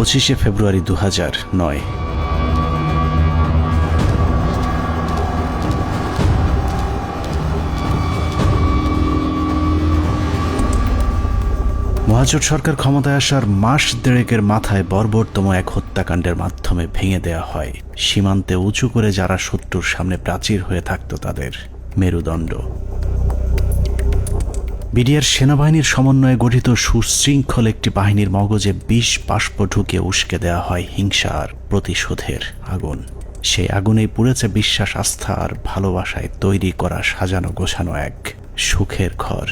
25শে ফেব্রুয়ারি 2009। মহাজোট সরকার ক্ষমতায় আসার মাস দেড়েকের মাথায় বর্বরতম এক হত্যাকাণ্ডের মাধ্যমে ভেঙে দেয়া হয় সীমান্তে উঁচু করে যারা শত্রুর সামনে প্রাচীর হয়ে থাকত তাদের মেরুদণ্ড। বিডিআর সেনাবাহিনীর সমন্বয়ে গঠিত সুশৃঙ্খল একটি বাহিনীর মগজে বিষ বাষ্প ঢুকে উস্কে দেয়া হয় হিংসা আর প্রতিশোধের আগুন। সেই আগুনেই পুড়েছে বিশ্বাস, আস্থা আর ভালোবাসায় তৈরি করা সাজানো গোছানো এক সুখের ঘর।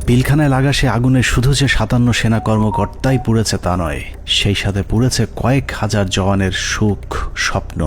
পিলখানায় লাগা সে আগুনে শুধু যে 57 সেনা কর্মকর্তাই পুড়েছে তা নয়, সেই সাথে পুড়েছে কয়েক হাজার জওয়ানের সুখ, স্বপ্ন,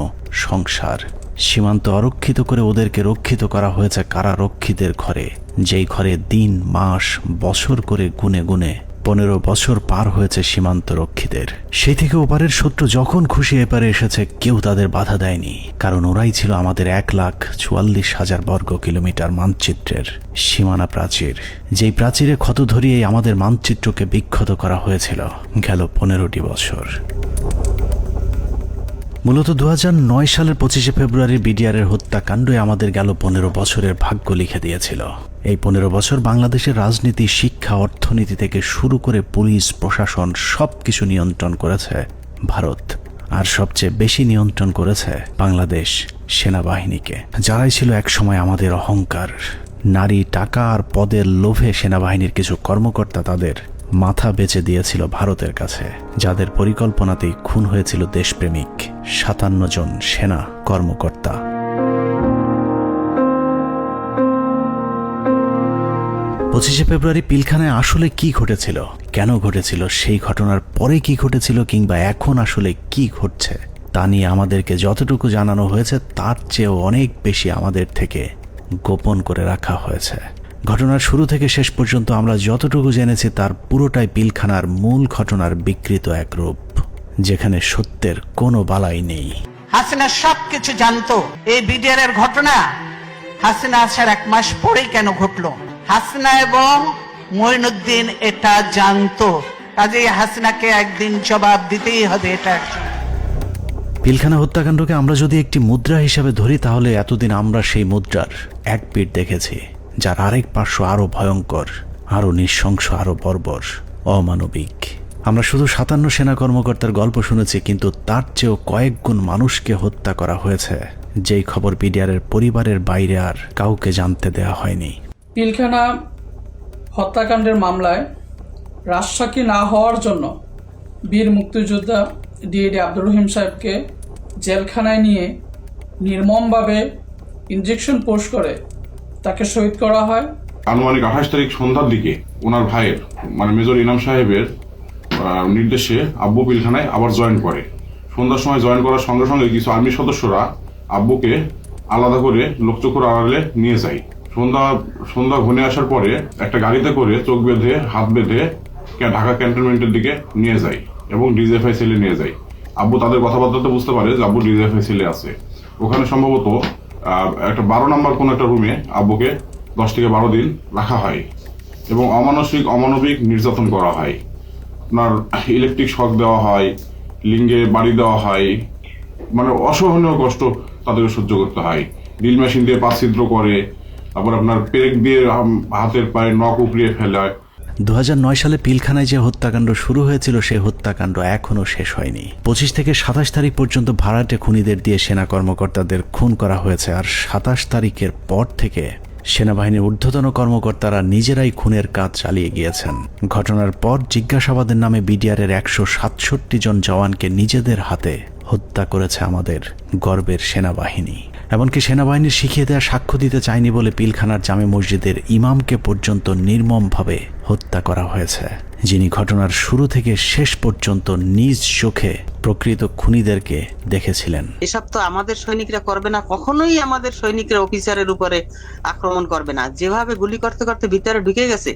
সংসার। সীমান্ত অরক্ষিত করে ওদেরকে রক্ষিত করা হয়েছে কারারক্ষীদের ঘরে, যেই ঘরে দিন, মাস, বছর করে গুনে গুনে 15 বছর পার হয়েছে সীমান্ত রক্ষীদের। সেই থেকে ওপারের শত্রু যখন খুশি এপারে এসেছে কেউ তাদের বাধা দেয়নি, কারণ ওরাই ছিল আমাদের 1,44,000 বর্গ কিলোমিটার মানচিত্রের সীমানা প্রাচীর, যেই প্রাচীরে ক্ষত ধরিয়েই আমাদের মানচিত্রকে বিক্ষত করা হয়েছিল গেল 15টি বছর। মূলত 2009 সালের 25শে ফেব্রুয়ারি বিডিআরের হত্যাকাণ্ডই আমাদের গেল 15 বছরের ভাগ্য লিখে দিয়েছিল। এই 15 বছর বাংলাদেশের রাজনীতি, শিক্ষা, অর্থনীতি থেকে শুরু করে পুলিশ, প্রশাসন সবকিছু নিয়ন্ত্রণ করেছে ভারত, আর সবচেয়ে বেশি নিয়ন্ত্রণ করেছে বাংলাদেশ সেনাবাহিনীকে, যারাই ছিল একসময় আমাদের অহংকার। নারী, টাকা আর পদের লোভে সেনাবাহিনীর কিছু কর্মকর্তা তাদের মাথা বেচে দিয়েছিল ভারতের কাছে, যাদের পরিকল্পনাতেই খুন হয়েছিল দেশপ্রেমিক 57 জন সেনা কর্মকর্তা। পঁচিশে ফেব্রুয়ারি পিলখানায় আসলে কি ঘটেছিল, কেন ঘটেছিল, সেই ঘটনার পরে কি ঘটেছিল, কিংবা এখন আসলে কি ঘটছে তা নিয়ে আমাদেরকে যতটুকু জানানো হয়েছে তার চেয়েও অনেক বেশি আমাদের থেকে গোপন করে রাখা হয়েছে। ঘটনার শুরু থেকে শেষ পর্যন্ত আমরা যতটুকু জেনেছি তার পুরোটাই পিলখানার মূল ঘটনার বিকৃত এক রূপ, যেখানে সত্যের কোনো বালাই নেই। হাসিনা সবকিছু জানতো। এই বিডিআর এর ঘটনা হাসিনা আসার 1 মাস পরেই কেন ঘটলো? হাসিনা এবং মঈনুদ্দিন এটা জানতো, কাজেই হাসিনাকে একদিন জবাব দিতেই হবে। এটা পিলখানা হত্যাকাণ্ডকে আমরা যদি একটি মুদ্রা হিসাবে ধরি, তাহলে এতদিন আমরা সেই মুদ্রার এক পিঠ দেখেছি, যার আরেক পার্শ্ব আরো ভয়ঙ্কর, আরো নৃশংস, আরো বর্বর, অমানবিক। আমরা শুধু 57 সেনা কর্মকর্তার গল্প শুনেছি, কিন্তু তার চেয়েও কয়েক গুণ মানুষকে হত্যা করা হয়েছে, যেই খবর বিডিআরের পরিবারের বাইরে আর কাউকে জানতে দেওয়া হয়নি। পিলখানা হত্যাকাণ্ডের মামলায় রাজসাক্ষী না হওয়ার জন্য বীর মুক্তিযোদ্ধা ডিএডি আব্দুর রহিম সাহেবকে জেলখানায় নিয়ে নির্মমভাবে ইনজেকশন পোস্ট করে তাকে শহীদ করা হয়। আনুমানিক 28 তারিখ সন্ধ্যার দিকে ওনার ভাইয়ের মেজর ইনাম সাহেবের নির্দেশে আব্বু পিলখানায় আবার জয়েন করে। সন্ধ্যার সময় জয়েন করার সঙ্গে সঙ্গে কিছু আর্মি সদস্যরা আব্বুকে আলাদা করে লোকচক্ষুর আড়ালে নিয়ে যায়। সন্ধ্যা ঘনিয়ে আসার পরে একটা গাড়িতে করে চোখ বেঁধে, হাত বেঁধে ঢাকা ক্যান্টনমেন্টের দিকে নিয়ে যায় এবং ডিজিএফআই সেলে নিয়ে যায়। আব্বু তাদের কথাবার্তাতে বুঝতে পারে যে আব্বু ডিজিএফআই সেলে আছে। ওখানে সম্ভবত একটা 12 নম্বর কোন একটা রুমে আব্বুকে 10 থেকে 12 দিন রাখা হয় এবং অমানবিক নির্যাতন করা হয়। আপনার ইলেকট্রিক শক দেওয়া হয়, লিঙ্গে বাড়ি দেওয়া হয়, অসহনীয় কষ্ট তাদেরকে সহ্য করতে হয়। ড্রিল মেশিন দিয়ে পা ছিদ্র করে, তারপর আপনার পেরেক দিয়ে হাতের পায়ে নখ উপড়িয়ে ফেলায়। 2009 সালে পিলখানায় যে হত্যাকাণ্ড শুরু হয়েছিল সেই হত্যাকাণ্ড এখনো শেষ হয়নি। 25 থেকে 27 তারিখ পর্যন্ত ভাড়াটে খুনিদের দিয়ে সেনা কর্মকর্তাদের খুন করা হয়েছে, আর 27 তারিখের পর থেকে সেনাবাহিনীর ঊর্ধ্বতন কর্মকর্তারা নিজেরাই খুনের কাজ চালিয়ে গিয়েছেন। ঘটনার পর জিজ্ঞাসাবাদের নামে বিডিআরের 167 জন জওয়ানকে নিজেদের হাতে হত্যা করেছে আমাদের গর্বের সেনাবাহিনী। এমনকি সেনাবাহিনীর শিখিয়ে দেওয়া সাক্ষ্য দিতে চায়নি বলে পিলখানার জামে মসজিদের ইমামকে পর্যন্ত নির্মমভাবে হত্যা করা হয়েছে, যিনি ঘটনার শুরু থেকে শেষ পর্যন্ত নিজ চোখে প্রকৃত খুনিদেরকে দেখেছিলেন। এসব তো আমাদের সৈনিকরা করবে না, কখনোই আমাদের সৈনিকরা অফিসারের উপরে আক্রমণ করবে না। যেভাবে গুলি করতে করতে ভিতরে ঢুকে গেছে,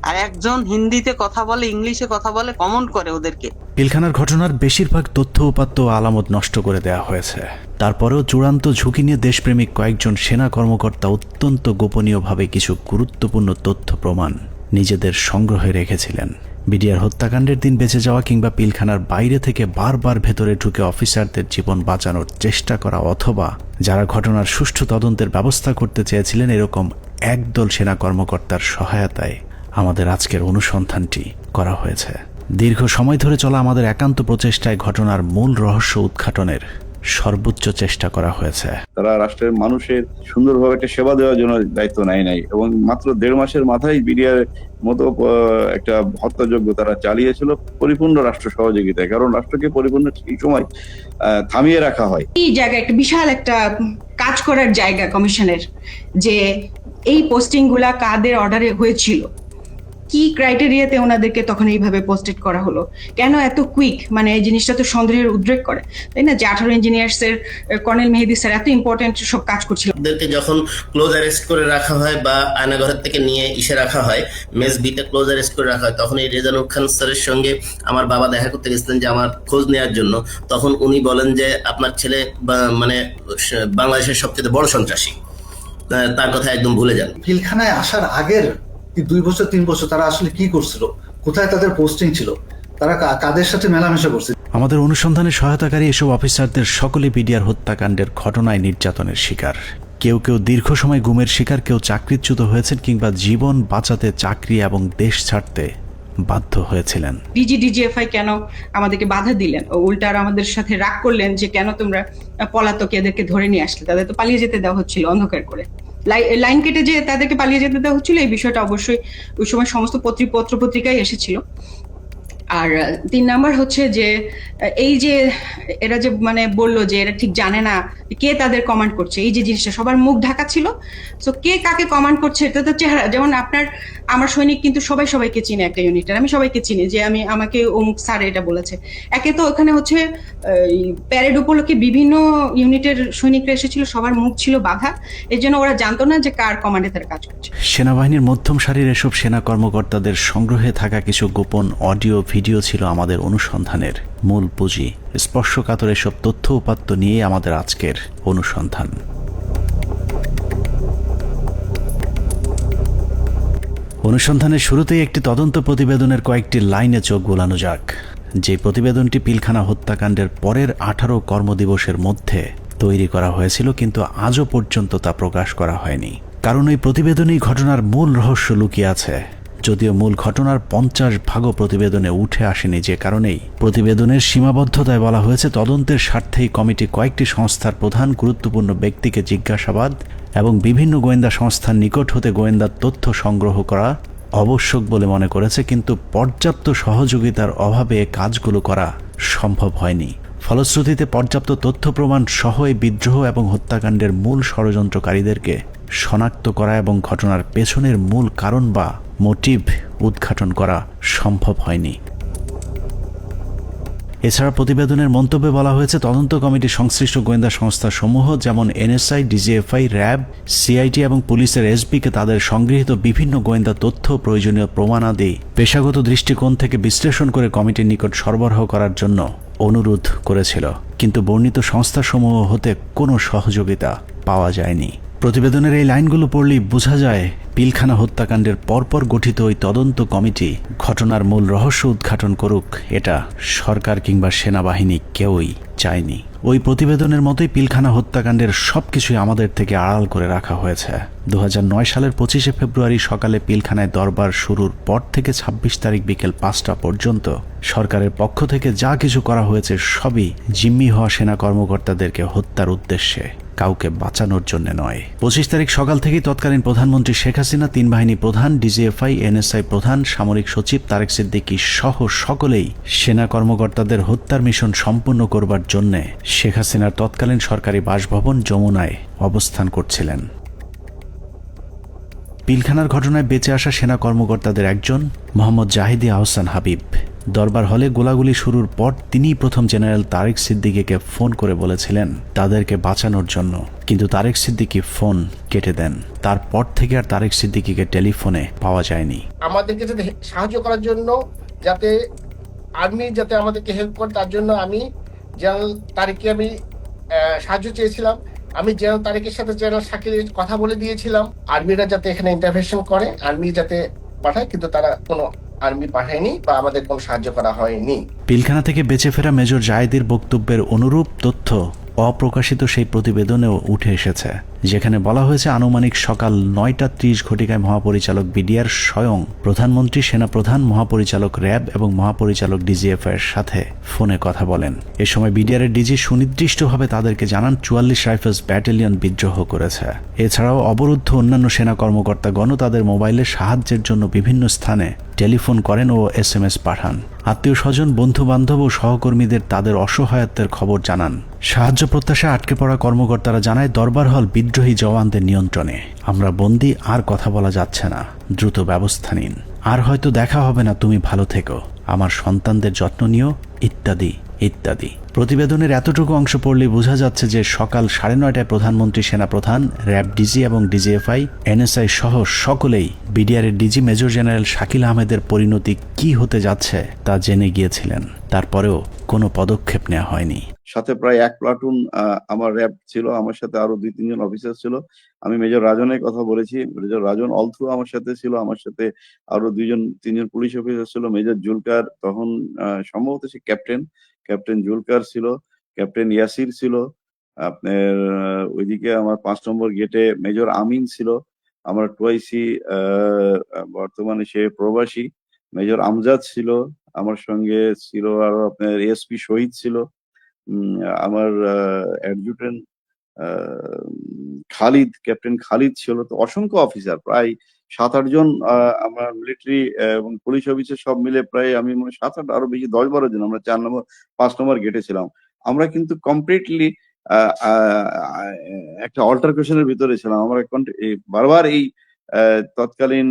আর একজন হিন্দিতে কথা বলে, ইংলিশে কথা বলে, কমেন্ট করে ওদেরকে। পিলখানার ঘটনার বেশিরভাগ তথ্য উপাত্ত আলামত নষ্ট করে দেওয়া হয়েছে। তারপরেও চূড়ান্ত ঝুঁকি নিয়ে দেশপ্রেমিক কয়েকজন সেনা কর্মকর্তা অত্যন্ত গোপনীয়ভাবে কিছু গুরুত্বপূর্ণ তথ্য প্রমাণ নিজেদের সংগ্রহে রেখেছিলেন, বিডিআর হত্যাকাণ্ডের দিন বেঁচে যাওয়া কিংবা পিলখানার বাইরে থেকে বারবার ভেতরে ঢুকে অফিসারদের জীবন বাঁচানোর চেষ্টা করা, অথবা যারা ঘটনার সুষ্ঠু তদন্তের ব্যবস্থা করতে চেয়েছিলেন, এরকম একদল সেনা কর্মকর্তার সহায়তায় আমাদের আজকের অনুসন্ধানটি করা হয়েছে। দীর্ঘ সময় ধরে চলা আমাদের একান্ত প্রচেষ্টায় ঘটনার মূল রহস্য উদ্ঘাটনের সর্বোচ্চ চেষ্টা করা হয়েছে। তারা রাষ্ট্রের মানুষের সুন্দরভাবে একটা সেবা দেওয়ার জন্য দায়িত্ব নেয় নাই এবং মাত্র 1.5 মাসের মাথায় বিডিআর মতো একটা হত্যাযজ্ঞ তারা চালিয়েছিল পরিপূর্ণ রাষ্ট্র সহযোগিতায়। কারণ রাষ্ট্রকে পরিপূর্ণ এই সময় থামিয়ে রাখা হয়। এই জায়গা একটা বিশাল একটা কাজ করার জায়গা কমিশনের, যে এই পোস্টিং গুলা কাদের অর্ডারে হয়েছিল, কি ক্রাইটেরিয়াতে ওনাদেরকে তখন এইভাবে পোস্টেড করা হলো, কেন এত কুইক, মানে এই জিনিসটা তো সন্দেহের উদ্রেক করে, তাই না? যে 18 ইঞ্জিনিয়ার্স এর কর্নেল মেহেদী স্যার এত ইম্পর্টেন্ট সব কাজ করছিল, ওদেরকে যখন ক্লোজ অ্যারেস্ট করে রাখা হয় বা আয়নাঘরের থেকে নিয়ে ইসে রাখা হয়, মেস বিতে ক্লোজ অ্যারেস্ট করে রাখা হয়, তখন এই রেজানুল খান স্যারের সঙ্গে আমার বাবা দেখা করতে গেছিলেন যে আমার খোঁজ নেওয়ার জন্য। তখন উনি বলেন যে আপনার ছেলে মানে বাংলাদেশের সবচেয়ে বড় সন্ত্রাসী, তার কথা একদম ভুলে যান। পিলখানায় আসার আগের 2 বছর 3 বছর তারা আসলে কি করছিল, কোথায় তাদের পোস্টিং ছিল, তারা কাদের সাথে মেলামেশা করছে। আমাদের অনুসন্ধানে সহায়তাকারী এসব অফিসারদের সকলে বিডিআর হত্যাকাণ্ডের ঘটনায় নির্যাতনের শিকার। কেউ কেউ দীর্ঘ সময় গুমের শিকার, কেউ চাকরিচ্যুত হয়েছেন কিংবা জীবন বাঁচাতে চাকরি এবং দেশ ছাড়তে বাধ্য হয়েছিলেন। ডিজিএফআই কেন আমাদেরকে বাধা দিলেন, ও উল্টা আর আমাদের সাথে রাগ করলেন যে কেন তোমরা পলাতক এদেরকে ধরে নিয়ে আসলে, তাদের তো পালিয়ে যেতে দেওয়া হচ্ছিল অন্ধকার করে, লাইন কেটে যে তাদেরকে পালিয়ে যেতে দেওয়া হচ্ছিল। এই বিষয়টা অবশ্যই ওই সময় সমস্ত পত্র পত্রিকায় এসেছিল। আর 3 নাম্বার হচ্ছে যে এই যে এরা যে মানে বললো যে এরা ঠিক জানে না কে তাদের কমান্ড করছে, এই যে জিনিসটা সবার মুখ ঢাকা ছিল। সো কে কাকে কমান্ড করছে এটা তো চেহারা, যেমন আমার সৈনিক কিন্তু সবাইকে চিনে একটা ইউনিটের, আমি সবাইকে চিনি যে আমাকে অমুক স্যার এটা বলেছে। একে তো ওখানে হচ্ছে প্যারেড উপলক্ষে বিভিন্ন ইউনিটের সৈনিকরা এসেছিল, সবার মুখ ছিল বাধা, এর জন্য ওরা জানতো না যে কার কমান্ডে তারা কাজ করছে। সেনাবাহিনীর মধ্যম সারির এসব সেনা কর্মকর্তাদের সংগ্রহে থাকা কিছু গোপন অডিও ভিডিও ছিল আমাদের অনুসন্ধানের মূল পুঁজি। স্পর্শকাতর এসব তথ্য উপাত্ত নিয়ে আমাদের আজকের অনুসন্ধান। অনুসন্ধানের শুরুতেই একটি তদন্ত প্রতিবেদনের কয়েকটি লাইনে চোখ গোলানো যাক। যে প্রতিবেদনটি পিলখানা হত্যাকাণ্ডের পরের 18 কর্মদিবসের মধ্যে তৈরি করা হয়েছিল, কিন্তু আজও পর্যন্ত তা প্রকাশ করা হয়নি। কারণ এই প্রতিবেদনেই ঘটনার মূল রহস্য লুকিয়ে আছে। যদিও মূল ঘটনার 50 ভাগও প্রতিবেদনে উঠে আসেনি, যে কারণেই প্রতিবেদনের সীমাবদ্ধতায় বলা হয়েছে তদন্তের স্বার্থেই কমিটি কয়েকটি সংস্থার প্রধান গুরুত্বপূর্ণ ব্যক্তিকে জিজ্ঞাসাবাদ এবং বিভিন্ন গোয়েন্দা সংস্থার নিকট হতে গোয়েন্দা তথ্য সংগ্রহ করা আবশ্যক বলে মনে করেছে, কিন্তু পর্যাপ্ত সহযোগিতার অভাবে কাজগুলো করা সম্ভব হয়নি। ফলশ্রুতিতে পর্যাপ্ত তথ্য প্রমাণ সহ এই বিদ্রোহ এবং হত্যাকাণ্ডের মূল ষড়যন্ত্রকারীদেরকে শনাক্ত করা এবং ঘটনার পেছনের মূল কারণ বা মোটিভ উদ্ঘাটন করা সম্ভব হয়নি। এছাড়া প্রতিবেদনের মন্তব্যে বলা হয়েছে তদন্ত কমিটি সংশ্লিষ্ট গোয়েন্দা সংস্থা সমূহ যেমন এনএসআই, ডিজিএফআই, র্যাব, সিআইটি এবং পুলিশের এসবিকে তাদের সংগৃহীত বিভিন্ন গোয়েন্দা তথ্য, প্রয়োজনীয় প্রমাণাদি পেশাগত দৃষ্টিকোণ থেকে বিশ্লেষণ করে কমিটির নিকট সরবরাহ করার জন্য অনুরোধ করেছিল, কিন্তু বর্ণিত সংস্থাসমূহ হতে কোনো সহযোগিতা পাওয়া যায়নি। প্রতিবেদনের এই লাইনগুলো পড়লেই বোঝা যায় পিলখানা হত্যাকাণ্ডের পরপর গঠিত ওই তদন্ত কমিটি ঘটনার মূল রহস্য উদ্ঘাটন করুক, এটা সরকার কিংবা সেনাবাহিনী কেউই চায়নি। ওই প্রতিবেদনের মতোই পিলখানা হত্যাকাণ্ডের সবকিছুই আমাদের থেকে আড়াল করে রাখা হয়েছে। 2009 সালের 25 ফেব্রুয়ারি সকালে পিলখানায় দরবার শুরুর পর থেকে 26 তারিখ বিকেল 5টা পর্যন্ত সরকারের পক্ষ থেকে যা কিছু করা হয়েছে সবই জিম্মি হওয়া সেনা কর্মকর্তাদেরকে হত্যার উদ্দেশ্যে, কাউকে বাঁচানোর জন্য নয়। 25 তারিখ সকাল থেকেই তৎকালীন প্রধানমন্ত্রী শেখ হাসিনা, 3 বাহিনী প্রধান, ডিজিএফআই, এনএসআই প্রধান, সামরিক সচিব তারেক সিদ্দিকী সহ সকলেই সেনা কর্মকর্তাদের হত্যার মিশন সম্পূর্ণ করবার জন্য শেখ হাসিনার তৎকালীন সরকারি বাসভবন যমুনায় অবস্থান করছিলেন। পিলখানার ঘটনায় বেঁচে আসা সেনা কর্মকর্তাদের একজন মোহাম্মদ জাহিদি আহসান হাবিব দরবার হলে গোলাগুলি শুরুর পর তিনিই প্রথম জেনারেল তারেক সিদ্দিকীকে ফোন করে বলেছিলেন তাদেরকে বাঁচানোর জন্য, কিন্তু তারেক সিদ্দিকী ফোন কেটে দেন। তারপর থেকে আর তারেক সিদ্দিকীকে টেলিফোনে পাওয়া যায়নি। আমাদেরকে যাতে সাহায্য করার জন্য, যাতে আর্মি যাতে আমাদেরকে হেল্প করে, তার জন্য আমি জেনারেল তারেককে আমি সাহায্য চেয়েছিলাম। আমি জেনারেল তারেকের সাথে জেনারেল শাকিলের কথা বলে দিয়েছিলাম আর্মিরা যাতে এখানে ইন্টারভেনশন করে, আর্মি যাতে পাঠায়, কিন্তু তারা কোনো আর্মি পাঠায়নি বা আমাদের কোনো সাহায্য করা হয়নি। পিলখানা থেকে বেঁচে ফেরা মেজর জায়েদের বক্তব্যের অনুরূপ তথ্য অপ্রকাশিত সেই প্রতিবেদনেও উঠে এসেছে, যেখানে বলা হয়েছে আনুমানিক সকাল 9:30 ঘটিকায় মহাপরিচালক বিডিআর স্বয়ং প্রধানমন্ত্রী, সেনাপ্রধান, মহাপরিচালক র্যাব এবং মহাপরিচালক ডিজিএফ এর সাথে ফোনে কথা বলেন। এ সময় বিডিআরের ডিজি সুনির্দিষ্টভাবে তাদেরকে জানান 44 রাইফেলস ব্যাটালিয়ন বিদ্রোহ করেছে। এছাড়াও অবরুদ্ধ অন্যান্য সেনা কর্মকর্তাগণও তাদের মোবাইলে সাহায্যের জন্য বিভিন্ন স্থানে টেলিফোন করেন ও SMS পাঠান। আত্মীয় স্বজন, বন্ধু বান্ধব ও সহকর্মীদের তাদের অসহায়ত্বের খবর জানান। সাহায্য প্রত্যাশা আটকে পড়া কর্মকর্তারা জানায় দরবার হল বিদ্রোহী জওয়ানদের নিয়ন্ত্রণে, আমরা বন্দী, আর কথা বলা যাচ্ছে না, দ্রুত ব্যবস্থা নিন, আর হয়তো দেখা হবে না, তুমি ভালো থেকো, আমার সন্তানদের যত্ন নিও, ইত্যাদি ইত্যাদি। প্রতিবেদনের এতটুকু অংশ পড়লেই বোঝা যাচ্ছে যে সকাল 9:30টায় প্রধানমন্ত্রী, সেনাপ্রধান, র্যাব ডিজি এবং ডিজিএফআই, NSI সহ সকলেই বিডিআরের ডিজি মেজর জেনারেল শাকিল আহমেদের পরিণতি কি হতে যাচ্ছে তা জেনে গিয়েছিলেন। তারপরেও কোনো পদক্ষেপ নেওয়া হয়নি। সাথে প্রায় 1 প্লাটুন আমার র্যাব ছিল, আমার সাথে আরো 2-3 জন অফিসার ছিল। আমি মেজর রাজনের কথা বলেছি, মেজর রাজন অলথ্রু আমার সাথে ছিল, আমার সাথে আরো 2-3 জন পুলিশ অফিসার ছিল। মেজর জুলকার তখন সম্ভবত সে ক্যাপ্টেন জুলকার ছিল, ক্যাপ্টেন ইয়াসির ছিল, আপনার ওইদিকে আমার 5 নম্বর গেটে মেজর আমিন ছিল, আমার টুয়াইসি বর্তমানে সে প্রবাসী মেজর আমজাদ ছিল, আমার সঙ্গে ছিল আরো আপনার এসপি শহীদ ছিল, আমার অ্যাডজুটেন্ট খালিদ, ক্যাপ্টেন খালিদ ছিল। তো অসংখ্য অফিসার, প্রায় 7-8 জন আমার মিলিটারি এবং পুলিশ অফিসার সব মিলে প্রায় আমি মনে 7-8 আরো বেশি 10-12 জন আমরা 5 নম্বর গেটে ছিলাম। আমরা কিন্তু কমপ্লিটলি একটা অল্টারকেশনের ভিতরে ছিলাম। আমরা বারবার এই তৎকালীন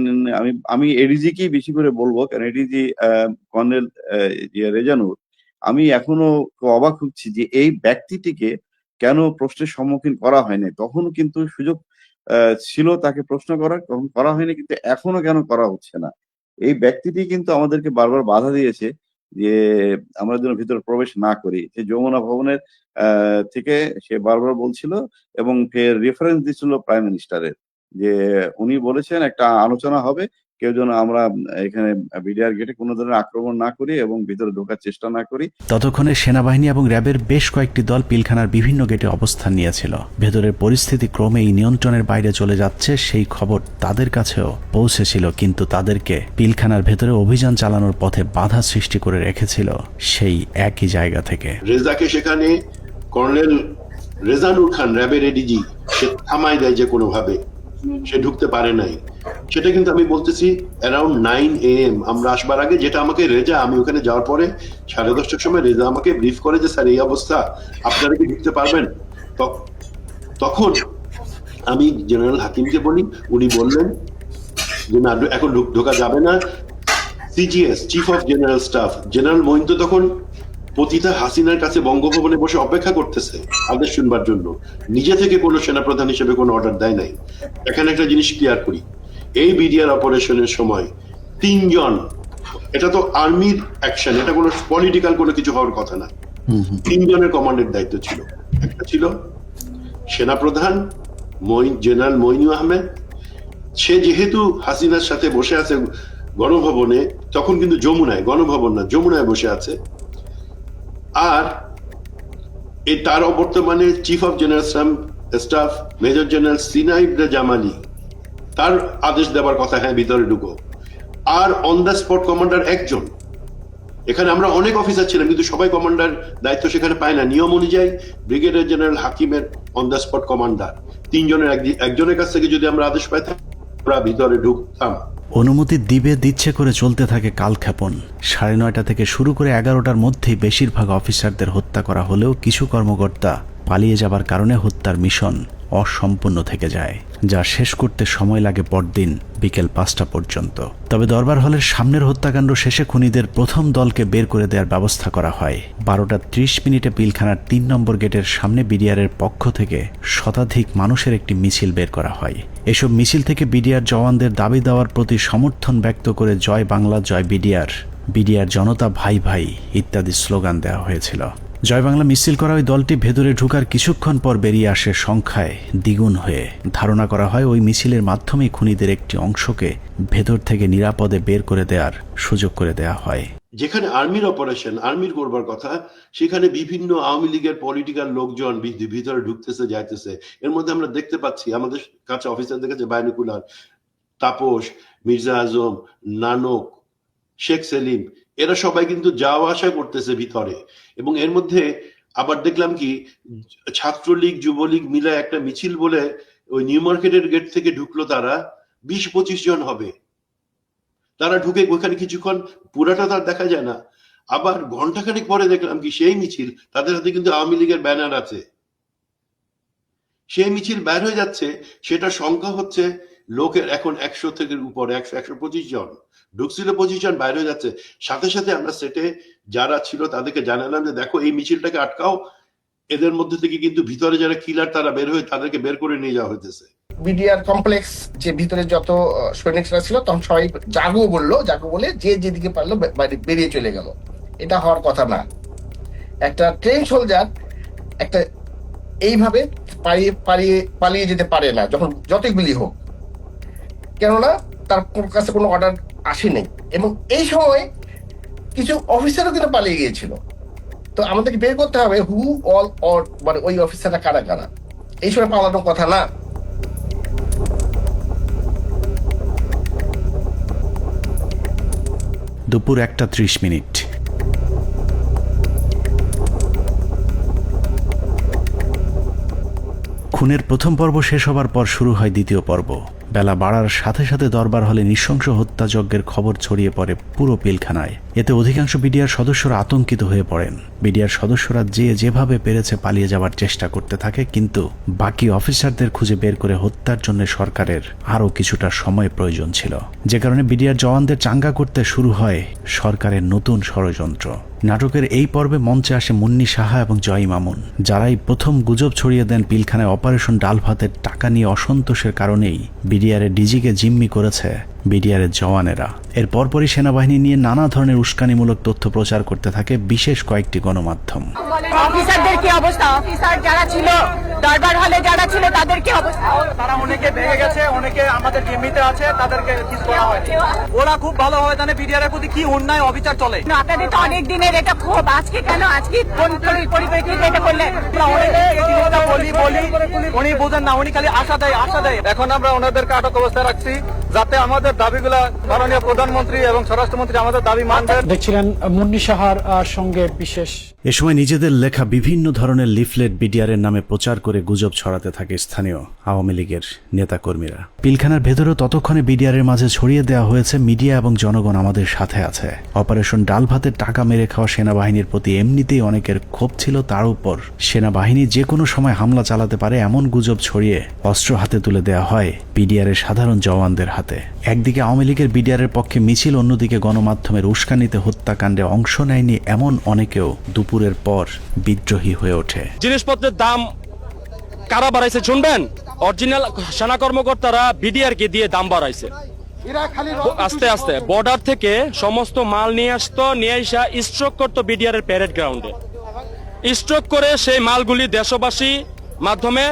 আমি এডিজি কেই বেশি করে বলবো, কারণ এডিজি কর্নেল রেজানুর, আমি এখনো অবাক হচ্ছি যে এই ব্যক্তিটিকে কেন প্রশ্নের সম্মুখীন করা হয়নি। তখনও কিন্তু সুযোগ ছিল তাকে প্রশ্ন করার, তখন করা হয়নি, কিন্তু এখনো কেন করা হচ্ছে না। এই ব্যক্তিটি কিন্তু আমাদেরকে বারবার বাধা দিয়েছে যে আমরা যেন ভিতরে প্রবেশ না করি। সে যমুনা ভবনের থেকে সে বারবার বলছিল এবং ফের রেফারেন্স দিচ্ছিল প্রাইম মিনিস্টারের, যে উনি বলেছেন একটা আলোচনা হবে, কেউ যেন আমরা এখানে বিডিআর গেটে কোনো ধরনের আক্রমণ না করি এবং ভিতরে ঢোকার চেষ্টা না করি। ততক্ষণে সেনাবাহিনী এবং র্যাবের বেশ কয়েকটি দল পিলখানার বিভিন্ন গেটে অবস্থান নিয়েছিল। ভেতরের পরিস্থিতি ক্রমেই নিয়ন্ত্রণের বাইরে চলে যাচ্ছে সেই খবর তাদের কাছেও পৌঁছেছিল, কিন্তু তাদেরকে পিলখানার ভেতরে অভিযান চালানোর পথে বাধা সৃষ্টি করে রেখেছিল সেই একই জায়গা থেকে। রেজাকে সেখানে কর্নেল রেজানুর খান, র্যাবের এডিজি, সে থামাই দেয় যে কোনোভাবে, সে ঢুকতে পারে নাই। সেটা কিন্তু আমি বলতেছি অ্যারাউন্ড 9 AM আমরা আসবার আগে, যেটা আমাকে রেজা, আমি ওখানে যাওয়ার পরে 10:30টার সময় রেজা আমাকে ব্রিফ করে যে স্যার এই অবস্থা, আপনারা কি ঢুকতে পারবেন? তখন আমি জেনারেল হাকিমকে বলি, উনি বললেন যে না, এখন ঢোকা যাবে না। CGS, chief of general staff, general Moeen তো তখন পতিতা হাসিনার কাছে বঙ্গভবনে বসে অপেক্ষা করতেছে আদেশ শুনবার জন্য, নিজে থেকে কোনো সেনাপ্রধান হিসেবে কোনো অর্ডার দেয় নাই। এখানে একটা জিনিস ক্লিয়ার করি, এই বিডিআর অপারেশনের সময় 3 জন, এটা তো আর্মির অ্যাকশন, এটা কোনো পলিটিক্যাল কোনো কিছু হওয়ার কথা না, 3 জনের কমান্ডের দায়িত্ব ছিল। একটা ছিল সেনাপ্রধান জেনারেল মইনু আহমেদ, সে যেহেতু হাসিনার সাথে বসে আছে গণভবনে, তখন কিন্তু যমুনায়, গণভবন না যমুনায় বসে আছে। আর তার বর্তমানে chief of general staff major general Sinaib Jamali, তার আদেশ দেওয়ার কথা, হ্যাঁ ভিতরে ঢুকো। আর অন দ্য স্পট কমান্ডার একজন। এখানে আমরা অনেক অফিসার ছিলাম, কিন্তু সবাই কমান্ডার দায়িত্ব সেখানে পায় না। নিয়ম অনুযায়ী ব্রিগেডিয়ার জেনারেল হাকিমের অন দ্য স্পট কমান্ডার, 3 জনের একজনের কাছ থেকে যদি আমরা আদেশ পাইতাম, আমরা ভিতরে ঢুকতাম। অনুমতি দিচ্ছে করে চলতে থাকে কালক্ষেপণ। 9:30 থেকে শুরু করে 11টার মধ্যেই বেশিরভাগ অফিসারদের হত্যা করা হলেও কিছু কর্মকর্তা পালিয়ে যাবার কারণে হত্যার মিশন অসম্পূর্ণ থেকে যায়, যা শেষ করতে সময় লাগে পরদিন বিকেল 5টা পর্যন্ত। তবে দরবার হলের সামনের হত্যাকাণ্ড শেষে খুনিদের প্রথম দলকে বের করে দেওয়ার ব্যবস্থা করা হয়। 12:30 পিলখানার 3 নম্বর গেটের সামনে বিডিআরের পক্ষ থেকে শতাধিক মানুষের একটি মিছিল বের করা হয়। এসব মিছিল থেকে বিডিআর জওয়ানদের দাবি দেওয়ার প্রতি সমর্থন ব্যক্ত করে জয় বাংলা, জয় বিডিআর, বিডিআর জনতা ভাই ভাই ইত্যাদি স্লোগান দেওয়া হয়েছিল। জয় বাংলা মিছিল করা ওই দলটি ভেতরে ঢুকার কিছুক্ষণ পর বেরিয়ে আসে সংখ্যায় দ্বিগুণ হয়ে। ধারণা করা হয় ওই মিছিলের মাধ্যমেই খুনিদের একটি অংশকে ভেতর থেকে নিরাপদে বের করে দেওয়ার সুযোগ করে দেওয়া হয়। যেখানে আর্মির অপারেশন, আর্মির করবার কথা, সেখানে বিভিন্ন আওয়ামী লীগের পলিটিক্যাল লোকজন ভিতরে ঢুকতেছে যাইতেছে। এর মধ্যে আমরা দেখতে পাচ্ছি আমাদের কাছে অফিসারদের কাছে বাইনকুলার, তাপস, মির্জা আজম, নানক, শেখ সেলিম, এরা সবাই কিন্তু যাওয়া আসা করতেছে ভিতরে। এবং এর মধ্যে আবার দেখলাম কি ছাত্রলীগ যুবলীগ মিলে একটা মিছিল বলে ওই নিউ মার্কেটের গেট থেকে ঢুকলো, তারা 20-25 জন হবে। তারা ঢুকে ওখানে কিছুক্ষণ, পুরাটা তার দেখা যায় না। আবার ঘন্টাখানেক পরে দেখলাম কি সেই মিছিল, তাদের হাতে কিন্তু আওয়ামী লীগের ব্যানার আছে। সেই মিছিল বের হয়ে যাচ্ছে, সেটা সংখ্যা হচ্ছে লোকের এখন 100 থেকে উপরে, 100-125 জন ঢুকছিল, 25 জন বাইরে হয়ে যাচ্ছে। সাথে সাথে আমরা সেটে যারা ছিল তাদেরকে জানালাম যে দেখো এই মিছিলটাকে আটকাও, এদের মধ্যে থেকে কিন্তু ভিতরে যারা কিলার তারা বের হয়ে তাদেরকে বের করে নিয়ে যাওয়া হইতেছে। বিডিআর কমপ্লেক্স যে ভিতরে যত সৈনিকরা ছিল তখন সবাই জাগো বলে যে যেদিকে পারলো বেরিয়ে চলে গেল। এটা হওয়ার কথা না। একটা ট্রেন সোলজার একটা এইভাবে পালিয়ে যেতে পারে না, যখন যতই গুলি হোক, কেননা তার কাছে কোনো অর্ডার আসেনি। এবং এই সময় কিছু অফিসারও কিন্তু পালিয়ে গিয়েছিল। তো আমাদেরকে বের করতে হবে হু অল অর, মানে ওই অফিসাররা কারা কারা। এই সময় পালানোর কথা না। দুপুর 1:30। খুনের প্রথম পর্ব শেষ হবার পর শুরু হয় দ্বিতীয় পর্ব। বেলা বাড়ার সাথে সাথে দরবার হলে নৃশংস হত্যাযজ্ঞের খবর ছড়িয়ে পড়ে পুরো পিলখানায়। এতে অধিকাংশ বিডিআর সদস্যরা আতঙ্কিত হয়ে পড়েন। বিডিআর সদস্যরা যেভাবে পেরেছে পালিয়ে যাওয়ার চেষ্টা করতে থাকে, কিন্তু বাকি অফিসারদের খুঁজে বের করে হত্যার জন্য সরকারের আরও কিছুটা সময় প্রয়োজন ছিল, যে কারণে বিডিআর জওয়ানদের চাঙ্গা করতে শুরু হয় সরকারের নতুন ষড়যন্ত্র। নাটকের এই পর্বে মঞ্চে আসে মুন্নি সাহা এবং জয় মামুন, যারাই প্রথম গুজব ছড়িয়ে দেন পিলখানায় অপারেশন ডাল ভাতের টাকা নিয়ে অসন্তোষের কারণেই বিডিআরের ডিজিকে জিম্মি করেছে বিডিআরের জওয়ানেরা। এর পরপরই সেনাবাহিনী নিয়ে নানা ধরনের উস্কানিমূলক তথ্য প্রচার করতে থাকে বিশেষ কয়েকটি গণমাধ্যম। অফিসারদের কি অবস্থা, অফিসার যারা ছিল দরবার হলে যারা ছিল তাদের কি অবস্থা? তারা অনেকে ভেঙে গেছে, অনেকে আমাদের জিম্মিতে আছে, তাদেরকে কিছু করা হয়নি। ওরা খুব ভালোভাবে জানে বিডিআর এর প্রতি কি অন্যায় অবিচার চলে। আপনাদের তো অনেক দিনের এটা ক্ষোভ, আজকে কেন, আজকে কোন পরিপ্রেক্ষিতে এটা করলেন? উনি বোঝেন না, উনি খালি আশা দেয়। এখন আমরা ওনাদেরকে আটক অবস্থায় রাখছি, যাতে আমাদের দাবিগুলা মাননীয় প্রধানমন্ত্রী এবং স্বরাষ্ট্রমন্ত্রী আমাদের দাবি মানবেন। দেখছিলেন মুন্নি সাহার সঙ্গে বিশেষ। এ সময় নিজেদের লেখা বিভিন্ন ধরনের লিফলেট বিডিআরের নামে প্রচার করে গুজব ছড়াতে থাকে স্থানীয় আওয়ামী লীগের নেতাকর্মীরা। পিলখানার ভেতরেও ততক্ষণে বিডিআরের মাঝে ছড়িয়ে দেওয়া হয়েছে মিডিয়া এবং জনগণ আমাদের সাথে আছে। অপারেশন ডাল ভাতের টাকা মেরে খাওয়া সেনাবাহিনীর প্রতি এমনিতেই অনেকের ক্ষোভ ছিল, তার উপর সেনাবাহিনী যে কোনো সময় হামলা চালাতে পারে এমন গুজব ছড়িয়ে অস্ত্র হাতে তুলে দেওয়া হয় বিডিআরের সাধারণ জওয়ানদের হাতে। একদিকে আওয়ামী লীগের বিডিআরের পক্ষে মিছিল, অন্যদিকে গণমাধ্যমের উস্কানিতে হত্যাকাণ্ডে অংশ নেয়নি এমন অনেকেও দুপুরের পর বিদ্রোহী হয়ে ওঠে। জিনিসপত্রের দাম কারা বাড়াইছে শুনবেন? অরিজিনাল সেনা কর্মকর্তারা বিডিআর কে দিয়ে দাম বাড়াইছে। আস্তে আস্তে বর্ডার থেকে সমস্ত মাল নিয়ে আসতো, নিয়ে আসা স্ট্রোক করতো বিডিআর এর প্যারেড গ্রাউন্ডে। স্ট্রোক করে সেই মালগুলি দেশবাসী মাধ্যমে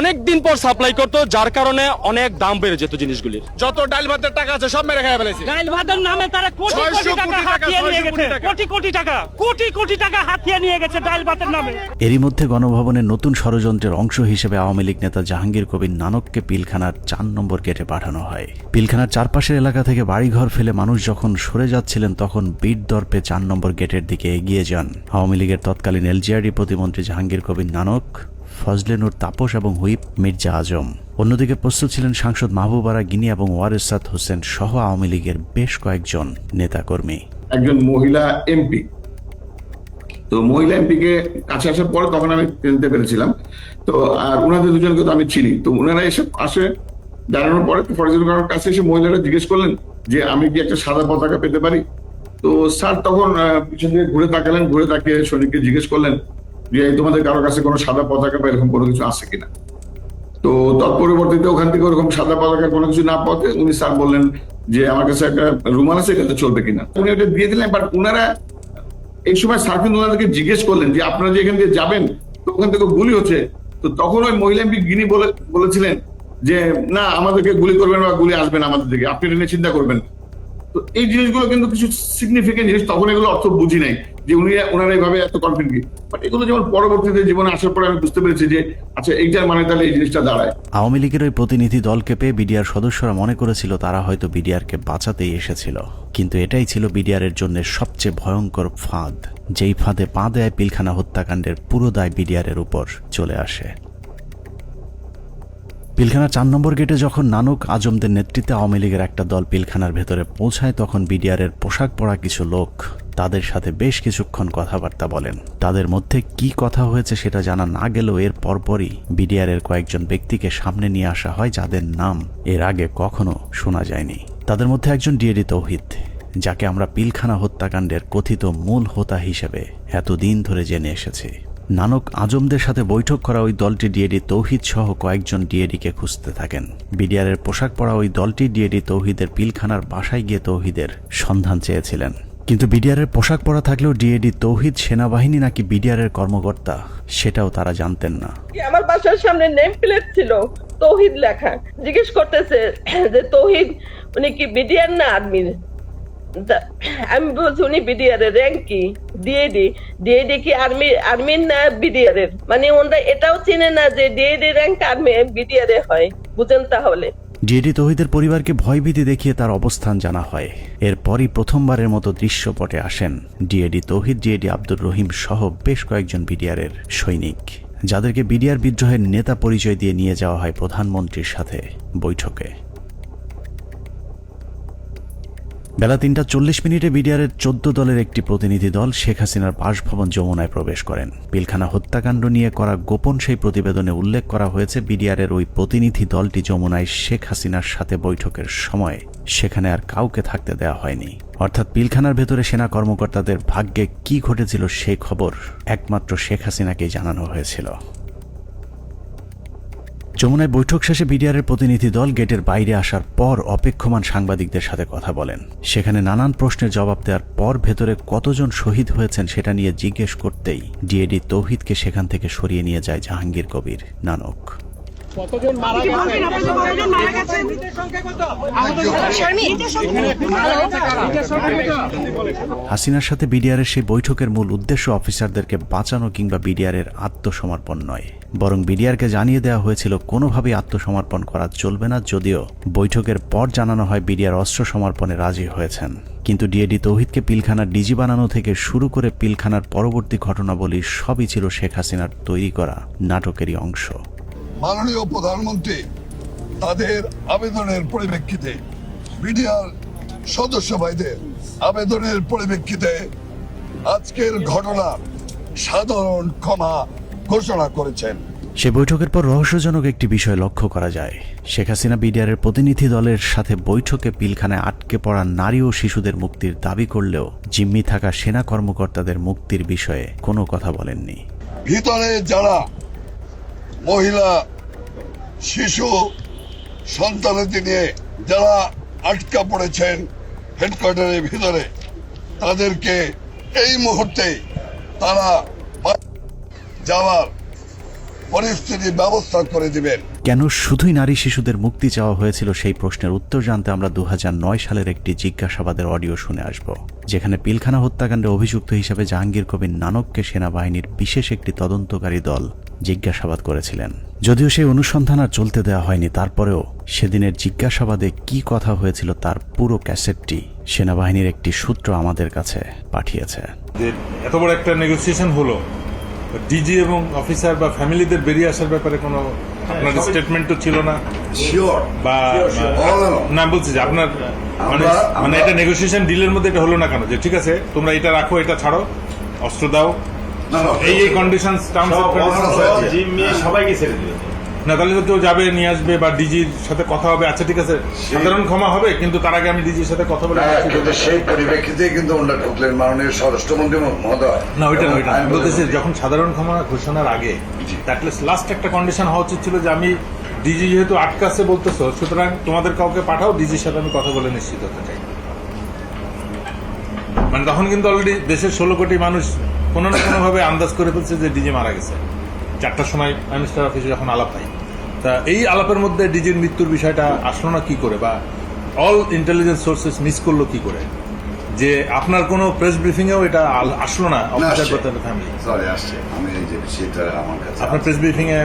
অনেক দিন পর সাপ্লাই করতো, যার কারণে অনেক দাম বেড়ে যেত জিনিসগুলির। যত ডাল ভাতের টাকা আছে সব মেরে খেয়ে ফেলেছে। ডাল ভাতের নামে তারা কোটি টাকা হাতিয়ে নিয়ে গেছে, কোটি টাকা হাতিয়ে নিয়ে গেছে ডাল ভাতের নামে। এরই মধ্যে গণভবনের নতুন ষড়যন্ত্রের অংশ হিসেবে আওয়ামী লীগ নেতা জাহাঙ্গীর কবির নানককে পিলখানার 4 নম্বর গেটে পাঠানো হয়। পিলখানার চারপাশের এলাকা থেকে বাড়িঘর ফেলে মানুষ যখন সরে যাচ্ছিলেন, তখন বীর দর্পে 4 নম্বর গেটের দিকে এগিয়ে যান আওয়ামী লীগের তৎকালীন এলজিআরডি প্রতিমন্ত্রী জাহাঙ্গীর কবির নানক, ফজলে নূর তাপস এবং হুইপ মির্জা আজম। অন্যদিকে প্রস্তুত ছিলেন সাংসদ মাহবুবারা গিনি এবং ওয়ারেসাত হোসেন সহ আওয়ামী লীগের বেশ কয়েকজন নেতাকর্মী। একজন মহিলা এমপি, তো মহিলা এমপিকে কাছে আসার পরে তখন আমি চিনতে পেরেছিলাম। তো আর ওনাদের দুজনকে তো আমি চিনি। তো ওনারা এসে আসে জানানোর পরে ফরিদুল কারোর কাছে এসে মহিলারা জিজ্ঞেস করলেন যে আমি কি একটা সাদা পতাকা পেতে পারি? তো স্যার তখন পিছন দিকে ঘুরে তাকালেন, ঘুরে তাকিয়ে সৈনিককে জিজ্ঞেস করলেন যে তোমাদের কারোর কাছে কোনো সাদা পতাকা বা এরকম কোনো কিছু আছে কিনা। তো তৎপরিবর্তিতে ওখান থেকে ওরকম সাদা পতাকার কোনো কিছু না পাওয়াতে উনি স্যার বললেন যে আমার কাছে একটা রুমাল আছে, এটাতে চলবে কিনা। উনি ওটা দিয়ে দিলেন, বাট ওনারা এই সময় স্যার কিন্তু ওনাদেরকে জিজ্ঞেস করলেন যে আপনারা যে এখান দিয়ে যাবেন তো ওখান থেকে গুলি হচ্ছে, তো তখন ওই মহিলা এমপি গিনি বলেছিলেন যে না আমাদেরকে গুলি করবেন বা গুলি আসবে না আমাদের দিকে, আপনি এটা নিয়ে চিন্তা করবেন। তো এই জিনিসগুলো কিন্তু কিছু সিগনিফিকেন্ট জিনিস, তখন এগুলো অর্থ বুঝি নাই যে ওনারা এইভাবে এত কনফিডেন্ট, বাট এগুলো যেমন পরবর্তীতে জীবনে আসার পরে আমি বুঝতে পেরেছি যে আচ্ছা এইটার মানে তাহলে এই জিনিসটা দাঁড়ায়। আওয়ামী লীগের ওই প্রতিনিধি দলকে পেয়ে বিডিআর সদস্যরা মনে করেছিল তারা হয়তো বিডিআরকে বাঁচাতেই এসেছিল, কিন্তু এটাই ছিল বিডিআরের জন্য সবচেয়ে ভয়ঙ্কর ফাঁদ, যেই ফাঁদে পা দেয় পিলখানা হত্যাকাণ্ডের পুরো দায় বিডিআরের উপর চলে আসে। পিলখানা 4 নম্বর গেটে যখন নানক আজমদের নেতৃত্বে আওয়ামী লীগের একটা দল পিলখানার ভেতরে পৌঁছায়, তখন বিডিআরের পোশাক পরা কিছু লোক তাদের সাথে বেশ কিছুক্ষণ কথাবার্তা বলেন। তাদের মধ্যে কি কথা হয়েছে সেটা জানা না গেলেও এর পরপরই বিডিআরের কয়েকজন ব্যক্তিকে সামনে নিয়ে আসা হয় যাদের নাম এর আগে কখনো শোনা যায়নি। তাদের মধ্যে একজন ডিএডি তৌহিদ, যাকে আমরা পিলখানা হত্যাকাণ্ডের কথিত মূল হোতা হিসেবে এতদিন ধরে জেনে এসেছি। নানক আজমদের সাথে বৈঠক করা ওই দলটি ডিএডি তৌহিদ সহ কয়েকজন ডিএডিকে খুঁজতে থাকেন। বিডিআরের পোশাক পরা ওই দলটি ডিএডি তৌহিদের পিলখানার বাসায় গিয়ে তৌহিদের সন্ধান চেয়েছিলেন, কিন্তু বিডিআরের পোশাক পরা থাকলেও ডিএডি তৌহিদ সেনাবাহিনী নাকি বিডিআরের কর্মকর্তা সেটাও তারা জানতেন না। আমার বাসার সামনে নেম প্লেট ছিল তৌহিদ লেখা, জিজ্ঞেস করতেছে যে তৌহিদ উনি কি বিডিআর না আর্মির? আমি বলছি উনি বিডিআর এর র্যাঙ্ক কি? ডিএডি কি আর্মির না বিডিআর এর? মানে ওনারা এটাও চিনে না যে ডিএডি র্যাঙ্ক আর্মি বিডিআর এ হয়, বুঝেন? তাহলে ডিএডি তৌহিদের পরিবারকে ভয়ভীতি দেখিয়ে তার অবস্থান জানা হয়। এরপরই প্রথমবারের মতো দৃশ্যপটে আসেন ডিএডি তৌহিদ, ডিএডি আব্দুর রহিম সহ বেশ কয়েকজন বিডিআরের সৈনিক, যাদেরকে বিডিআর বিদ্রোহের নেতা পরিচয় দিয়ে নিয়ে যাওয়া হয় প্রধানমন্ত্রীর সাথে বৈঠকে। বেলা 3:40 বিডিআরের 14 দলের একটি প্রতিনিধি দল শেখ হাসিনার বাসভবন যমুনায় প্রবেশ করেন। পিলখানা হত্যাকাণ্ড নিয়ে করা গোপন সেই প্রতিবেদনে উল্লেখ করা হয়েছে, বিডিআরের ওই প্রতিনিধি দলটি যমুনায় শেখ হাসিনার সাথে বৈঠকের সময় সেখানে আর কাউকে থাকতে দেওয়া হয়নি। অর্থাৎ পিলখানার ভেতরে সেনা কর্মকর্তাদের ভাগ্যে কি ঘটেছিল সেই খবর একমাত্র শেখ হাসিনাকেই জানানো হয়েছিল। যমুনায় বৈঠক শেষে বিডিআরের প্রতিনিধি দল গেটের বাইরে আসার পর অপেক্ষমান সাংবাদিকদের সাথে কথা বলেন। সেখানে নানান প্রশ্নের জবাব দেওয়ার পর ভেতরে কতজন শহীদ হয়েছেন সেটা নিয়ে জিজ্ঞেস করতেই ডিএডি তৌহিদকে সেখান থেকে সরিয়ে নিয়ে যায় জাহাঙ্গীর কবির নানক। কতজন মারা গেছেন? হাসিনার সাথে বিডিআরের সেই বৈঠকের মূল উদ্দেশ্য অফিসারদেরকে বাঁচানো কিংবা বিডিআরের আত্মসমর্পণ নয়, বরং বিডিআরকে জানিয়ে দেওয়া হয়েছিল কোনোভাবেই আত্মসমর্পণ করা চলবে না। যদিও বৈঠকের পর জানানো হয় বিডিআর অস্ত্র সমর্পণে রাজি হয়েছেন, কিন্তু ডিএডি তৌহিদকে পিলখানার ডিজি বানানো থেকে শুরু করে পিলখানার পরবর্তী ঘটনাবলী সবই ছিল শেখ হাসিনার তৈরি করা নাটকেরই অংশ। মাননীয় প্রধানমন্ত্রী তাদের আবেদনের পরিপ্রেক্ষিতে, বিডিআর সদস্য ভাইদের আবেদনের পরিপ্রেক্ষিতে আজকের ঘটনার সাধারণ ক্ষমা ঘোষণা করেছেন। সে বৈঠকের পর রহস্যজনক একটি বিষয় লক্ষ্য করা যায়। শেখ হাসিনা বিডিআরের প্রতিনিধি দলের সাথে বৈঠকে পিলখানায় আটকে পড়া নারী ও শিশুদের মুক্তির দাবি করলেও জিম্মি থাকা সেনা কর্মকর্তাদের মুক্তির বিষয়ে কোনো কথা বলেননি। ভিতরে যারা মহিলা, শিশু, সন্তানদের নিয়ে যারা আটকা পড়েছেন হেডকোয়ার্টারের ভিতরে, তাদেরকে এই মুহূর্তে তারা যাওয়ার পরিস্থিতি ব্যবস্থা করে দিবেন। কেন শুধুই নারী শিশুদের মুক্তি চাওয়া হয়েছিল সেই প্রশ্নের উত্তর জানতে আমরা 2009 সালের একটি জিজ্ঞাসাবাদের অডিও শুনে আসব, যেখানে পিলখানা হত্যাকাণ্ডে অভিযুক্ত হিসেবে জাহাঙ্গীর কবির নানককে সেনাবাহিনীর বিশেষ একটি তদন্তকারী দল জিজ্ঞাসাবাদ করেছিলেন। যদিও সেই অনুসন্ধান আর চলতে দেওয়া হয়নি, তারপরেও সেদিনের জিজ্ঞাসাবাদে কি কথা হয়েছিল তার পুরো ক্যাসেটটি সেনাবাহিনীর একটি সূত্র আমাদের কাছে পাঠিয়েছে। এত বড় একটা নেগোসিয়েশন হলো, ডিজি এবং অফিসার বা ফ্যামিলিদের বেরিয়ে আসার ব্যাপারে কোনো আপনার স্টেটমেন্ট তো ছিল না, বা না বলছি যে আপনার মানে এটা নেগোসিয়েশন ডিলের মধ্যে এটা হলো না কেন যে ঠিক আছে তোমরা এটা রাখো, এটা ছাড়ো, অস্ত্র দাও, এই কন্ডিশনস সবাইকে ছেড়ে দিল না, তাহলে তো কেউ যাবে নিয়ে আসবে বা ডিজির সাথে কথা হবে, আচ্ছা ঠিক আছে সাধারণ ক্ষমা হবে, কিন্তু তার আগে আমি ডিজির সাথে কথা বলে সেই পরিপ্রেক্ষিতে কিন্তু ওনারা ঢুকলেন মাননীয় স্বরাষ্ট্রমন্ত্রী মহোদয়। না ওইটা আমি বলতেছি যখন সাধারণ ক্ষমা ঘোষণার আগে লাস্ট একটা কন্ডিশন হওয়া উচিত ছিল যে আমি ডিজি যেহেতু আটকাছে বলতেছো, সুতরাং তোমাদের কাউকে পাঠাও, ডিজির সাথে আমি কথা বলে নিশ্চিত হতে চাই। মানে তখন কিন্তু অলরেডি দেশের 16 কোটি মানুষ কোনো না কোনো ভাবে আন্দাজ করে ফেলছে যে ডিজি মারা গেছে 4টার সময় প্রাইম মিনিস্টার অফিসে যখন আলাপ হয়। তা এই আলাপের মধ্যে ডিজির মৃত্যুর বিষয়টা আসলো না কি করে, বা অল ইন্টেলিজেন্স সোর্সেস মিস করলো কি করে, যে আপনার কোনো প্রেস ব্রিফিং এও এটা আসলো না অফিসার ফ্যামিলি? সরি, আসছে। আমি এই যে সেটা আমার কাছে আপনার প্রেস ব্রিফিং এ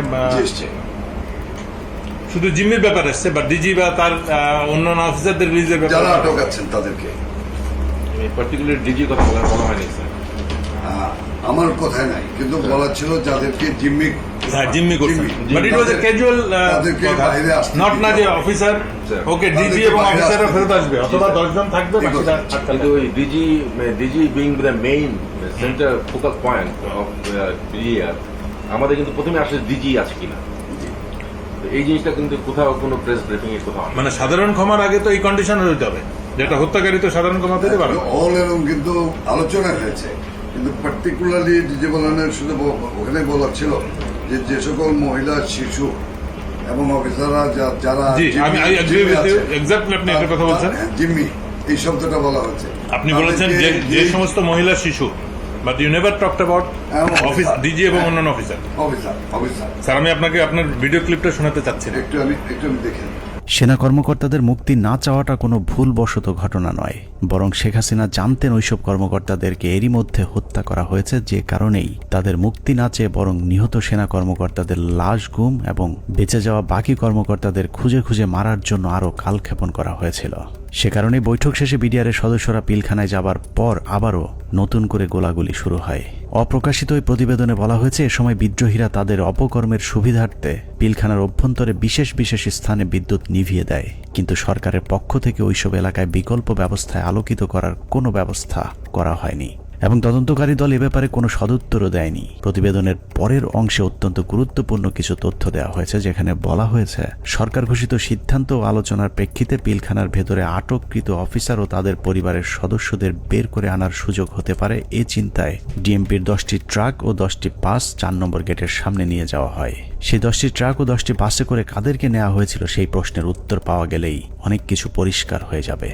শুধু জিম্মির ব্যাপার আসছে, বা ডিজি বা তার অন্যান্য অফিসারদের রিলিজের ব্যাপারে যারা আটক আছেন তাদেরকে পার্টিকুলার ডিজি কথা বলা হয়নি স্যার। আমার কথাই নাই, কিন্তু বলা ছিল যাদেরকে জিম্মি করছেন, but it was A casual not না যে অফিসার ওকে ডিজি এবং অফিসাররা ফেরত আসবে অথবা 10 জন থাকবে বাকিটা কিন্তু ওই DG being the main centre focus point of BDR, আমাদের কিন্তু প্রথমে আসলে ডিজি আছে কিনা এই জিনিসটা কিন্তু কোথাও কোনো প্রেস ব্রিফিং এ কোথাও মানে সাধারণ ক্ষমার আগে তো এই কন্ডিশন হয়ে যাবে, যেটা হত্যাকারী তো সাধারণ ক্ষমা পেতে পারে। অল এরকম কিন্তু আলোচনা হয়েছে, কিন্তু পার্টিকুলারলি ডিজি বলানের শুধু ওখানে বলা ছিল যে সকল মহিলা, শিশু এবং অফিসাররা যারা জিম্মি, এই শব্দটা বলা হচ্ছে। আপনি বলেছেন যে সমস্ত মহিলা, শিশু, but you never talked about office DG এবং অন্যান্য অফিসার। স্যার আমি আপনাকে আপনার ভিডিও ক্লিপটা শোনাতে চাচ্ছি, একটু আমি দেখে। সেনা কর্মকর্তাদের মুক্তি না চাওয়াটা কোনো ভুলবশত ঘটনা নয়, বরং শেখ হাসিনা জানতেন ওইসব কর্মকর্তাদেরকে এরই মধ্যে হত্যা করা হয়েছে, যে কারণেই তাদের মুক্তি না চেয়ে বরং নিহত সেনা কর্মকর্তাদের লাশ গুম এবং বেঁচে যাওয়া বাকি কর্মকর্তাদের খুঁজে খুঁজে মারার জন্য আরও কালক্ষেপণ করা হয়েছিল। সে কারণে বৈঠক শেষে বিডিআরের সদস্যরা পিলখানায় যাবার পর আবারও নতুন করে গোলাগুলি শুরু হয়। অপ্রকাশিত ওই প্রতিবেদনে বলা হয়েছে, এ সময় বিদ্রোহীরা তাদের অপকর্মের সুবিধার্থে পিলখানার অভ্যন্তরে বিশেষ বিশেষ স্থানে বিদ্যুৎ নিভিয়ে দেয়, কিন্তু সরকারের পক্ষ থেকে ওইসব এলাকায় বিকল্প ব্যবস্থায় আলোকিত করার কোনো ব্যবস্থা করা হয়নি এবং তদন্তকারী দল এ ব্যাপারে কোনো সদুত্তরও দেয়নি। প্রতিবেদনের পরের অংশে অত্যন্ত গুরুত্বপূর্ণ কিছু তথ্য দেওয়া হয়েছে, যেখানে বলা হয়েছে সরকার ঘোষিত সিদ্ধান্ত ও আলোচনার প্রেক্ষিতে পিলখানার ভেতরে আটককৃত অফিসার ও তাদের পরিবারের সদস্যদের বের করে আনার সুযোগ হতে পারে, এ চিন্তায় ডিএমপির 10টি ট্রাক ও 10টি বাস 4 নম্বর গেটের সামনে নিয়ে যাওয়া হয়। সেই 10টি ট্রাক ও 10টি বাসে করে কাদেরকে নেওয়া হয়েছিল সেই প্রশ্নের উত্তর পাওয়া গেলেই অনেক কিছু পরিষ্কার হয়ে যাবে।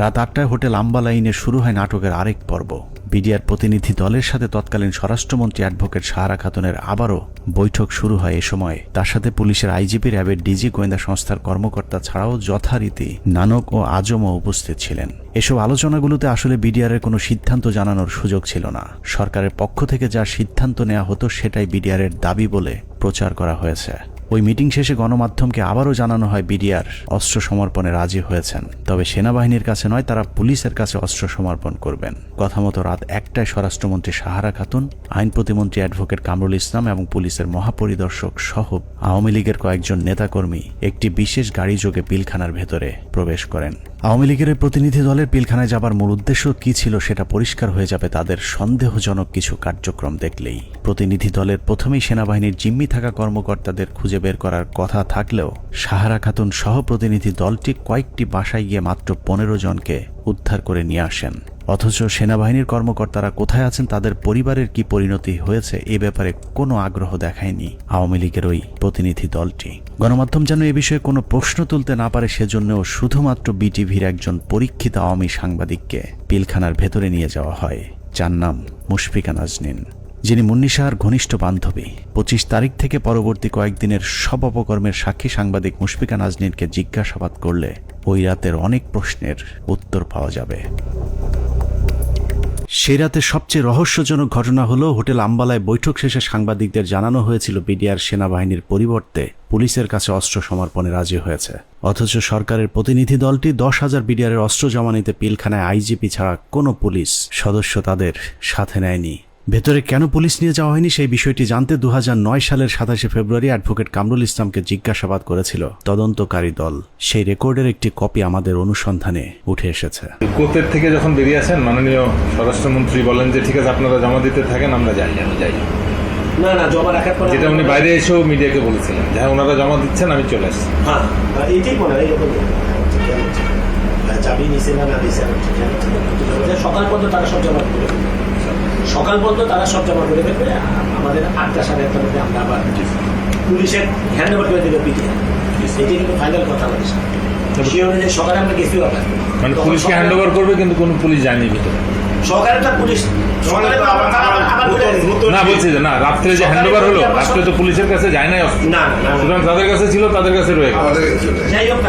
রাত 8টায় হোটেল আম্বালাইনে শুরু হয় নাটকের আরেক পর্ব। বিডিআর প্রতিনিধি দলের সাথে তৎকালীন স্বরাষ্ট্রমন্ত্রী অ্যাডভোকেট সাহারা খাতুনের আবারও বৈঠক শুরু হয়। এ সময় তার সাথে পুলিশের আইজিপি, র্যাবের ডিজি, গোয়েন্দা সংস্থার কর্মকর্তা ছাড়াও যথারীতি নানক ও আজমও উপস্থিত ছিলেন। এসব আলোচনাগুলোতে আসলে বিডিআরের কোনো সিদ্ধান্ত জানানোর সুযোগ ছিল না। সরকারের পক্ষ থেকে যা সিদ্ধান্ত নেওয়া হতো সেটাই বিডিআরের দাবি বলে প্রচার করা হয়েছে। ওই মিটিং শেষে গণমাধ্যমকে আবারও জানানো হয় বিডিআর অস্ত্র সমর্পণে রাজি হয়েছেন, তবে সেনাবাহিনীর কাছে নয়, তারা পুলিশের কাছে অস্ত্র সমর্পণ করবেন। কথা মতো রাত 1টায় স্বরাষ্ট্রমন্ত্রী সাহারা খাতুন, আইন প্রতিমন্ত্রী অ্যাডভোকেট কামরুল ইসলাম এবং পুলিশের মহাপরিদর্শক সহ আওয়ামী লীগের কয়েকজন নেতাকর্মী একটি বিশেষ গাড়ি যোগে পিলখানার ভেতরে প্রবেশ করেন। আওয়ামী লীগের প্রতিনিধি দলের পিলখানায় যাবার মূল উদ্দেশ্য কি ছিল সেটা পরিষ্কার হয়ে যাবে তাদের সন্দেহজনক কিছু কার্যক্রম দেখলেই। প্রতিনিধি দলের প্রথমেই সেনাবাহিনীর জিম্মি থাকা কর্মকর্তাদের খুঁজে বের করার কথা থাকলেও সাহারা খাতুন সহ প্রতিনিধি দলটি কয়েকটি বাসায় গিয়ে মাত্র 15 জনকে উদ্ধার করে নিয়ে আসেন। অথচ সেনাবাহিনীর কর্মকর্তারা কোথায় আছেন, তাদের পরিবারের কি পরিণতি হয়েছে, এ ব্যাপারে কোনো আগ্রহ দেখায়নি আওয়ামী লীগের ওই প্রতিনিধি দলটি। গণমাধ্যম যেন এ বিষয়ে কোনো প্রশ্ন তুলতে না পারে সেজন্যও শুধুমাত্র বিটিভির একজন পরীক্ষিত আওয়ামী সাংবাদিককে পিলখানার ভেতরে নিয়ে যাওয়া হয়, যার নাম মুশফিকা নাজনীন, যিনি মুন্নী শাহর ঘনিষ্ঠ বান্ধবী। 25 তারিখ থেকে পরবর্তী কয়েকদিনের সব অপকর্মের সাক্ষী সাংবাদিক মুশফিকা নাজনীনকে জিজ্ঞাসাবাদ করলে ওই রাতের অনেক প্রশ্নের উত্তর পাওয়া যাবে। সেই রাতে সবচেয়ে রহস্যজনক ঘটনা হলো, হোটেল আম্বালায় বৈঠক শেষে সাংবাদিকদের জানানো হয়েছিল বিডিআর সেনাবাহিনীর পরিবর্তে পুলিশের কাছে অস্ত্র সমর্পণে রাজি হয়েছে। অথচ সরকারের প্রতিনিধি দলটি 10,000 বিডিআরের অস্ত্র জমা নিতে পিলখানায় আইজিপি ছাড়া কোনো পুলিশ সদস্য তাদের সাথে নেয়নি। ভেতরে কেন পুলিশ নিয়ে যাওয়া হয়নি সেই বিষয়টি জানতে 2009 সালের 27 ফেব্রুয়ারি অ্যাডভোকেট কামরুল ইসলামকে জিজ্ঞাসাবাদ করেছিল তদন্তকারী দল। সেই রেকর্ডের একটি কপি আমাদের অনুসন্ধানে উঠে এসেছে। কোর্টের থেকে যখন বেরিয়ে আসেন মাননীয় স্বরাষ্ট্রমন্ত্রী বলেন যে ঠিক আছে আপনারা জমা দিতে থাকেন, আমরা যাই। না জমা রাখার পর যেটা উনি বাইরে এসেও মিডিয়াকে বলেছিলেন, হ্যাঁ ওনারা জমা দিচ্ছেন, আমি চলে আসছি। হ্যাঁ এইটাই মনে হয় এরকম চাবি নিছে না দিছে, সকাল পর্যন্ত তারা সব জমা করে ফেলবে। আমাদের 8টা সাড়ে 8টার মধ্যে আমরা আবার পুলিশের হ্যান্ড ওভার করে দেবে পিটিয়ে। এটাই কিন্তু ফাইনাল কথা আমাদের সাথে। সেই অনুযায়ী সকালে আমরা গেছি ওখানে। মানে পুলিশকে হ্যান্ড ওভার করবে, কিন্তু কোনো পুলিশ যায়নি ভিতরে। সকালে তো পুলিশ সকালে তো আবার না বলছি যে না, রাত্রে যে হ্যান্ড ওভার হলো, রাত্রে তো পুলিশের কাছে যায় নাই অস্ত্র। না, সুতরাং তাদের কাছে ছিল, তাদের কাছে রয়ে গেল। যাই হোক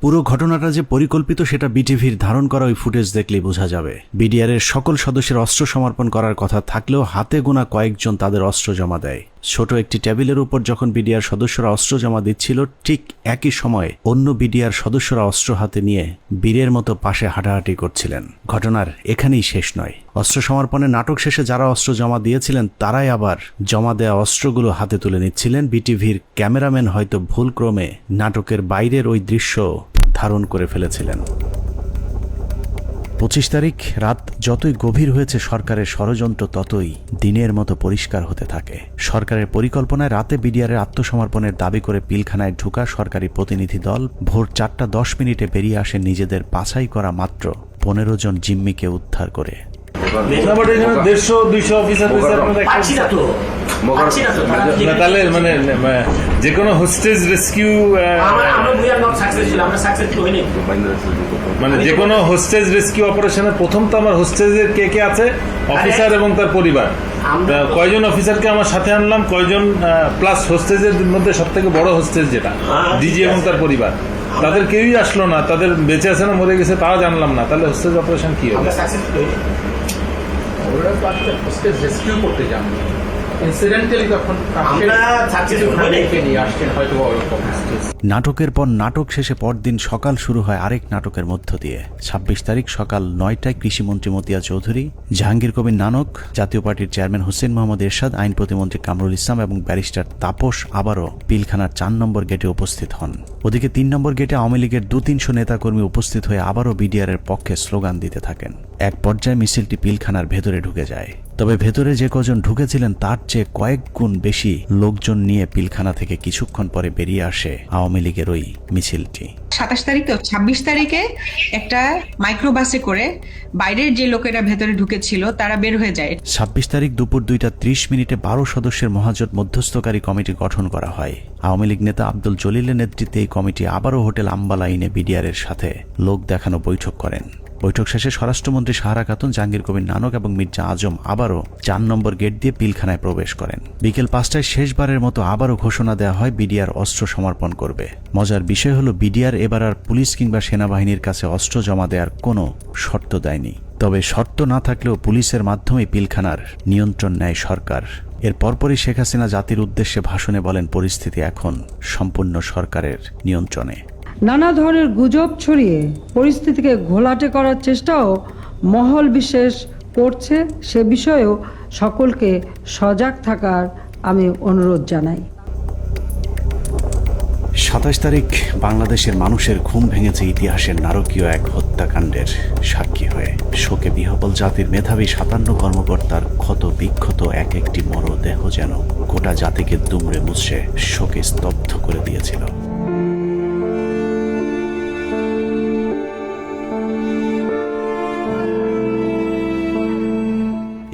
পুরো ঘটনাটা যে পরিকল্পিত সেটা বিটিভির ধারণ করা ওই ফুটেজ দেখলেই বোঝা যাবে। বিডিআর এর সকল সদস্যের অস্ত্র সমর্পণ করার কথা থাকলেও হাতে গোনা কয়েকজন তাদের অস্ত্র জমা দেয়। ছোট একটি টেবিলের উপর যখন বিডিআর সদস্যরা অস্ত্র জমা দিচ্ছিল, ঠিক একই সময়ে অন্য বিডিআর সদস্যরা অস্ত্র হাতে নিয়ে বীরের মতো পাশে হাঁটাহাঁটি করছিলেন। ঘটনার এখানেই শেষ নয়। অস্ত্র সমর্পণের নাটক শেষে যারা অস্ত্র জমা দিয়েছিলেন তারাই আবার জমা দেওয়া অস্ত্রগুলো হাতে তুলে নিচ্ছিলেন। বিটিভির ক্যামেরাম্যান হয়তো ভুলক্রমে নাটকের বাইরের ওই দৃশ্য ধারণ করে ফেলেছিলেন। 25 তারিখ রাত যতই গভীর হয়েছে, সরকারের ষড়যন্ত্র ততই দিনের মতো পরিষ্কার হতে থাকে। সরকারের পরিকল্পনায় রাতে বিডিআরের আত্মসমর্পণের দাবি করে পিলখানায় ঢোকা সরকারি প্রতিনিধি দল ভোর 4:10 বেরিয়ে আসে নিজেদের বাছাই করা মাত্র 15 জন জিম্মিকে উদ্ধার করে। 150-200 অফিসার তাহলে মানে যে কোনো হোস্টেজ রেস্কিউ, মানে যে কোনো হোস্টেজ রেস্কিউ অপারেশনের প্রথম তো আমার হোস্টেজের কে কে আছে, অফিসার এবং তার পরিবার। কয়জন অফিসারকে আমার সাথে আনলাম, কয়জন প্লাস হোস্টেজের মধ্যে সব থেকে বড় হোস্টেজ যেটা ডিজি এবং তার পরিবার, তাদের কেউই আসলো না। তাদের বেঁচে আছে না মরে গেছে তাও জানলাম না। তাহলে হোস্টেজ অপারেশন কি হবে? ওরা তো আজকে হোস্টেজ রেস্কিউ করতে যান, ইনসিডেন্টালি তখন নিয়ে আসছেন হয়তো। নাটকের পর নাটক শেষে পরদিন সকাল শুরু হয় আরেক নাটকের মধ্য দিয়ে। 26 তারিখ সকাল 9টায় কৃষিমন্ত্রী মতিয়া চৌধুরী, জাহাঙ্গীর কবির নানক, জাতীয় পার্টির চেয়ারম্যান হোসেন মোহাম্মদ এরশাদ, আইন প্রতিমন্ত্রী কামরুল ইসলাম এবং ব্যারিস্টার তাপস আবারও পিলখানার 4 নম্বর গেটে উপস্থিত হন। ওদিকে 3 নম্বর গেটে আওয়ামী লীগের 200-300 নেতাকর্মী উপস্থিত হয়ে আবারও বিডিআর এর পক্ষে স্লোগান দিতে থাকেন। এক পর্যায়ে মিছিলটি পিলখানার ভেতরে ঢুকে যায়। তবে ভেতরে যে কজন ঢুকেছিলেন তার চেয়ে কয়েক গুণ বেশি লোকজন নিয়ে পিলখানা থেকে কিছুক্ষণ পরে বেরিয়ে আসে আওয়ামী লীগের ওই মিছিলটি। 27 তারিখ তো 26 তারিখে একটা মাইক্রোবাসে করে বাইরের যে লোকেরা ভেতরে ঢুকেছিল তারা বের হয়ে যায়। 26 তারিখ দুপুর 2:30 12 সদস্যের মহাজোট মধ্যস্থকারী কমিটি গঠন করা হয়। আওয়ামী লীগ নেতা আব্দুল জলিলের নেতৃত্বে এই কমিটি আবারও হোটেল আম্বালাইনে বিডিআর এর সাথে লোক দেখানো বৈঠক করেন। বৈঠক শেষে স্বরাষ্ট্রমন্ত্রী সাহারা খাতুন, জাহাঙ্গীর কবির নানক এবং মির্জা আজম আবারও 4 নম্বর গেট দিয়ে পিলখানায় প্রবেশ করেন। বিকেল 5টায় শেষবারের মতো আবারও ঘোষণা দেওয়া হয় বিডিআর অস্ত্র সমর্পণ করবে। মজার বিষয় হলো বিডিআর এবার আর পুলিশ কিংবা সেনাবাহিনীর কাছে অস্ত্র জমা দেওয়ার কোনো শর্ত দেয়নি। তবে শর্ত না থাকলেও পুলিশের মাধ্যমে পিলখানার নিয়ন্ত্রণ নেয় সরকার। এর পরপরই শেখ হাসিনা জাতির উদ্দেশ্যে ভাষণে বলেন, পরিস্থিতি এখন সম্পূর্ণ সরকারের নিয়ন্ত্রণে। নানা ধরনের গুজব ছড়িয়ে পরিস্থিতিকে ঘোলাটে করার চেষ্টাও মহল বিশেষ করছে, সে বিষয়েও সকলকে সজাগ থাকার আমি অনুরোধ জানাই। 27 তারিখ বাংলাদেশের মানুষের ঘুম ভেঙেছে ইতিহাসের নারকীয় এক হত্যাকাণ্ডের সাক্ষী হয়ে। শোকে বিহ্বল জাতির মেধাবী 57 কর্মকর্তার ক্ষত বিক্ষত এক একটি মরদেহ যেন গোটা জাতিকে দুমড়ে মুছড়ে শোকে স্তব্ধ করে দিয়েছিল।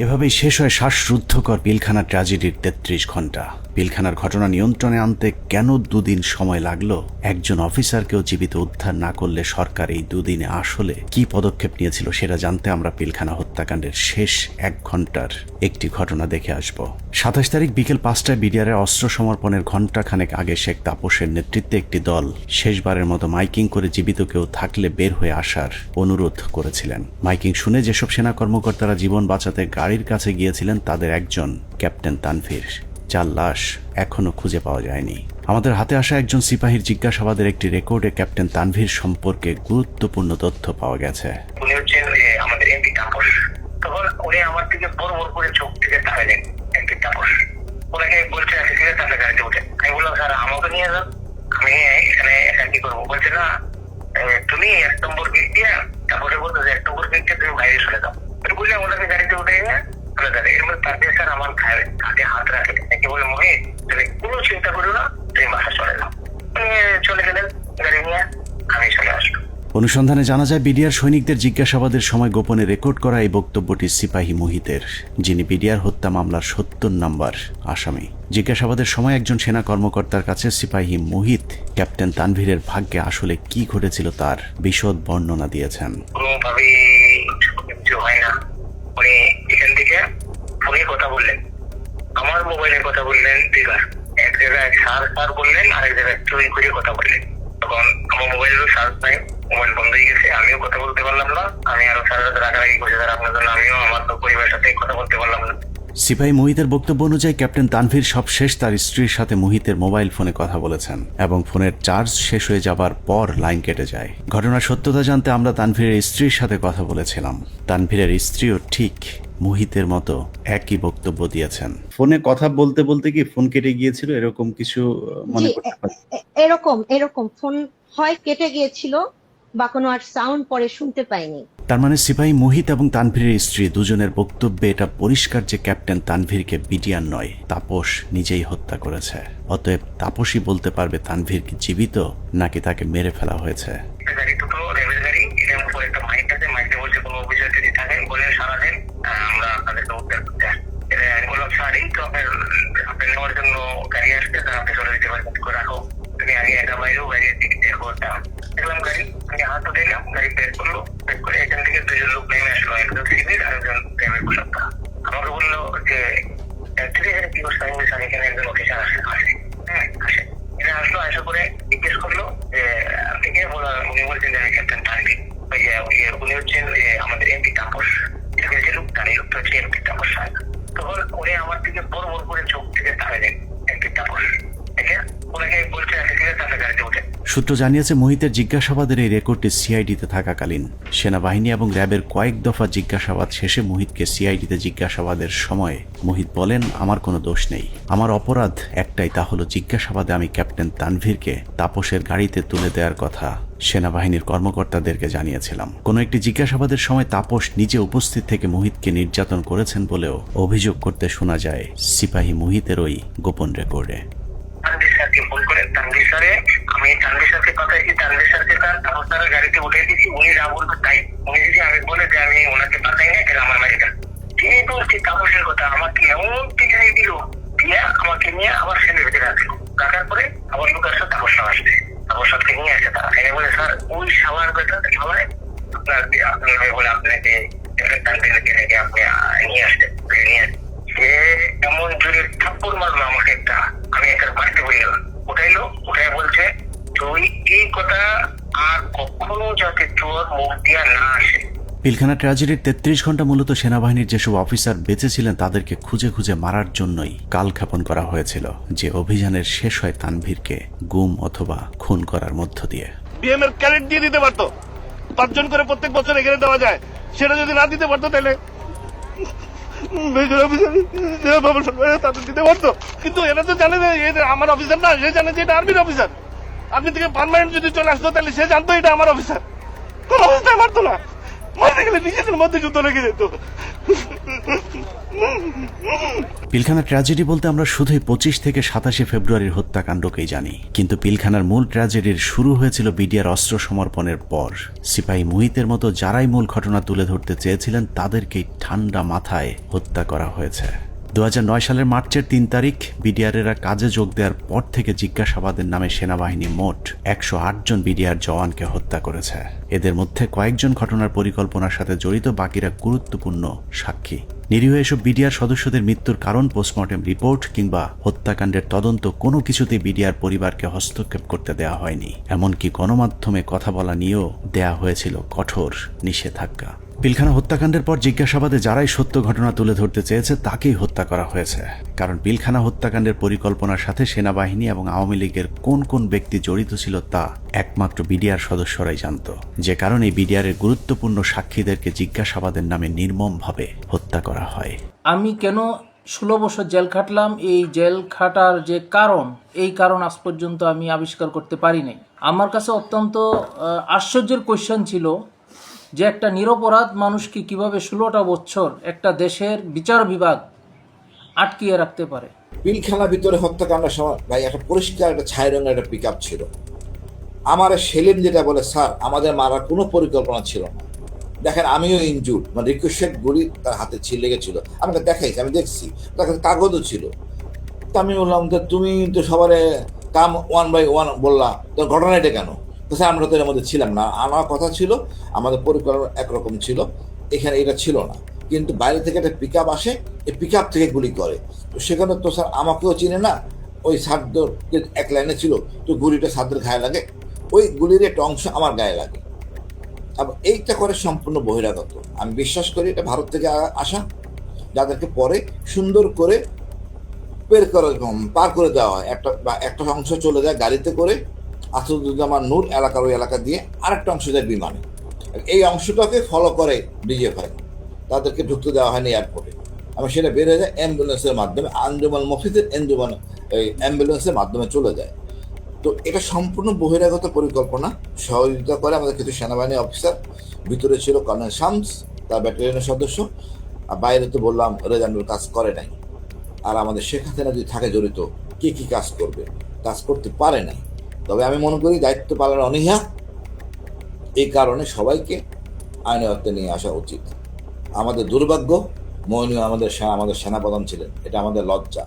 এভাবেই শেষ হয় শ্বাসরুদ্ধকর পিলখানা ট্র্যাজেডির 33 ঘন্টা। পিলখানার ঘটনা নিয়ন্ত্রণে আনতে কেন 2 দিন সময় লাগলো? একজন অফিসারকেও জীবিত উদ্ধার না করলে সরকার এই 2 দিনে আসলে কি পদক্ষেপ নিয়েছিল সেটা জানতে আমরা পিলখানা হত্যাকাণ্ডের শেষ 1 ঘন্টার একটি ঘটনা দেখে আসব। 27 তারিখ বিকেল 5টায় বিডিআরের অস্ত্র সমর্পণের ঘণ্টাখানেক আগে শেখ তাপসের নেতৃত্বে একটি দল শেষবারের মতো মাইকিং করে জীবিত কেউ থাকলে বের হয়ে আসার অনুরোধ করেছিলেন। মাইকিং শুনে যেসব সেনা কর্মকর্তারা জীবন বাঁচাতে গাড়ির কাছে গিয়েছিলেন তাদের একজন ক্যাপ্টেন তানভীর, যার লাশ এখনো খুঁজে পাওয়া যায়নি। আমাদের হাতে আসা একজন সিপাহীর জিজ্ঞাসাবাদের একটি রেকর্ডে ক্যাপ্টেন তানভীর সম্পর্কে গুরুত্বপূর্ণ তথ্য পাওয়া গেছে। উনি হচ্ছেন আমাদের এমপি তাপস। তখন উনি আমার দিকে বড় বড় করে চোখ থেকে তাকালেন, এমপি তাপস। ওনাকে বলছে ঠিক আছে তাহলে গাড়িতে উঠে। আমি বললাম স্যার আমাকে নিয়ে যান, আমি এখানে একা কি করবো? বলছে না তুমি 1 নম্বর গেট দিয়ে, তারপরে বলতো যে 1 নম্বর গেট দিয়ে তুমি বাইরে চলে যাও। বললাম ওনাকে গাড়িতে উঠে চলে যাবে। এর মধ্যে তার স্যার আমার কাঁধে হাত রাখে, নাকি বলে মহিত তুমি কোনো চিন্তা করো না, তুমি বাসা চলে যাও। চলে গেলেন গাড়ি নিয়ে, আমি চলে আসবো। অনুসন্ধানে জানা যায় বিডিআর সৈনিকদের জিজ্ঞাসাবাদের সময় গোপনে রেকর্ড করা এই বক্তব্যটি সিপাহী মুহিতের, যিনি বিডিআর হত্যা মামলার ৭০ নম্বর আসামি। জিজ্ঞাসাবাদের সময় একজন সেনা কর্মকর্তার কাছে সিপাহী মুহিত ক্যাপ্টেন তানভীরের ভাগ্যে আসলে কি ঘটেছিল তার বিশদ বর্ণনা দিয়েছেন। কোনোভাবেই কিছু হয় না। উনি এখান থেকে ফোনে কথা বললেন, আমার মোবাইলে কথা বললেন, এক জায়গায় সার বললেন, আরেক জায়গায় চুরি করে কথা বললেন। তখন আমার মোবাইলেরও চার্জ নাই, মোবাইল বন্ধ হয়ে গেছে, আমিও কথা বলতে পারলাম না। আমি আরো সারা রাত রাগারাগি করছি স্যার আপনার জন্য, আমিও আমার পরিবারের সাথে কথা বলতে পারলাম না। সিপাহী মুহিতের বক্তব্য অনুযায়ী ক্যাপ্টেন তানভীর সবশেষ তার স্ত্রীর সাথে মুহিতের মোবাইল ফোনে কথা বলেছেন এবং ফোনের চার্জ শেষ হয়ে যাবার পর লাইন কেটে যায়। ঘটনার সত্যতা জানতে আমরা তানভীরের স্ত্রীর সাথে কথা বলেছিলাম। তানভীরের স্ত্রীও ঠিক মুহিতের মতো একই বক্তব্য দিয়েছেন। ফোনে কথা বলতে বলতে কি ফোন কেটে গিয়েছিল, এরকম কিছু মনে করতে পারেন? এরকম ফোন হয় কেটে গিয়েছিল বা কোনো আর সাউন্ড পরে শুনতে পাইনি। তার মানে সিপাহী মুহিত এবং তানভীরের স্ত্রী দুজনের বক্তব্যে এটা পরিষ্কার যে ক্যাপ্টেন তানভীরকে বিডিআর নয়, তাপস নিজেই হত্যা করেছে। অতএব তাপসই বলতে পারবে তানভীর কি জীবিত নাকি তাকে মেরে ফেলা হয়েছে। আমরা আপনাদেরকে উদ্ধার করতে আসছি। আমি বললাম স্যার এই তো আপনার নেওয়ার জন্য গাড়ি আসছে, আপনি চলে যেতে পারবেন, রাখো তুমি আগে একা বাইরেও গাড়ির টিকিট বের করতে। দেখলাম গাড়ি, আমি হাতও দিলাম, গাড়ি বের করলো, বের করে এখান থেকে দুজন লোক নেমে আসলো, একজন সিভিল আর একজন প্রেমের পোশাকটা। আমাকে বললো যে এখানে কি করছে, আমি বলছি এখানে একজন অফিসার আসে। হ্যাঁ আসে, এখানে আসলো, আসা করে জিজ্ঞেস করলো যে আপনি কে? উনি বলছেন যে আমি ক্যাপ্টেন তানভীর। উনি হচ্ছেন আমাদের এমপি তাপস। তখন উনি আমার দিকে বড় বড় করে চোখ থেকে তাকালেন, এমপি তাপস। ওনাকে বলছে তাদের গাড়িতে উঠে। সূত্র জানিয়েছে মুহিতের জিজ্ঞাসাবাদের এই রেকর্ডটি সিআইডিতে থাকাকালীন সেনাবাহিনী এবং র্যাবের কয়েক দফা জিজ্ঞাসাবাদ শেষে মুহিতকে সিআইডিতে জিজ্ঞাসাবাদের সময় মুহিত বলেন, আমার কোনো দোষ নেই, আমার অপরাধ একটাই, তা হলো জিজ্ঞাসাবাদে আমি ক্যাপ্টেন তানভীরকে তাপসের গাড়িতে তুলে দেওয়ার কথা সেনাবাহিনীর কর্মকর্তাদেরকে জানিয়েছিলাম। কোনো একটি জিজ্ঞাসাবাদের সময় তাপস নিজে উপস্থিত থেকে মুহিতকে নির্যাতন করেছেন বলেও অভিযোগ করতে শোনা যায় সিপাহী মুহিতের ওই গোপন রেকর্ডে। তানভীর স্যারকে ফোন করেন, তানভীর স্যারে আমি তানভীর স্যারকে কথা দিচ্ছি, তানভীর স্যারকে তার তাপস স্যারের গাড়িতে উঠে দিচ্ছি, উনি যা বলবে তাই। উনি যদি আমি বলে যে আমি ওনাকে পাঠাই না, এটা আমার বাড়িটা। তিনি বলছি তাপসের কথা, আমাকে এমন পিছনে দিল, দিয়ে আমাকে নিয়ে আবার সেনের ভিতরে রাখলো। রাখার পরে আবার লোক আসছে, তাপস সাহেব আসছে, তাপস সাহেবকে নিয়ে আসে তারা। এনে বলে স্যার ওই সাবার কথা খাওয়ায় আপনার বলে আপনাকে তানভীরকে নাকি আপনি নিয়ে আসতে নিয়ে আসে। সে এমন জোরে থাপ্পড় মারলো আমাকে একটা, আমি একটা বাড়িতে বলে গেলাম। উঠাইলো, উঠাই বলছে তুই এই কথা আর কখনো যাতে তোর মুখ দিয়া না আসে। পিলখানা ট্র্যাজেডির ৩৩ ঘন্টা মূলত সেনাবাহিনীর যেসব অফিসার বেঁচে ছিলেন তাদেরকে খুঁজে খুঁজে মারার জন্যই কালক্ষেপণ করা হয়েছিল, যে অভিযানের শেষ হয় তানভীরকে গুম অথবা খুন করার মধ্য দিয়ে। বিএম এর ক্যারেট দিয়ে দিতে পারতো, 5 জন করে প্রত্যেক বছর এখানে দেওয়া যায়, সেটা যদি না দিতে পারতো তাহলে তাদের দিতে পারতো। কিন্তু এরা তো জানে যে আমার অফিসার না, সে জানে যে এটা আর্মির অফিসার। আর্মি থেকে পার্মানেন্ট যদি চলে আসতো তাহলে সে জানতো এটা আমার অফিসার, কোন অবস্থায় মারতো না, মারতে গেলে নিজেদের মধ্যে যুদ্ধ লেগে যেত। পিলখানা ট্র্যাজেডি বলতে আমরা শুধুই 25 থেকে 27 ফেব্রুয়ারির হত্যাকাণ্ডকেই জানি, কিন্তু পিলখানার মূল ট্র্যাজেডির শুরু হয়েছিল বিডিআর অস্ত্র সমর্পণের পর। সিপাহী মুহিতের মতো যারাই মূল ঘটনা তুলে ধরতে চেয়েছিলেন তাদেরকেই ঠান্ডা মাথায় হত্যা করা হয়েছে। 2009 সালের মার্চের 3 তারিখ বিডিআরেরা কাজে যোগ দেওয়ার পর থেকে জিজ্ঞাসাবাদের নামে সেনাবাহিনী মোট 108 জন বিডিআর জওয়ানকে হত্যা করেছে। এদের মধ্যে কয়েকজন ঘটনার পরিকল্পনার সাথে জড়িত, বাকিরা গুরুত্বপূর্ণ সাক্ষী। নিরীহ এসব বিডিআর সদস্যদের মৃত্যুর কারণ, পোস্টমর্টেম রিপোর্ট কিংবা হত্যাকাণ্ডের তদন্ত কোনো কিছুতেই বিডিআর পরিবারকে হস্তক্ষেপ করতে দেওয়া হয়নি। এমনকি গণমাধ্যমে কথা বলা নিয়েও দেয়া হয়েছিল কঠোর নিষেধাজ্ঞা। পিলখানা হত্যাকাণ্ডের পর জিজ্ঞাসাবাদে যারাই সত্য ঘটনা তুলে ধরতে চেয়েছে তাকেই হত্যা করা হয়েছে, কারণ পিলখানা হত্যাকাণ্ডের পরিকল্পনার সাথে সেনাবাহিনী এবং আওয়ামী লীগের কোন কোন ব্যক্তি জড়িত ছিল তা একমাত্র বিডিআর সদস্যরাই জানত, যে কারণে বিডিআরের গুরুত্বপূর্ণ সাক্ষীদেরকে জিজ্ঞাসাবাদের নামে নির্মমভাবে হত্যা করা হয়। আমি কেন 16 বছর জেল খাটলাম, এই জেল খাটার যে কারণ, এই কারণ আজ পর্যন্ত আমি আবিষ্কার করতে পারি নাই। আমার কাছে অত্যন্ত আশ্চর্যের কোয়েশ্চেন ছিল যে একটা নিরপরাধ মানুষকে কিভাবে 16টা বছর একটা দেশের বিচার বিভাগ আটকিয়ে রাখতে পারে। পিলখানার ভিতরে হত্যাকাণ্ডের সময় ভাই একটা পরিষ্কার একটা ছাই রঙের একটা পিকআপ ছিল, আমার সেলিম যেটা বলে, স্যার আমাদের মারার কোনো পরিকল্পনা ছিল না, দেখেন আমিও ইনজুর্ড, মানে রিকোয়েস্টেড গুলি তার হাতে লেগেছিল, আমাকে দেখাইছি, আমি দেখছি, তার কাছে কাগজও ছিল। তো আমি বললাম যে তুমি তো সবারে কাম 1 by 1 বললা, তো ঘটনা এটা কেন? তো স্যার আমরা তো এর মধ্যে ছিলাম না, আমার কথা ছিল, আমাদের পরিকল্পনা একরকম ছিল, এখানে এটা ছিল না। কিন্তু বাইরে থেকে একটা পিক আপ আসে, এই পিক আপ থেকে গুলি করে। তো সেখানে তো স্যার আমাকেও চিনে না, ওই সাদ্দর এক লাইনে ছিল, তো গুলিটা সাদ্দের গায়ে লাগে, ওই গুলির একটা অংশ আমার গায়ে লাগে। এইটা করে সম্পূর্ণ বহিরাগত। আমি বিশ্বাস করি এটা ভারত থেকে আসা, যাদেরকে পরে সুন্দর করে পার করে দেওয়া হয়। একটা অংশ চলে যায় গাড়িতে করে আসাদুজ্জামান নূর এলাকার ওই এলাকা দিয়ে, আরেকটা অংশ যায় বিমানে। এই অংশটাকে ফলো করে ডিজিএফআই, তাদেরকে ঢুকতে দেওয়া হয়নি এয়ারপোর্টে। আমি সেটা বের হয়ে যায় অ্যাম্বুলেন্সের মাধ্যমে, আঞ্জুমান মফিজের অ্যাম্বুলেন্সের মাধ্যমে চলে যায়। তো এটা সম্পূর্ণ বহিরাগত পরিকল্পনা। সহযোগিতা করে আমাদের কিছু সেনাবাহিনী অফিসার, ভিতরে ছিল কর্নেল শামস, তার ব্যাটালিয়নের সদস্য, আর বাইরে তো বললাম রেজানুর কাজ করে নাই। আর আমাদের শেখ হাসিনা যদি থাকে জড়িত, কি কি কাজ করবে, কাজ করতে পারে নাই। তবে আমি মনে করি দায়িত্ব পালন অনীহা, এই কারণে সবাইকে আইনের আওতায় নিয়ে আসা উচিত। আমাদের দুর্ভাগ্য, মইনুল আমাদের সেনাপ্রধান ছিলেন, এটা আমাদের লজ্জা।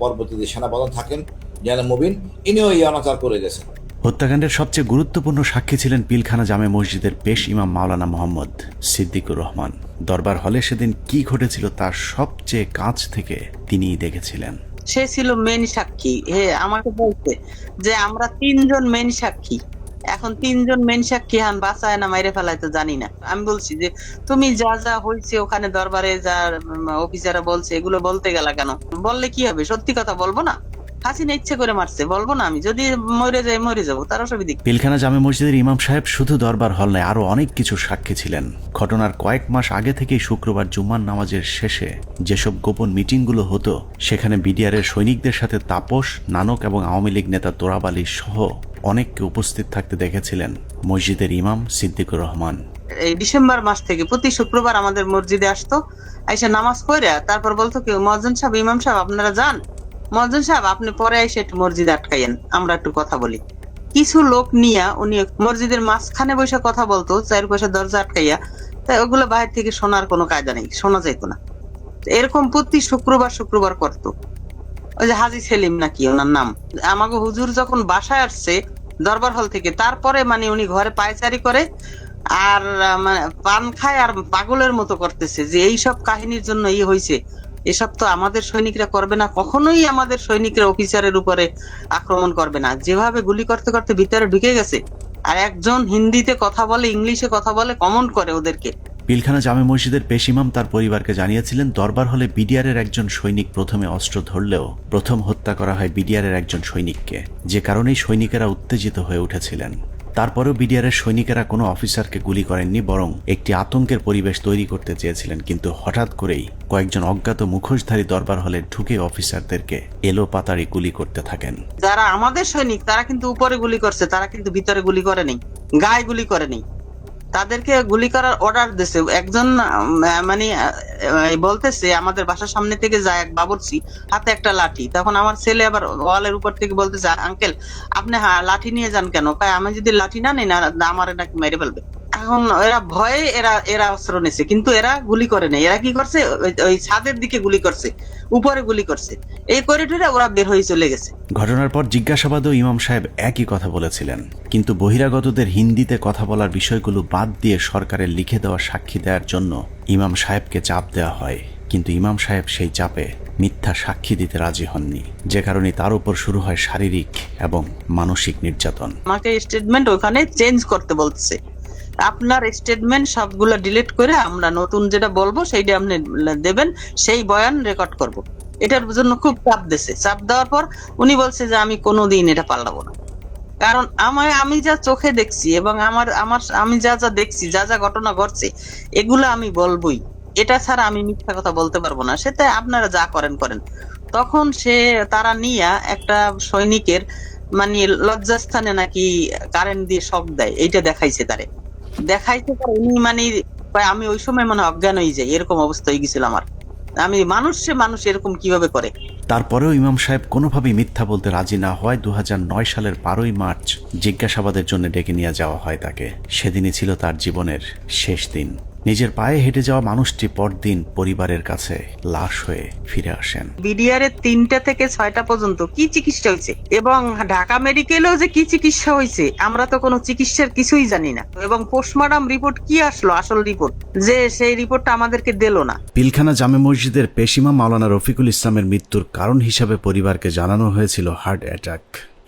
পরবর্তীতে সেনাপ্রধান থাকেন যেন মুবিন, ইনিও এই অনাচার করে গেছেন। হত্যাকাণ্ডের সবচেয়ে গুরুত্বপূর্ণ সাক্ষী ছিলেন পিলখানা জামে মসজিদের পেশ ইমাম মাওলানা মোহাম্মদ সিদ্দিকুর রহমান। দরবার হলে সেদিন কি ঘটেছিল তার সবচেয়ে কাছ থেকে তিনিই দেখেছিলেন। সে ছিল মেন সাক্ষী। আমাকে বলতে যে আমরা 3 জন মেন সাক্ষী, এখন 3 জন মেন সাক্ষী হান বাঁচায় না মাইরে ফেলায় তো জানি না। আমি বলছি যে তুমি যা যা হয়েছে ওখানে দরবারে যা অফিসাররা বলছে এগুলো বলতে গেলা কেন? বললে কি হবে? সত্যি কথা বলবো না? হাসিনা ইচ্ছে করে মারছে, বলবো না? আমি যদি মরে যাই মরে যাবো, তার অসুবিধা। পিলখানা জামে মসজিদের ইমাম সাহেব শুধু দরবার হল নয়, আরো অনেক কিছু সাক্ষী ছিলেন। ঘটনার কয়েক মাস আগে থেকেই শুক্রবার জুম্মার নামাজের শেষে যেসব গোপন মিটিংগুলো হতো, সেখানে বিডিআরের সৈনিকদের সাথে তাপস, নানক এবং আওয়ামী লীগ নেতা তোরাব আলী সহ অনেককে উপস্থিত থাকতে দেখেছিলেন মসজিদের ইমাম সিদ্দিকুর রহমান। এই ডিসেম্বর মাস থেকে প্রতি শুক্রবার আমাদের মসজিদে আসতো, আইসা নামাজ পড়ে তারপর বলতো কি, মুয়াজ্জিন সাহেব, ইমাম সাহেব আপনারা যান, মুয়াজ্জিন সাহেব আপনি পরে এসে একটু মসজিদ আটকাইয়েন, আমরা একটু কথা বলি। কিছু লোক নিয়ে উনি মসজিদের মাঝখানে বসে কথা বলতো, চারপাশে দরজা আটকাইয়া, তাই ওগুলো বাইরে থেকে শোনার কোনো কায়দা নেই, শোনা যেত না। এরকম প্রতি শুক্রবার করতো। ওই যে হাজি সেলিম নাকি ওনার নাম, আমাকে হুজুর যখন বাসায় আসছে দরবার হল থেকে, তারপরে মানে উনি ঘরে পায়চারি করে আর মানে পান খায় আর পাগলের মতো করতেছে যে এইসব কাহিনীর জন্য হয়েছে, এসব তো আমাদের সৈনিকরা করবে না, কখনোই আমাদের সৈনিকরা অফিসারের উপরে আক্রমণ করবে না। যেভাবে গুলি করতে করতে ভিতরে ঢুকে গেছে, আর একজন হিন্দিতে কথা বলে, ইংলিশে কথা বলে, কমেন্ট করে ওদেরকে। পিলখানা জামে মসজিদের পেশ ইমাম তার পরিবারকে জানিয়েছিলেন, দরবার হলে বিডিআরের একজন সৈনিক প্রথমে অস্ত্র ধরলেও প্রথম হত্যা করা হয় বিডিআরের একজন সৈনিককে, যে কারণেই সৈনিকেরা উত্তেজিত হয়ে উঠেছিলেন। তারপরেও বিডিআরের সৈনিকেরা কোনো অফিসারকে গুলি করেননি, বরং একটি আতঙ্কের পরিবেশ তৈরি করতে চেয়েছিলেন। কিন্তু হঠাৎ করেই কয়েকজন অজ্ঞাত মুখোশধারী দরবার হলে ঢুকে অফিসারদেরকে এলো পাতাড়ি গুলি করতে থাকেন। যারা আমাদের সৈনিক তারা কিন্তু উপরে গুলি করছে, তারা কিন্তু ভিতরে গুলি করেনি, গায়ে গুলি করেনি, তাদেরকে গুলি করার অর্ডার দিয়েছে। একজন মানে বলতেছে আমাদের বাসার সামনে থেকে যায় এক বাবুর্চি, হাতে একটা লাঠি। তখন আমার ছেলে আবার ওয়ালের উপর থেকে বলতেছে, আঙ্কেল আপনি লাঠি নিয়ে যান কেন? আমি যদি লাঠি না নিই না আমার নাকি মেরে ফেলবে। এখন এরা ভয়ে এরা অস্ত্র নিছে, কিন্তু এরা গুলি করে নাই। এরা কি করছে, ওই ছাদের দিকে গুলি করছে, উপরে গুলি করছে, এই করিডোরে ওরা বের হয়ে চলে গেছে। ঘটনার পর জিজ্ঞাসাবাদেও ইমাম সাহেব একই কথা বলেছিলেন, কিন্তু বহিরাগতদের হিন্দিতে কথা বলার বিষয়গুলো বাদ দিয়ে সরকারের লিখে দেওয়া সাক্ষী দেওয়ার জন্য ইমাম সাহেবকে চাপ দেওয়া হয়। কিন্তু ইমাম সাহেব সেই চাপে মিথ্যা সাক্ষী দিতে রাজি হননি, যে কারণে তার উপর শুরু হয় শারীরিক এবং মানসিক নির্যাতন। আমাকে স্টেটমেন্ট ওখানে চেঞ্জ করতে বলছে, আপনার স্টেটমেন্ট সবগুলো ডিলিট করে আমরা নতুন যেটা বলবো সেইটা আপনি দেবেন, সেই বয়ান রেকর্ড করব। এটার জন্য খুব চাপ দিয়েছে। চাপ দেওয়ার পর উনি বলছে যে আমি কোনোদিন এটা পাল্টাবো না, কারণ আমি যা চোখে দেখছি এবং আমি যা যা দেখছি, যা যা ঘটনা ঘটছে, এগুলো আমি বলবোই, এটা ছাড়া আমি মিথ্যা কথা বলতে পারবো না। সেটা আপনারা যা করেন করেন। তখন তারা নিয়ে একটা সৈনিকের মানে লজ্জাস্থানে নাকি কারেন্ট দিয়ে শক দেয়, এইটা দেখাইছে দেখাইতে পারে। উনি মানে আমি ওই সময় মানে অজ্ঞান হয়ে যাই, এরকম অবস্থা হয়ে গেছিল আমার। আমি মানুষ এরকম কিভাবে করে, তারপরেও ইমাম সাহেব কোনোভাবেই মিথ্যা বলতে রাজি না হওয়ায় 2009 সালের 12ই মার্চ জিজ্ঞাসাবাদের জন্য ডেকে নিয়ে যাওয়া হয় তাকে। সেদিনই ছিল তার জীবনের শেষ দিন। নিজের পায়ে হেঁটে যাওয়া মানুষটি পরদিন পরিবারের কাছে লাশ হয়ে ফিরে আসেন। বিডিআর এর 3টা থেকে 6টা পর্যন্ত কি চিকিৎসা হয়েছে এবং ঢাকা মেডিকেলেও যে কি চিকিৎসা হয়েছে আমরা তো কোনো চিকিৎসার কিছুই জানি না, এবং পোস্টমর্টম রিপোর্ট কি আসলো আসল রিপোর্ট, যে সেই রিপোর্টটা আমাদেরকে দিল না। পিলখানা জামে মসজিদের পেশিমা মাওলানা রফিকুল ইসলামের মৃত্যুর কারণ হিসাবে পরিবারকে জানানো হয়েছিল হার্ট অ্যাটাক।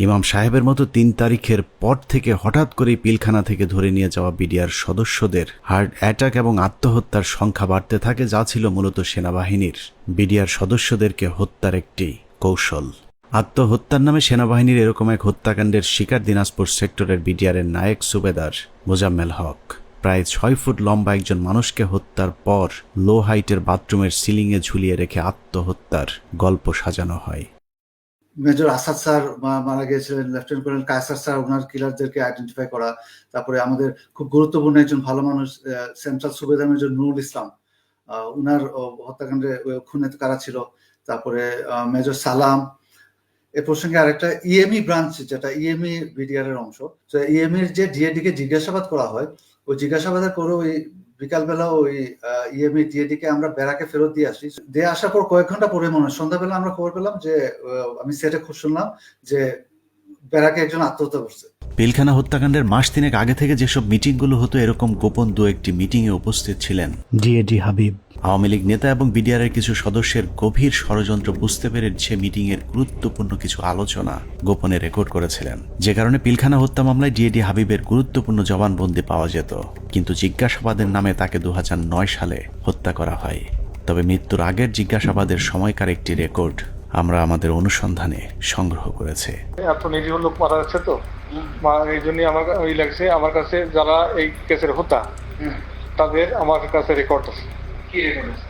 ইমাম সাহেবের মতো 3 তারিখের পর থেকে হঠাৎ করেই পিলখানা থেকে ধরে নিয়ে যাওয়া বিডিআর সদস্যদের হার্ট অ্যাটাক এবং আত্মহত্যার সংখ্যা বাড়তে থাকে, যা ছিল মূলত সেনাবাহিনীর বিডিআর সদস্যদেরকে হত্যার একটি কৌশল। আত্মহত্যার নামে সেনাবাহিনীর এরকম এক হত্যাকাণ্ডের শিকার দিনাজপুর সেক্টরের বিডিআরের নায়েক সুবেদার মোজাম্মেল হক। প্রায় 6 ফুট লম্বা একজন মানুষকে হত্যার পর লো হাইটের বাথরুমের সিলিংয়ে ঝুলিয়ে রেখে আত্মহত্যার গল্প সাজানো হয়। মেজর আসাদ স্যার মারা গিয়েছিলেন, লেফটেন্যান্ট কর্নেল কায়সার স্যার ওনার কিলারদেরকে আইডেন্টিফাই করা, তারপরে আমাদের খুব গুরুত্বপূর্ণ একজন ভালো মানুষ সেন্ট্রাল সুবেদার মেজর নুরুল ইসলাম, উনার হত্যাকাণ্ডে খুনে কারা ছিল, তারপরে মেজর সালাম। এ প্রসঙ্গে আরেকটা ইএমই ব্রাঞ্চ, যেটা ইএমই বিডিআর এর অংশ, ইএমইর যে ডিএডি কে জিজ্ঞাসাবাদ করা হয়, ওই জিজ্ঞাসাবাদের করে ওই বিকালবেলা ওই ইএমই ডিএডি কে আমরা ব্যারাকে ফেরত দিয়ে আসি। দিয়ে আসার পর কয়েক ঘন্টা পরে মনে হয় সন্ধ্যাবেলা আমরা খবর পেলাম যে আমি সেটে খুব শুনলাম যে ব্যারাকে একজন আত্মহত্যা করছে। পিলখানা হত্যাকাণ্ডের মাস 3 আগে থেকে যেসব মিটিংগুলো হতো, এরকম গোপন 2-1টি মিটিংয়ে উপস্থিত ছিলেন ডিএডি হাবিব। আওয়ামী লীগ নেতা এবং বিডিআরের কিছু সদস্যের গভীর ষড়যন্ত্র বুঝতে পেরে সে মিটিংয়ের গুরুত্বপূর্ণ কিছু আলোচনা গোপনে রেকর্ড করেছিলেন, যে কারণে পিলখানা হত্যা মামলায় ডিএডি হাবিবের গুরুত্বপূর্ণ জবানবন্দি পাওয়া যেত। কিন্তু জিজ্ঞাসাবাদের নামে তাকে 2009 সালে হত্যা করা হয়। তবে মৃত্যুর আগের জিজ্ঞাসাবাদের সময়কার একটি রেকর্ড আমরা আমাদের অনুসন্ধানে সংগ্রহ করেছি। এত নিরীহ লোক মারা যাচ্ছে তো, এই জন্যই আমার ওই লাগছে। আমার কাছে যারা এই কেসের হোতা তাদের আমার কাছে রেকর্ড আছে। কি রেকর্ড আছে?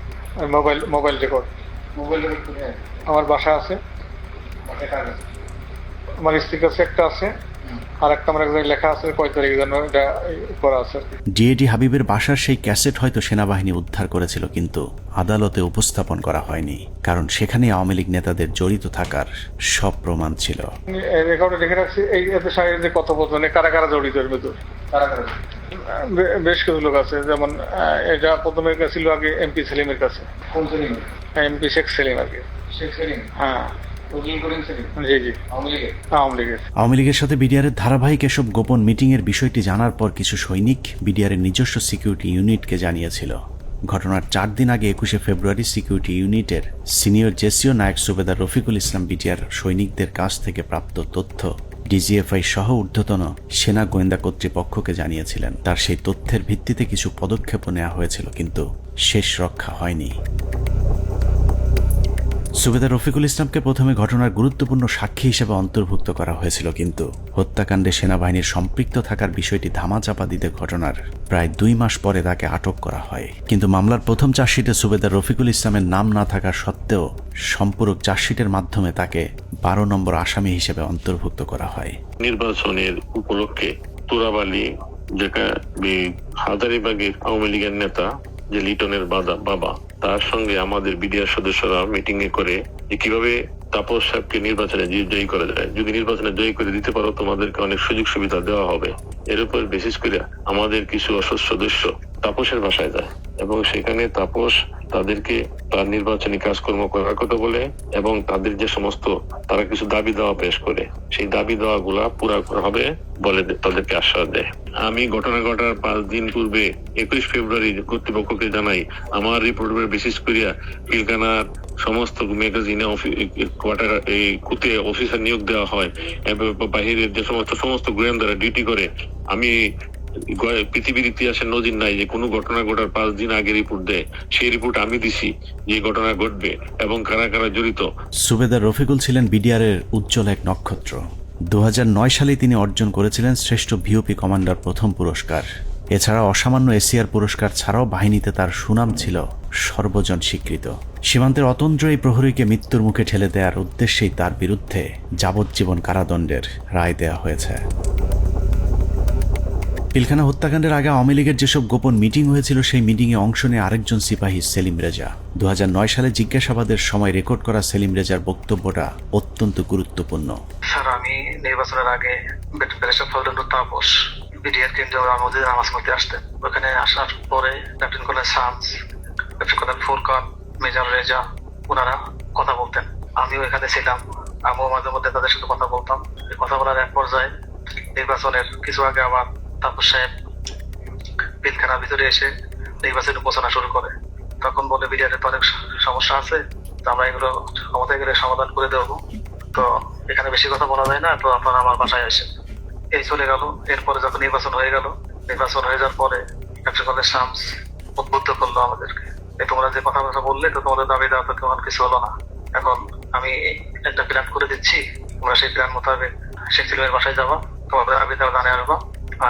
Mobile record. মোবাইল রেকর্ড কোথায়? আমার বাসা আছে, আমার স্ত্রীর কাছে একটা আছে, আর একটা আমার এক জায়গায় লেখা আছে কয় তারিখ যেন এটা করা আছে। ডিএডি হাবিবের বাসার সেই ক্যাসেট হয়তো সেনাবাহিনী উদ্ধার করেছিল, কিন্তু আদালতে উপস্থাপন করা হয়নি, কারণ সেখানে আওয়ামী লীগ নেতাদের জড়িত থাকার সব প্রমাণ ছিল। রেকর্ডে লিখে রাখছি এই সাইডে যে কথোপকথনে কারা কারা জড়িত এর ভিতর। বেশ কিছু লোক আছে, যেমন এটা প্রথমে ছিল আগে এমপি সেলিমের কাছে। কোন সেলিম? এমপি শেখ সেলিম আর কি। শেখ সেলিম? হ্যাঁ। আওয়ামী লীগের সাথে বিডিআরের ধারাবাহিক এসব গোপন মিটিং এর বিষয়টি জানার পর কিছু সৈনিক বিডিআরের নিজস্ব সিকিউরিটি ইউনিটকে জানিয়েছিল। ঘটনার 4 দিন আগে 21শে ফেব্রুয়ারি সিকিউরিটি ইউনিটের সিনিয়র জেসিও নায়েক সুবেদার রফিকুল ইসলাম বিডিআর সৈনিকদের কাছ থেকে প্রাপ্ত তথ্য ডিজিএফআই সহ ঊর্ধ্বতন সেনা গোয়েন্দা কর্তৃপক্ষকে জানিয়েছিলেন। তার সেই তথ্যের ভিত্তিতে কিছু পদক্ষেপ নেওয়া হয়েছিল, কিন্তু শেষ রক্ষা হয়নি। সুবেদার রফিকুল ইসলামকে প্রথমে ঘটনার গুরুত্বপূর্ণ সাক্ষী হিসেবে অন্তর্ভুক্ত করা হয়েছিল, কিন্তু হত্যাকাণ্ডে সেনাবাহিনীর সম্পৃক্ত থাকার বিষয়টি ধামাচাপা দিতে ঘটনার প্রায় 2 মাস পরে তাকে আটক করা হয়। কিন্তু মামলার প্রথম চার্জশিটে সুবেদার রফিকুল ইসলামের নাম না থাকা সত্ত্বেও সম্পূরক চার্জশিটের মাধ্যমে তাকে 12 নম্বর আসামি হিসেবে অন্তর্ভুক্ত করা হয়। নির্বাচনের উপলক্ষে তুরাবালি, যেটা হাজারীবাগের আওয়ামী লীগের নেতা যে লিটনের বাবা, তার সঙ্গে আমাদের বিডিআর সদস্যরা মিটিং এ করে কিভাবে তাপস সাহেবকে নির্বাচনে জয়ী করা যায়। যদি নির্বাচনে জয়ী করে দিতে পারো তোমাদেরকে অনেক সুযোগ সুবিধা দেওয়া হবে। এর উপর বিশেষ করে আমাদের কিছু অসৎ সদস্য তাপসের বাসায় যায় এবং সেখানে তাপস তাদেরকে তার নির্বাচনী কাজকর্ম করার কথা বলে এবং তাদের যে সমস্ত তারা কিছু দাবি দেওয়া পেশ করে, সেই দাবি দেওয়া গুলা পুরা করা হবে বলে তাদেরকে আশ্বাস দেয়। আমি ঘটনা ঘটার 5 দিন পূর্বে 21 ফেব্রুয়ারি কর্তৃপক্ষকে জানাই আমার রিপোর্টের বিশেষ করিয়া পিলখানার সমস্ত ম্যাগাজিনে কোয়ার্টার এই কুতে অফিসার নিয়োগ দেওয়া হয় এবং বাহিরের যে সমস্ত গোয়েন্দারা ডিউটি করে। আমি পৃথিবীর ইতিহাসে নজির নাই যে কোনো ঘটনা ঘটার 5 দিন আগে রিপোর্ট দেয়। সেই রিপোর্ট আমি দিছি যে ঘটনা ঘটবে এবং কারা কারা জড়িত। সুবেদার রফিকুল ছিলেন বিডিআরের উজ্জ্বল এক নক্ষত্র। 2009 সালে তিনি অর্জন করেছিলেন শ্রেষ্ঠ ভিওপি কমান্ডার প্রথম পুরস্কার। এছাড়া অসামান্য এসিআর পুরস্কার ছাড়াও বাহিনীতে তার সুনাম ছিল সর্বজন স্বীকৃত। সীমান্তের অতন্দ্র এই প্রহরীকে মৃত্যুর মুখে ঠেলে দেওয়ার উদ্দেশ্যেই তার বিরুদ্ধে যাবজ্জীবন কারাদণ্ডের রায় দেওয়া হয়েছে। পিলখানা হত্যাকাণ্ডের আগে আওয়ামী লীগের যেসব গোপন মিটিং হয়েছিল, সেই মিটিংয়ে অংশ নেয় আরেকজন সিপাহী সেলিম রেজা। 2009 সালে জিজ্ঞাসাবাদের সময় রেকর্ড করা সেলিম রেজার বক্তব্যটা অত্যন্ত গুরুত্বপূর্ণ। স্যার, আমি নির্বাচনের আগে ব্যারিস্টার ফজলুর তাপস বিডিআর কেন্দ্রে মসজিদে নামাজ পড়তে আসতেন। ওখানে আসার পরে lieutenant colonel Shams, lieutenant colonel Furqan, major Reza ওনারা কথা বলতেন। আমিও এখানে ছিলাম, আমিও মাঝে মধ্যে তাদের সাথে কথা বলতাম। এই কথা বলার এক পর্যায়ে নির্বাচনের কিছু আগে আমার তাপস সাহেব পিলখানার ভিতরে এসে নির্বাচনী ঘোষণা শুরু করে। তখন বলে বিডিআর তো অনেক সমস্যা আছে, তো আমরা এগুলো ক্ষমতায় গেলে সমাধান করে দেবো, তো এখানে বেশি কথা বলা যায় না, তো আপনারা আমার বাসায় আসেন। এই চলে গেল। এরপরে যখন নির্বাচন হয়ে গেল, নির্বাচন হয়ে যাওয়ার পরে একটা কলেজ শামস উদ্বুদ্ধ করলো আমাদেরকে, তোমরা যে কথা বললে তো তোমাদের দাবি দেওয়া তো তেমন কিছু হলো না, এখন আমি একটা প্ল্যান করে দিচ্ছি, তোমরা সেই প্ল্যান মোতাবেক শেখ সেলিমের বাসায় যাবা, তোমাদের দাবি দেওয়া জানিয়ে আসবা,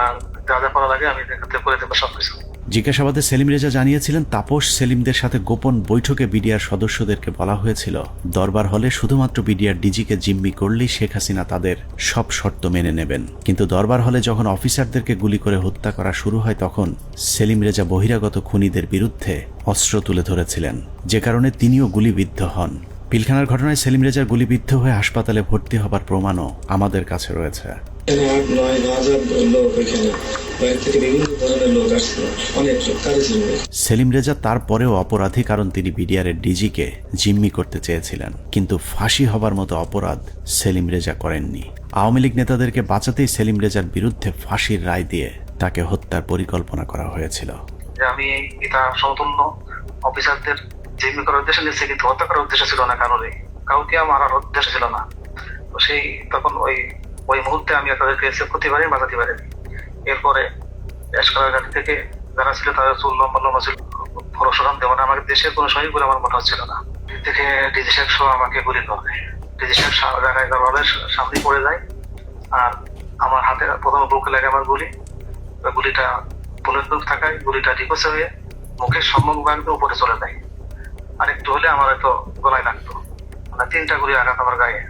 আর যা যা করা লাগে আমি করে দেবো সবকিছু। জিজ্ঞাসাবাদে সেলিম রেজা জানিয়েছিলেন, তাপস সেলিমদের সাথে গোপন বৈঠকে বিডিআর সদস্যদেরকে বলা হয়েছিল দরবার হলে শুধুমাত্র বিডিআর ডিজিকে জিম্মি করলেই শেখ হাসিনা তাদের সব শর্ত মেনে নেবেন। কিন্তু দরবার হলে যখন অফিসারদেরকে গুলি করে হত্যা করা শুরু হয়, তখন সেলিম রেজা বহিরাগত খুনিদের বিরুদ্ধে অস্ত্র তুলে ধরেছিলেন, যে কারণে তিনিও গুলিবিদ্ধ হন। পিলখানার ঘটনায় সেলিম রেজার গুলিবিদ্ধ হয়ে হাসপাতালে ভর্তি হবার প্রমাণও আমাদের কাছে রয়েছে। সেলিম রেজা তারপরেও অপরাধী, কারণ তিনি বিডিআরের ডিজিকে জিম্মি করতে চেয়েছিলেন, কিন্তু ফাঁসি হবার মতো অপরাধ সেলিম রেজা করেননি। আওয়ামী লীগ নেতাদেরকে বাঁচাতেই সেলিম রেজার বিরুদ্ধে ফাঁসির রায় দিয়ে তাকে হত্যার পরিকল্পনা করা হয়েছিল। আমি এটা সমতুল্য অফিসারদের জিম্মি করার উদ্দেশ্যে নিচ্ছে, কিন্তু হত্যা করার উদ্দেশ্য ছিল না, কাউকে মারার উদ্দেশ্য ছিল না। তো সেই তখন ওই মুহূর্তে আমি তাদেরকে সেভ করতে পারি, বাঁচাতে পারি। এরপরে এসকালার থেকে যারা ছিল তাদের চুল লম্বা লম্বা ছিল, পরশুরাম দেওয়া না, আমাকে দেশের কোনো সহি বলে আমার মনে হচ্ছিল না। থেকে ডিজি শেখ সহ আমাকে গুলি করে, ডিজি শেখ জায়গায় সামনে পড়ে যায়, আর আমার হাতে প্রথমে বুকে লাগে আমার গুলিটা বুলেট প্রুফ থাকায় গুলিটা ডিপোসে হয়ে মুখের সম্মুখ ভাগ উপরে চলে যায়, আর একটু হলে আমার হয়তো গলায় লাগতো। মানে 3টা গুলি আঘাত আমার গায়ে।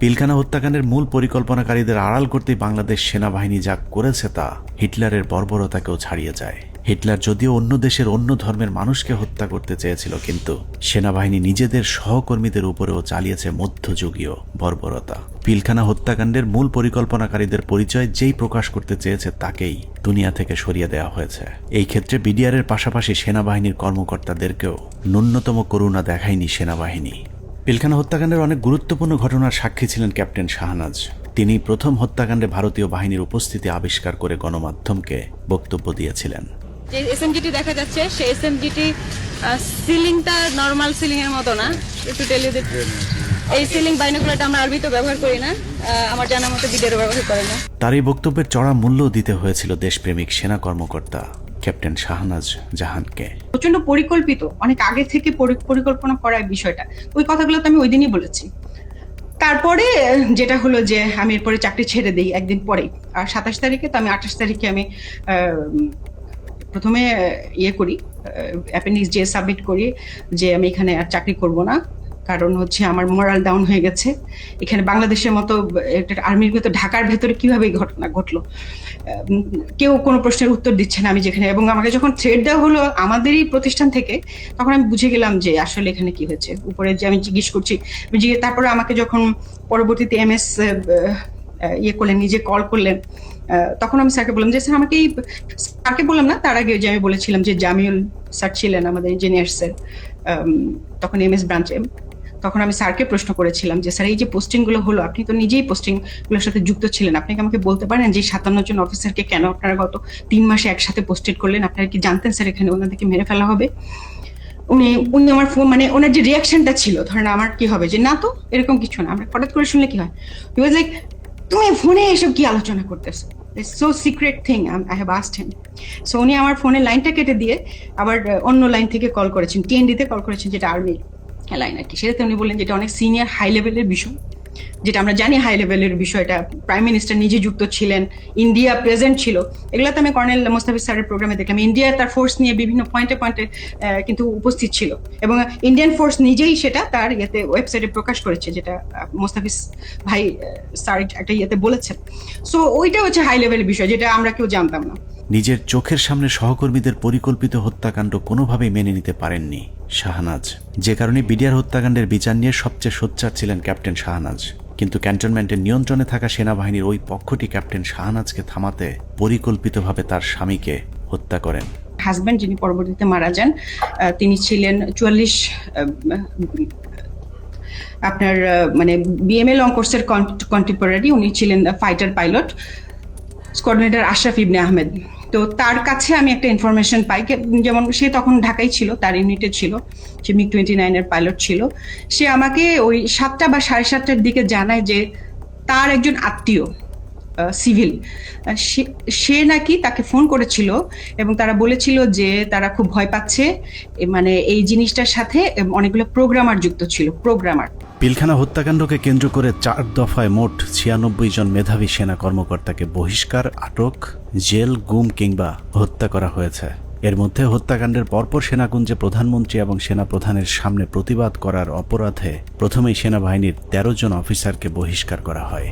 পিলখানা হত্যাকাণ্ডের মূল পরিকল্পনাকারীদের আড়াল করতেই বাংলাদেশ সেনাবাহিনী যা করেছে তা হিটলারের বর্বরতাকেও ছাড়িয়ে যায়। হিটলার যদিও অন্য দেশের অন্য ধর্মের মানুষকে হত্যা করতে চেয়েছিল, কিন্তু সেনাবাহিনী নিজেদের সহকর্মীদের উপরেও চালিয়েছে মধ্যযুগীয় বর্বরতা। পিলখানা হত্যাকাণ্ডের মূল পরিকল্পনাকারীদের পরিচয় যেই প্রকাশ করতে চেয়েছে তাকেই দুনিয়া থেকে সরিয়ে দেওয়া হয়েছে। এই ক্ষেত্রে বিডিআরের পাশাপাশি সেনাবাহিনীর কর্মকর্তাদেরকেও ন্যূনতম করুণা দেখায়নি সেনাবাহিনী। পিলখানা হত্যাকাণ্ডের অনেক গুরুত্বপূর্ণ ঘটনার সাক্ষী ছিলেন ক্যাপ্টেন শাহনাজ। তিনি প্রথম হত্যাকাণ্ডে ভারতীয় বাহিনীর উপস্থিতি আবিষ্কার করে গণমাধ্যমকে বক্তব্য দিয়েছিলেন। যে এসএমজিটি দেখা যাচ্ছে সেই এসএমজিটি সিলিংটা নরমাল সিলিং এর মতো না, একটু টেল ইউ দ্যাট এই সিলিং বাইনোকুলারটা আমরা আরবিতে ব্যবহার করি না, আমার জানার মতো বিডিআর ব্যবহার করে না। তার এই বক্তব্যের চড়া মূল্য দিতে হয়েছিল দেশপ্রেমিক সেনা কর্মকর্তা ক্যাপ্টেন শাহনাজ জাহানকে। প্রচন্ড পরিকল্পিত, অনেক আগে থেকে পরিকল্পনা করার বিষয়টা, ওই কথাগুলো তো আমি ওই দিনই বলেছি। তারপরে যেটা হলো যে আমি এরপরে চাকরি ছেড়ে দিই একদিন পরে, আর 27 তারিখে, তো আমি 28 তারিখে আমি প্রথমে করি অ্যাপেন্ডিক্স যে সাবমিট করি যে আমি এখানে আর চাকরি করব না, কারণ হচ্ছে আমার মোরাল ডাউন হয়ে গেছে। এখানে বাংলাদেশের মতো একটা আর্মির ভেতর, ঢাকার ভেতরে কিভাবে এই ঘটনা ঘটলো, কেউ কোনো প্রশ্নের উত্তর দিচ্ছে না আমি যেখানে। এবং আমাকে যখন থ্রেড দেওয়া হলো আমাদেরই প্রতিষ্ঠান থেকে, তখন আমি বুঝে গেলাম যে আসলে এখানে কি হয়েছে। উপরে যে আমি জিজ্ঞেস করছি, তারপরে আমাকে যখন পরবর্তীতে এমএস করলেন, নিজে কল করলেন, তখন আমি স্যারকে বললাম যে স্যার আমাকে স্যারকে বললাম না, তার আগে যে আমি বলেছিলাম যে জামিউল স্যার ছিলেন আমাদের ইঞ্জিনিয়ার স্যার, তখন এমএস ব্রাঞ্চে, তখন আমি স্যারকে প্রশ্ন করেছিলাম যে স্যার এই যে পোস্টিং গুলো হলো, আপনি তো নিজেই পোস্টিং গুলোর সাথে যুক্ত ছিলেন, আপনি কি আমাকে বলতে পারেন যে 57 জন অফিসারকে কেন আপনারা গত 3 মাসে একসাথে পোস্টেড করলেন? আপনারা কি জানতেন স্যার এখানে ওনাদেরকে মেরে ফেলা হবে? উনি আমার ফোন, মানে ওনার যে রিয়াকশনটা ছিল, ধরেন আমার কি হবে যে না তো এরকম কিছু না, আমরা হঠাৎ করে শুনলে কি হয়, হি ওয়াজ লাইক তুমি ফোনে এসব কি আলোচনা করতেছো, it's so secret thing, I have asked him. So উনি আমার ফোনের লাইনটা কেটে দিয়ে আবার অন্য লাইন থেকে কল করেছেন, টিএনডিতে কল করেছেন, যেটা আর্মির লাইন আর কি। সেটাতে উনি বললেন যেটা অনেক সিনিয়র হাই লেভেলের বিষয়, যেটা আমরা জানি হাই লেভেলের বিষয়টা, প্রাইম মিনিস্টার নিজে যুক্ত ছিলেন, ইন্ডিয়া প্রেজেন্ট ছিল। এগুলোতে আমি কর্নেল মোস্তাফিজ স্যারের প্রোগ্রামে দেখলাম ইন্ডিয়া তার ফোর্স নিয়ে বিভিন্ন পয়েন্টে কিন্তু উপস্থিত ছিল, এবং ইন্ডিয়ান ফোর্স নিজেই সেটা তার ওয়েবসাইটে প্রকাশ করেছে, যেটা মোস্তাফিজ ভাই স্যার একটা বলেছেন। সো ওইটা হচ্ছে হাই লেভেলের বিষয়, যেটা আমরা কেউ জানতাম না। নিজের চোখের সামনে সহকর্মীদের পরিকল্পিত হত্যাকাণ্ড কোনোভাবেই মেনে নিতে পারেননি শাহনাজ, যে কারণে বিডিআর হত্যাকাণ্ডের বিচার নিয়ে সবচেয়ে সোচ্চার ছিলেন ক্যাপ্টেন শাহনাজ। কিন্তু ক্যান্টনমেন্টের নিয়ন্ত্রণে থাকা সেনাবাহিনীর ওই পক্ষটি ক্যাপ্টেন শাহনাজকে থামাতে পরিকল্পিতভাবে তার স্বামীকে হত্যা করেন। হাজব্যান্ড যিনি পরবর্তীতে মারা যান, তিনি ছিলেন 44 আপনার মানে বিএমএ লং কোর্সের কন্টেম্পোরারি। উনি ছিলেন ফাইটার পাইলট, কোঅর্ডিনেটর আশরাফ ইবনে আহমেদ। তো তার কাছে আমি একটা ইনফরমেশন পাই, যেমন সে তখন ঢাকায় ছিল, তার ইউনিটে ছিল, সে MiG-29 এর পাইলট ছিল। সে আমাকে ওই 7টা বা 7:30টার দিকে জানায় যে তার একজন আত্মীয় সিভিল, সে নাকি তাকে ফোন করেছিল এবং তারা বলেছিল যে তারা খুব ভয় পাচ্ছে, মানে এই জিনিসটার সাথে অনেকগুলো প্রোগ্রামার যুক্ত ছিল, প্রোগ্রামার। পিলখানা হত্যাকাণ্ডকে কেন্দ্র করে 4 দফায় মোট 96 জন মেধাবী সেনা কর্মকর্তাকে বহিষ্কার, আটক, জেল, গুম কিংবা হত্যা করা হয়েছে। এর মধ্যে হত্যাকাণ্ডের পরপর সেনাকুঞ্জে প্রধানমন্ত্রী এবং সেনা প্রধানের সামনে প্রতিবাদ করার অপরাধে প্রথমেই সেনাবাহিনীর 13 জন অফিসারকে বহিষ্কার করা হয়।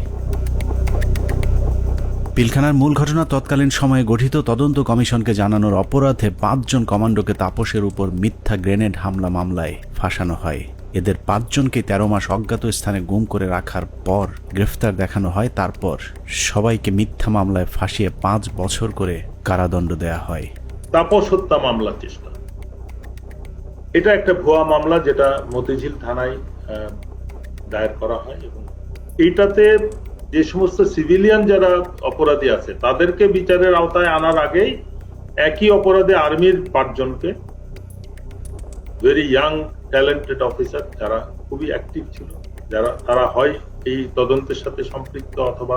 পিলখানার মূল ঘটনা তৎকালীন সময়ে গঠিত তদন্ত কমিশনকে জানানোর অপরাধে 5 জন কমান্ডোকে তাপসের উপর মিথ্যা গ্রেনেড হামলা মামলায় ফাঁসানো হয়। এদের 5 জনকে 13 মাস অজ্ঞাত স্থানে গুম করে রাখার পর গ্রেফতার দেখানো হয়। তারপর সবাইকে মিথ্যা মামলায় ফাঁসিয়ে 5 বছর করে কারাদণ্ড দেয়া হয়। তাপস হত্যা মামলা চেষ্টা, এটা একটা ভুয়া মামলা যেটা মতিঝিল থানায় দায়ের করা হয় এবং এইটাতে যে সমস্ত সিভিলিয়ান যারা অপরাধী আছে তাদেরকে বিচারের আওতায় আনার আগেই একই অপরাধে আর্মির 5 জনকে, ভেরি ইয়াং ট্যালেন্টেড অফিসার যারা খুবই অ্যাক্টিভ ছিল, যারা তারা হয় এই তদন্তের সাথে সম্পৃক্ত অথবা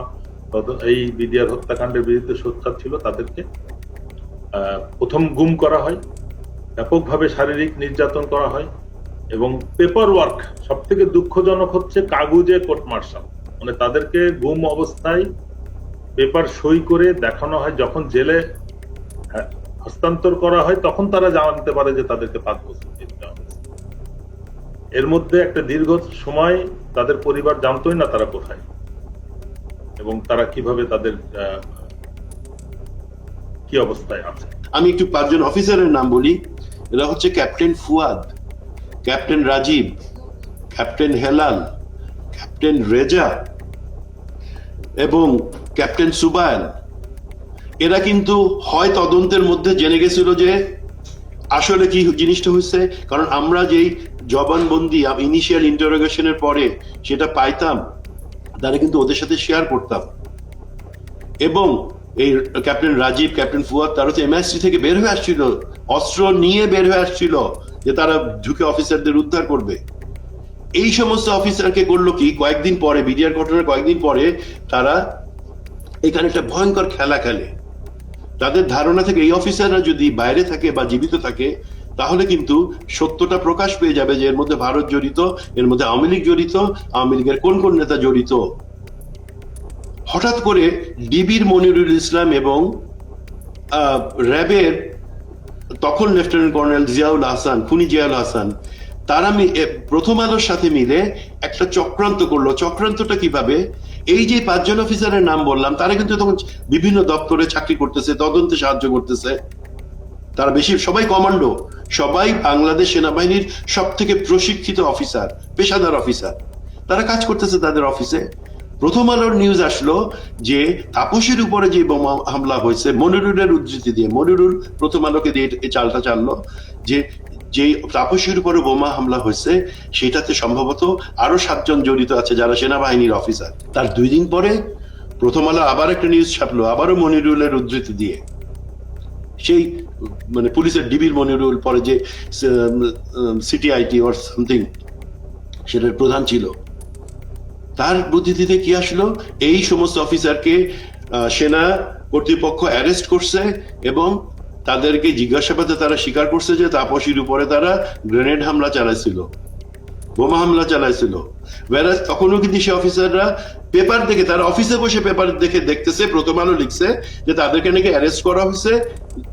এই বিডিআর হত্যাকাণ্ডের বিরুদ্ধে সোচ্চার ছিল, তাদেরকে প্রথম গুম করা হয়, ব্যাপকভাবে শারীরিক নির্যাতন করা হয় এবং পেপার ওয়ার্ক, সব থেকে দুঃখজনক হচ্ছে কাগজে কোর্ট মার্শাল, মানে তাদেরকে গুম অবস্থায় পেপার সই করে দেখানো হয়। যখন জেলে হস্তান্তর করা হয় তখন তারা জানতে পারে যে তাদেরকে 5 বছর জেলে দেওয়া হয়েছে। এর মধ্যে একটা দীর্ঘ সময় তাদের পরিবার জানতোই না তারা কোথায় এবং তারা কিভাবে তাদের কি অবস্থায় আছে। আমি একটু 5 জন অফিসারের নাম বলি। এরা হচ্ছে captain Fuad, captain Rajib, captain Helal, captain Reza এবং ক্যাপ্টেন সুবায়ন। এরা কিন্তু হয় তদন্তের মধ্যে জেনে গেছিল যে আসলে কি জিনিসটা হয়েছে, কারণ আমরা যেই জবানবন্দি ইনিশিয়াল ইন্টারোগেশনের পরে সেটা পাইতাম, তারা কিন্তু ওদের সাথে শেয়ার করতাম। এবং এই ক্যাপ্টেন রাজীব, ক্যাপ্টেন ফুয়াদ, তারা হচ্ছে MI3 থেকে বের হয়ে আসছিল, অস্ত্র নিয়ে বের হয়ে আসছিল যে তারা ঢুকে অফিসারদের উদ্ধার করবে। এই সমস্ত অফিসারকে করলো কি, কয়েকদিন পরে, বিডিআর ঘটনার কয়েকদিন পরে তারা এখানে একটা ভয়ঙ্কর খেলা খেলে। তাদের ধারণা থেকে এই অফিসাররা যদি বাইরে থাকে বা জীবিত থাকে তাহলে কিন্তু সত্যটা প্রকাশ পেয়ে যাবে যে এর মধ্যে ভারত জড়িত, এর মধ্যে আওয়ামী লীগ জড়িত, আওয়ামী লীগের কোন কোন নেতা জড়িত। হঠাৎ করে ডিবির মনিরুল ইসলাম এবং র্যাবের তখন লেফটেন্যান্ট কর্নেল জিয়াউল হাসান, খুনি জিয়াউল হাসান, তারা প্রথম আলোর সাথে মিলে একটা চক্রান্ত করলো। চক্রান্তটা কিভাবে, এই যে 5 জন অফিসারের নাম বললাম তারা কিন্তু তখন বিভিন্ন দপ্তরে চাকরি করতেছে, তদন্তে সাহায্য করতেছে। তারা বেশি সবাই কমান্ডো, সবাই বাংলাদেশ সেনাবাহিনীর সব থেকে প্রশিক্ষিত অফিসার, পেশাদার অফিসার, তারা কাজ করতেছে তাদের অফিসে। প্রথম আলোর নিউজ আসলো যে তাপসের উপরে যে বোমা হামলা হয়েছে, মনিরুলের উদ্ধৃতি দিয়ে, মনিরুল প্রথম আলোকে দিয়ে এই চালটা চাললো যে যে তাপসের উপরে বোমা হামলা হয়েছে সেটাতে সম্ভবত আরো 7 জন জড়িত আছে যারা সেনাবাহিনীর অফিসার। তার 2 দিন পরে প্রথম আলো আবার একটা নিউজ ছাপলো, আবারও মনিরুলের উদ্ধৃতি দিয়ে, সেই মানে পুলিশের ডিবির মনিরুল, পরে যে সিটিআইটি অর সামথিং সেটার প্রধান ছিল, তার বুদ্ধিতে কি আসলো, এই সমস্ত অফিসারকে সেনা কর্তৃপক্ষ অ্যারেস্ট করছে এবং তাদেরকে জিজ্ঞাসাবাদে তারা স্বীকার করছে যে তাপসীর উপরে তারা গ্রেনেড হামলা চালাইছিল। বোমা হামলা চালাইছিল। whereas তখনও কিন্তু সে অফিসাররা পেপার দেখে, তারা অফিসে বসে পেপার দেখে দেখতেছে, প্রথম আলো লিখছে যে তাদেরকে নাকি অ্যারেস্ট করা হয়েছে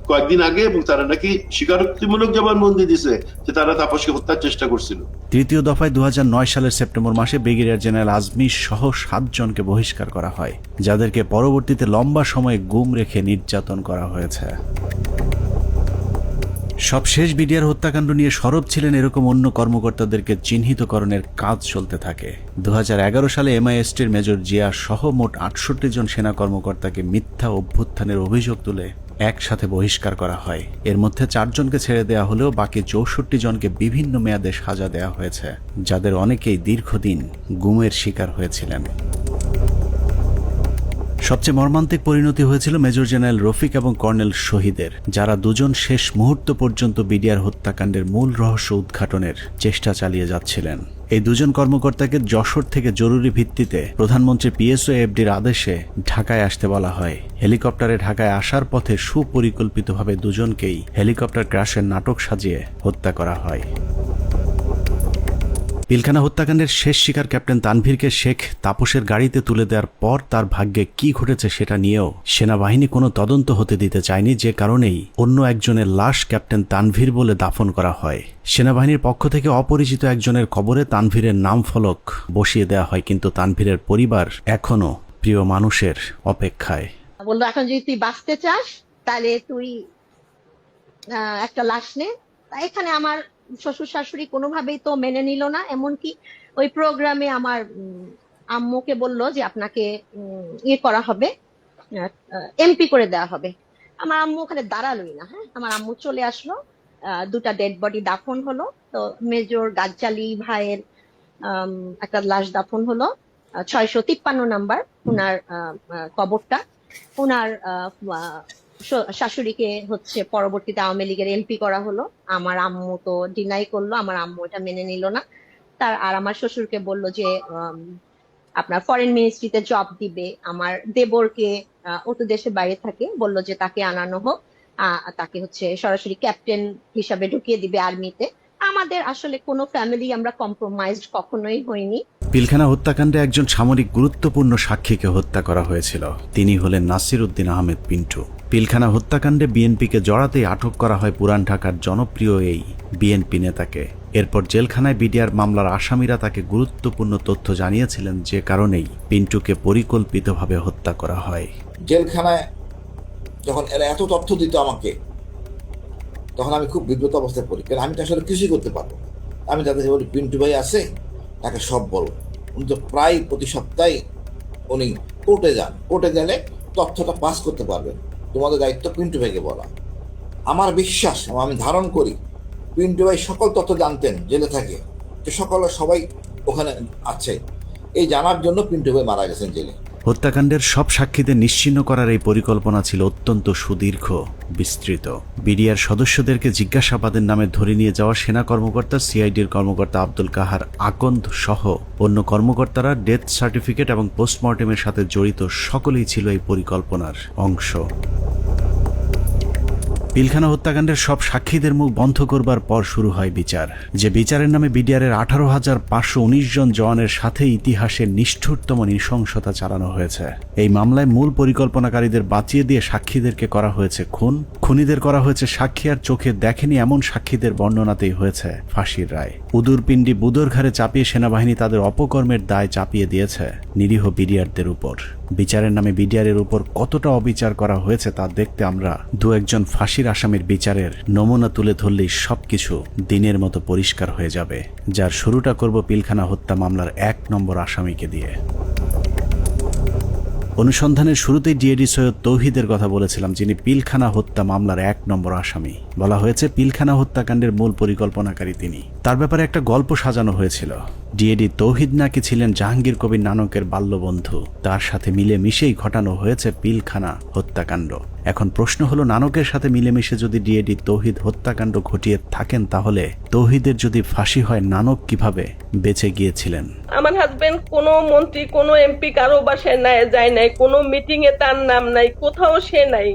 কয়েকদিন আগে এবং তারা নাকি স্বীকারোক্তিমূলক জবানবন্দি দিছে যে তারা তাপসকে হত্যার চেষ্টা করছিল। তৃতীয় দফায় 2009 সালের সেপ্টেম্বর মাসে ব্রিগেডিয়ার জেনারেল আজমি সহ 7 জনকে বহিষ্কার করা হয়, যাদেরকে পরবর্তীতে লম্বা সময় গুম রেখে নির্যাতন করা হয়েছে। সবশেষ বিডিআর হত্যাকাণ্ড নিয়ে সরব ছিলেন এরকম অন্য কর্মকর্তাদেরকে চিহ্নিতকরণের কাজ চলতে থাকে। 2011 সালে MI-STর মেজর জিয়া সহ মোট 68 জন সেনা কর্মকর্তাকে মিথ্যা অভ্যুত্থানের অভিযোগ তুলে একসাথে বহিষ্কার করা হয়। এর মধ্যে 4 জনকে ছেড়ে দেওয়া হলেও বাকি 64 জনকে বিভিন্ন মেয়াদে সাজা দেওয়া হয়েছে, যাদের অনেকেই দীর্ঘদিন গুমের শিকার হয়েছিলেন। সবচেয়ে মর্মান্তিক পরিণতি হয়েছিল মেজর জেনারেল রফিক এবং কর্নেল শহীদের, যারা দুজন শেষ মুহূর্ত পর্যন্ত বিডিআর হত্যাকাণ্ডের মূল রহস্য উদ্ঘাটনের চেষ্টা চালিয়ে যাচ্ছিলেন। এই দুজন কর্মকর্তাকে যশোর থেকে জরুরি ভিত্তিতে প্রধানমন্ত্রী PSO-FDর আদেশে ঢাকায় আসতে বলা হয়। হেলিকপ্টারে ঢাকায় আসার পথে সুপরিকল্পিতভাবে দুজনকেই হেলিকপ্টার ক্র্যাশের নাটক সাজিয়ে হত্যা করা হয়। পিলখানা হত্যাকাণ্ডের শেষ শিকার ক্যাপ্টেন তানভীরকে শেখ তাপসের গাড়িতে তুলে দেওয়ার পর তার ভাগ্যে কি ঘটেছে সেটা নিয়েও সেনাবাহিনী কোনো তদন্ত হতে দিতে চায়নি, যে কারণেই অন্য একজনের লাশ ক্যাপ্টেন তানভীর বলে দাফন করা হয়। সেনাবাহিনীর পক্ষ থেকে অপরিচিত একজনের কবরে তানভীরের নাম ফলক বসিয়ে দেওয়া হয়, কিন্তু তানভীরের পরিবার এখনো প্রিয় মানুষের অপেক্ষায়। বললো এখন যদি তুই বাঁচতে চাস তাহলে তুই একটা লাশ নে। এখানে আমার শ্বশুর শাশুড়ি কোনোভাবেই তো মেনে নিল না, এমনকি ওই প্রোগ্রামে আমার আম্মুকে বললো যে আপনাকে ইয়ে করা হবে, MP করে দেওয়া হবে। আমার আম্মু ওখানে দাঁড়ালোই না। হ্যাঁ, আমার আম্মু চলে আসলো, 2টা ডেড বডি দাফন হলো। তো মেজর গাজ্জালি ভাইয়ের একটা লাশ দাফন হলো 653 নাম্বার, ওনার কবরটা। ওনার শাশুড়িকে হচ্ছে পরবর্তীতে আওয়ামী লীগের MP করা হলো। আমার আম্মু তো ডিনাই করলো, আমার আম্মু এটা মেনে নিল না। আর আমার শ্বশুরকে বললো যে আপনার ফরেন মিনিস্ট্রিতে জব দিবে। আমার দেবরকে ও তো দেশের বাইরে থাকে, বললো যে তাকে আনানো হোক, তাকে হচ্ছে সরাসরি ক্যাপ্টেন হিসাবে ঢুকিয়ে দিবে আর্মিতে। আমাদের আসলে কোনো ফ্যামিলি আমরা কম্প্রোমাইজড কখনোই হইনি। পিলখানা হত্যাকাণ্ডে একজন সামরিক গুরুত্বপূর্ণ সাক্ষীকে হত্যা করা হয়েছিল। তিনি হলেন নাসির উদ্দিন আহমেদ পিন্টু। পিলখানা হত্যাকাণ্ডে বিএনপিকে জড়াতেই আটক করা হয় পুরান ঢাকার জনপ্রিয় এই বিএনপি নেতাকে। এরপর জেলখানায় বিডিআর মামলার আসামিরা তাকে গুরুত্বপূর্ণ তথ্য জানিয়েছিলেন, যে কারণেই পিন্টুকে পরিকল্পিতভাবে হত্যা করা হয়। জেলখানায় যখন এরা এত তথ্য দিত আমাকে, তখন আমি খুব বিব্রত অবস্থায় পড়ি, কারণ আমি তো আসলে কিছুই করতে পারবো। আমি তাদের বলি পিন্টু ভাই আছে, তাকে সব বলো। উনি তো প্রায় প্রতি সপ্তাহে উনি কোর্টে যান, কোর্টে গেলে তথ্যটা পাস করতে পারবেন, তোমাদের দায়িত্ব পিন্টু ভাইকে বলা। আমার বিশ্বাস, আমি ধারণ করি পিন্টু ভাই সকল তথ্য জানতেন জেলে থাকে, যে সবাই ওখানে আছে, এই জানার জন্য পিন্টু ভাই মারা গেছেন জেলে। হত্যাকাণ্ডের সব সাক্ষীদের নিশ্চিহ্ন করার এই পরিকল্পনা ছিল অত্যন্ত সুদীর্ঘ, বিস্তৃত। বিডিআর সদস্যদেরকে জিজ্ঞাসাবাদের নামে ধরে নিয়ে যাওয়া সেনা কর্মকর্তা, CIDর কর্মকর্তা আব্দুল কাহার আকন্দ সহ অন্য কর্মকর্তারা ডেথ সার্টিফিকেট এবং পোস্টমর্টেমের সাথে জড়িত সকলেই ছিল এই পরিকল্পনার অংশ। পিলখানা হত্যাকাণ্ডের সব সাক্ষীদের মুখ বন্ধ করবার পর শুরু হয় বিচার, যে বিচারের নামে বিডিআরের 18,519 জন জওয়ানের সাথে ইতিহাসের নিষ্ঠুরতম নৃশংসতা চালানো হয়েছে। এই মামলায় মূল পরিকল্পনাকারীদের বাঁচিয়ে দিয়ে সাক্ষীদেরকে করা হয়েছে খুন, খুনিদের করা হয়েছে সাক্ষী আর চোখে দেখেনি এমন সাক্ষীদের বর্ণনাতেই হয়েছে ফাঁসির রায়। উদুরপিণ্ডি বুদর ঘাড়ে চাপিয়ে সেনাবাহিনী তাদের অপকর্মের দায় চাপিয়ে দিয়েছে নিরীহ বিডিআরদের উপর। বিচারের নামে বিডিআরের উপর কতটা অবিচার করা হয়েছে তা দেখতে আমরা 2-1 ফাঁসির আসামির বিচারের নমুনা তুলে ধরলেই সবকিছু দিনের মতো পরিষ্কার হয়ে যাবে, যার শুরুটা করব পিলখানা হত্যা মামলার 1 নম্বর আসামিকে দিয়ে। অনুসন্ধানের শুরুতেই ডিএডি সৈয়দ তৌহিদের কথা বলেছিলাম, যিনি পিলখানা হত্যা মামলার 1 নম্বর আসামি। বলা হয়েছে পিলখানা হত্যাকাণ্ডের মূল পরিকল্পনাকারী তিনি। তার ব্যাপারে একটা গল্প সাজানো হয়েছিল। ডিএডি তৌহিদ নাকি ছিলেন জাহাঙ্গীর কবির নানকের বাল্যবন্ধু, তার সাথে মিলেমিশেই ঘটানো হয়েছে পিলখানা হত্যাকাণ্ড। এখন প্রশ্ন হলো, নানকের সাথে মিলেমিশে যদি ডিএডি তৌহিদ হত্যাকাণ্ড ঘটিয়ে থাকেন, তাহলে তৌহিদের যদি ফাঁসি হয়, নানক কিভাবে বেঁচে গিয়েছিলেন? আমার হাজবেন্ড কোনো মন্ত্রী, কোনো MP কারো বাসায় যায় নাই, কোনো মিটিং এ তার নাম নাই, কোথাও সে নাই।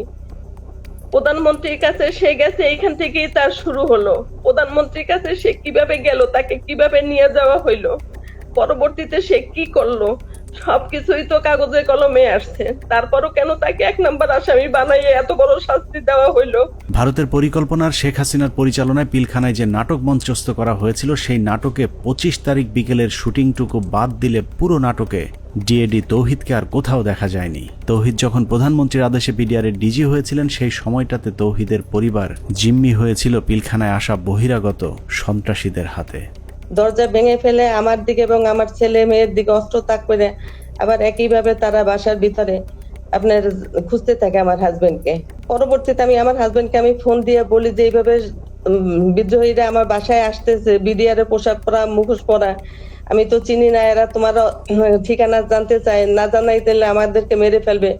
প্রধানমন্ত্রীর কাছে সে গেছে, এইখান থেকেই তার শুরু হলো। প্রধানমন্ত্রীর কাছে সে কিভাবে গেল, তাকে কিভাবে নিয়ে যাওয়া হইলো, পরবর্তীতে সে কি করলো, সবকিছুই তো কাগজে কলমে আসছে। তারপরও কেন তাকে 1 নম্বর আসামি বানাইয়ে এত বড় শাস্তি দেওয়া হইলো? ভারতের পরিকল্পনার শেখ হাসিনার পরিচালনায় পিলখানায় যে নাটক মঞ্চস্থ করা হয়েছিল, সেই নাটকে 25 তারিখ বিকেলের শুটিংটুকু বাদ দিলে পুরো নাটকে ডিএডি তৌহিদকে আর কোথাও দেখা যায়নি। তৌহিদ যখন প্রধানমন্ত্রীর আদেশে বিডিআরের ডিজি হয়েছিলেন, সেই সময়টাতে তৌহিদের পরিবার জিম্মি হয়েছিল পিলখানায় আসা বহিরাগত সন্ত্রাসীদের হাতে। দরজা ভেঙে ফেলে আমার দিকে এবং আমার ছেলে মেয়ের দিকে অস্ত্র তাক করে আবার একইভাবে তারা বাসার ভিতরে আপনার খুঁজতে থাকে আমার হাজবেন্ডকে। পরবর্তীতে আমি আমার হাজবেন্ডকে আমি ফোন দিয়ে বলি যে এইভাবে বিদ্রোহীরা আমার বাসায় আসতেছে, বিডিআর এর পোশাক পরা, মুখোশ পরা, আমি তো চিনি না, এরা তোমার ঠিকানা জানতে চায়, না জানাই তাহলে আমাদেরকে মেরে ফেলবে,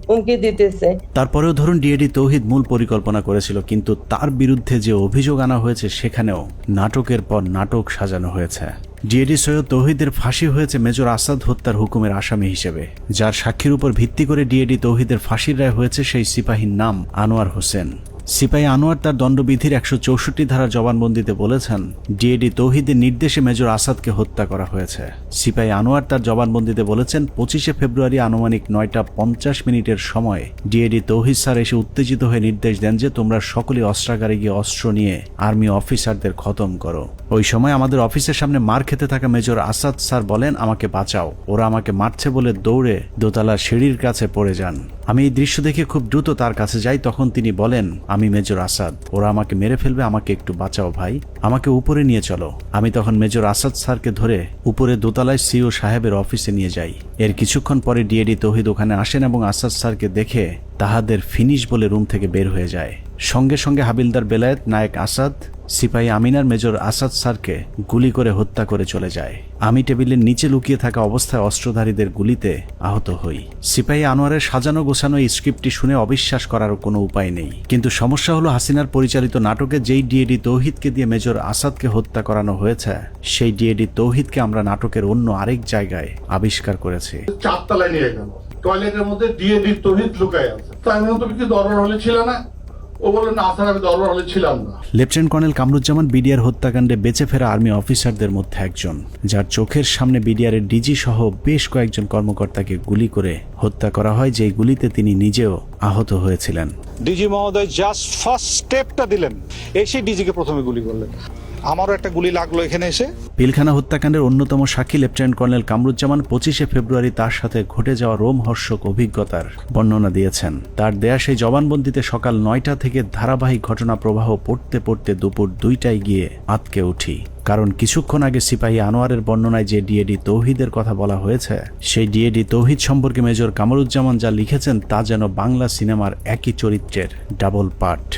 হুমকি দিতেছে। তারপরেও ধরুন ডিএডি তৌহিদ মূল পরিকল্পনা করেছিল, কিন্তু তার বিরুদ্ধে যে অভিযোগ আনা হয়েছে সেখানেও নাটকের পর নাটক সাজানো হয়েছে। ডিএডি সৈয়দ তৌহিদের ফাঁসি হয়েছে মেজর আসাদ হত্যার হুকুমের আসামি হিসেবে, যার সাক্ষীর উপর ভিত্তি করে ডিএডি তৌহিদের ফাঁসির রায় হয়েছে সেই সিপাহীর নাম আনোয়ার হোসেন। সিপাহী আনোয়ার তার দণ্ডবিধির 164 ধারা জবানবন্দিতে বলেছেন, ডিএডি তৌহিদের নির্দেশে মেজর আসাদকে হত্যা করা হয়েছে। সিপাহী আনোয়ার তার জবানবন্দিতে বলেছেন, 25 ফেব্রুয়ারি আনুমানিক 9:50 সময় ডিএডি তৌহিদ স্যার এসে উত্তেজিত হয়ে নির্দেশ দেন যে তোমরা সকলে অস্ত্রাগারে গিয়ে অস্ত্র নিয়ে আর্মি অফিসারদের খতম করো। ওই সময় আমাদের অফিসের সামনে মার খেতে থাকা মেজর আসাদ স্যার বলেন, আমাকে বাঁচাও, ওরা আমাকে মারছে বলে দৌড়ে দোতলার সিঁড়ির কাছে পড়ে যান। আমি এই দৃশ্য দেখে খুব দ্রুত তার কাছে যাই। তখন তিনি বলেন, আমি মেজর আসাদ, ওরা আমাকে মেরে ফেলবে, আমাকে একটু বাঁচাও ভাই, আমাকে উপরে নিয়ে চলো। আমি তখন মেজর আসাদ স্যারকে ধরে উপরে দোতলায় সিও সাহেবের অফিসে নিয়ে যাই। এর কিছুক্ষণ পরে ডিএডি তৌহিদ ওখানে আসেন এবং আসাদ স্যারকে দেখে তাহাদের ফিনিশ বলে রুম থেকে বের হয়ে যায়। সঙ্গে সঙ্গে হাবিলদার বেলায়েত, নায়েক আসাদ, সিপাহী আমিনার মেজর আসাদ স্যারকে গুলি করে হত্যা করে চলে যায়। আমি টেবিলের নিচে লুকিয়ে থাকা অবস্থায় অস্ত্রধারীদের গুলিতে আহত হই। সিপাহী আনোয়ারের সাজানো গোছানো এই স্ক্রিপ্টটি শুনে অবিশ্বাস করার কোনো উপায় নেই, কিন্তু সমস্যা হলো হাসিনার পরিচালিত নাটকে যেই ডিএডি তৌহিদকে দিয়ে মেজর আসাদকে হত্যা করানো হয়েছে, সেই ডিএডি তৌহিদকে আমরা নাটকের অন্য আরেক জায়গায় আবিষ্কার করেছি। 4 তলায় নিয়ে গেল, টয়লেটের মধ্যে ডিএডি তৌহিদ লুকায় আছে। তাই তুমি কি দরবার হলে ছিল না? ও বলে না স্যার, আমি দরবার হলে ছিলাম না। লেফটেন্যান্ট কর্নেল কামরুজ্জামান বিডিআর হত্যাকাণ্ডে বেঁচে ফেরা আর্মি অফিসারদের মধ্যে একজন, যার চোখের সামনে বিডিআর এর ডিজি সহ বেশ কয়েকজন কর্মকর্তাকে গুলি করে হত্যা করা হয়, যেই গুলিতে তিনি নিজেও আহত হয়েছিলেন। ডিজি মহোদয় জাস্ট ফার্স্ট স্টেপটা দিলেন, এসে ডিজিকে প্রথমে গুলি করলেন। আমারও একটা গুলি লাগলো এখানে এসে। পিলখানা হত্যাকাণ্ডের অন্যতম সাক্ষী লেফটেন্যান্ট কর্নেল কামরুজ্জামান 25 ফেব্রুয়ারি তার সাথে ঘটে যাওয়া রোমহর্ষক অভিজ্ঞতার বর্ণনা দিয়েছেন। তার দেয়া সেই জবানবন্দিতে সকাল 9টা থেকে ধারাবাহিক ঘটনা প্রবাহ পড়তে পড়তে দুপুর 2টায় গিয়ে আটকে উঠি, কারণ কিছুক্ষণ আগে সিপাহী আনোয়ারের বর্ণনায় যে ডিএডি তৌহিদের কথা বলা হয়েছে, সেই ডিএডি তৌহিদ সম্পর্কে মেজর কামরুজ্জামান যা লিখেছেন তা যেন বাংলা সিনেমার একই চরিত্রের double part.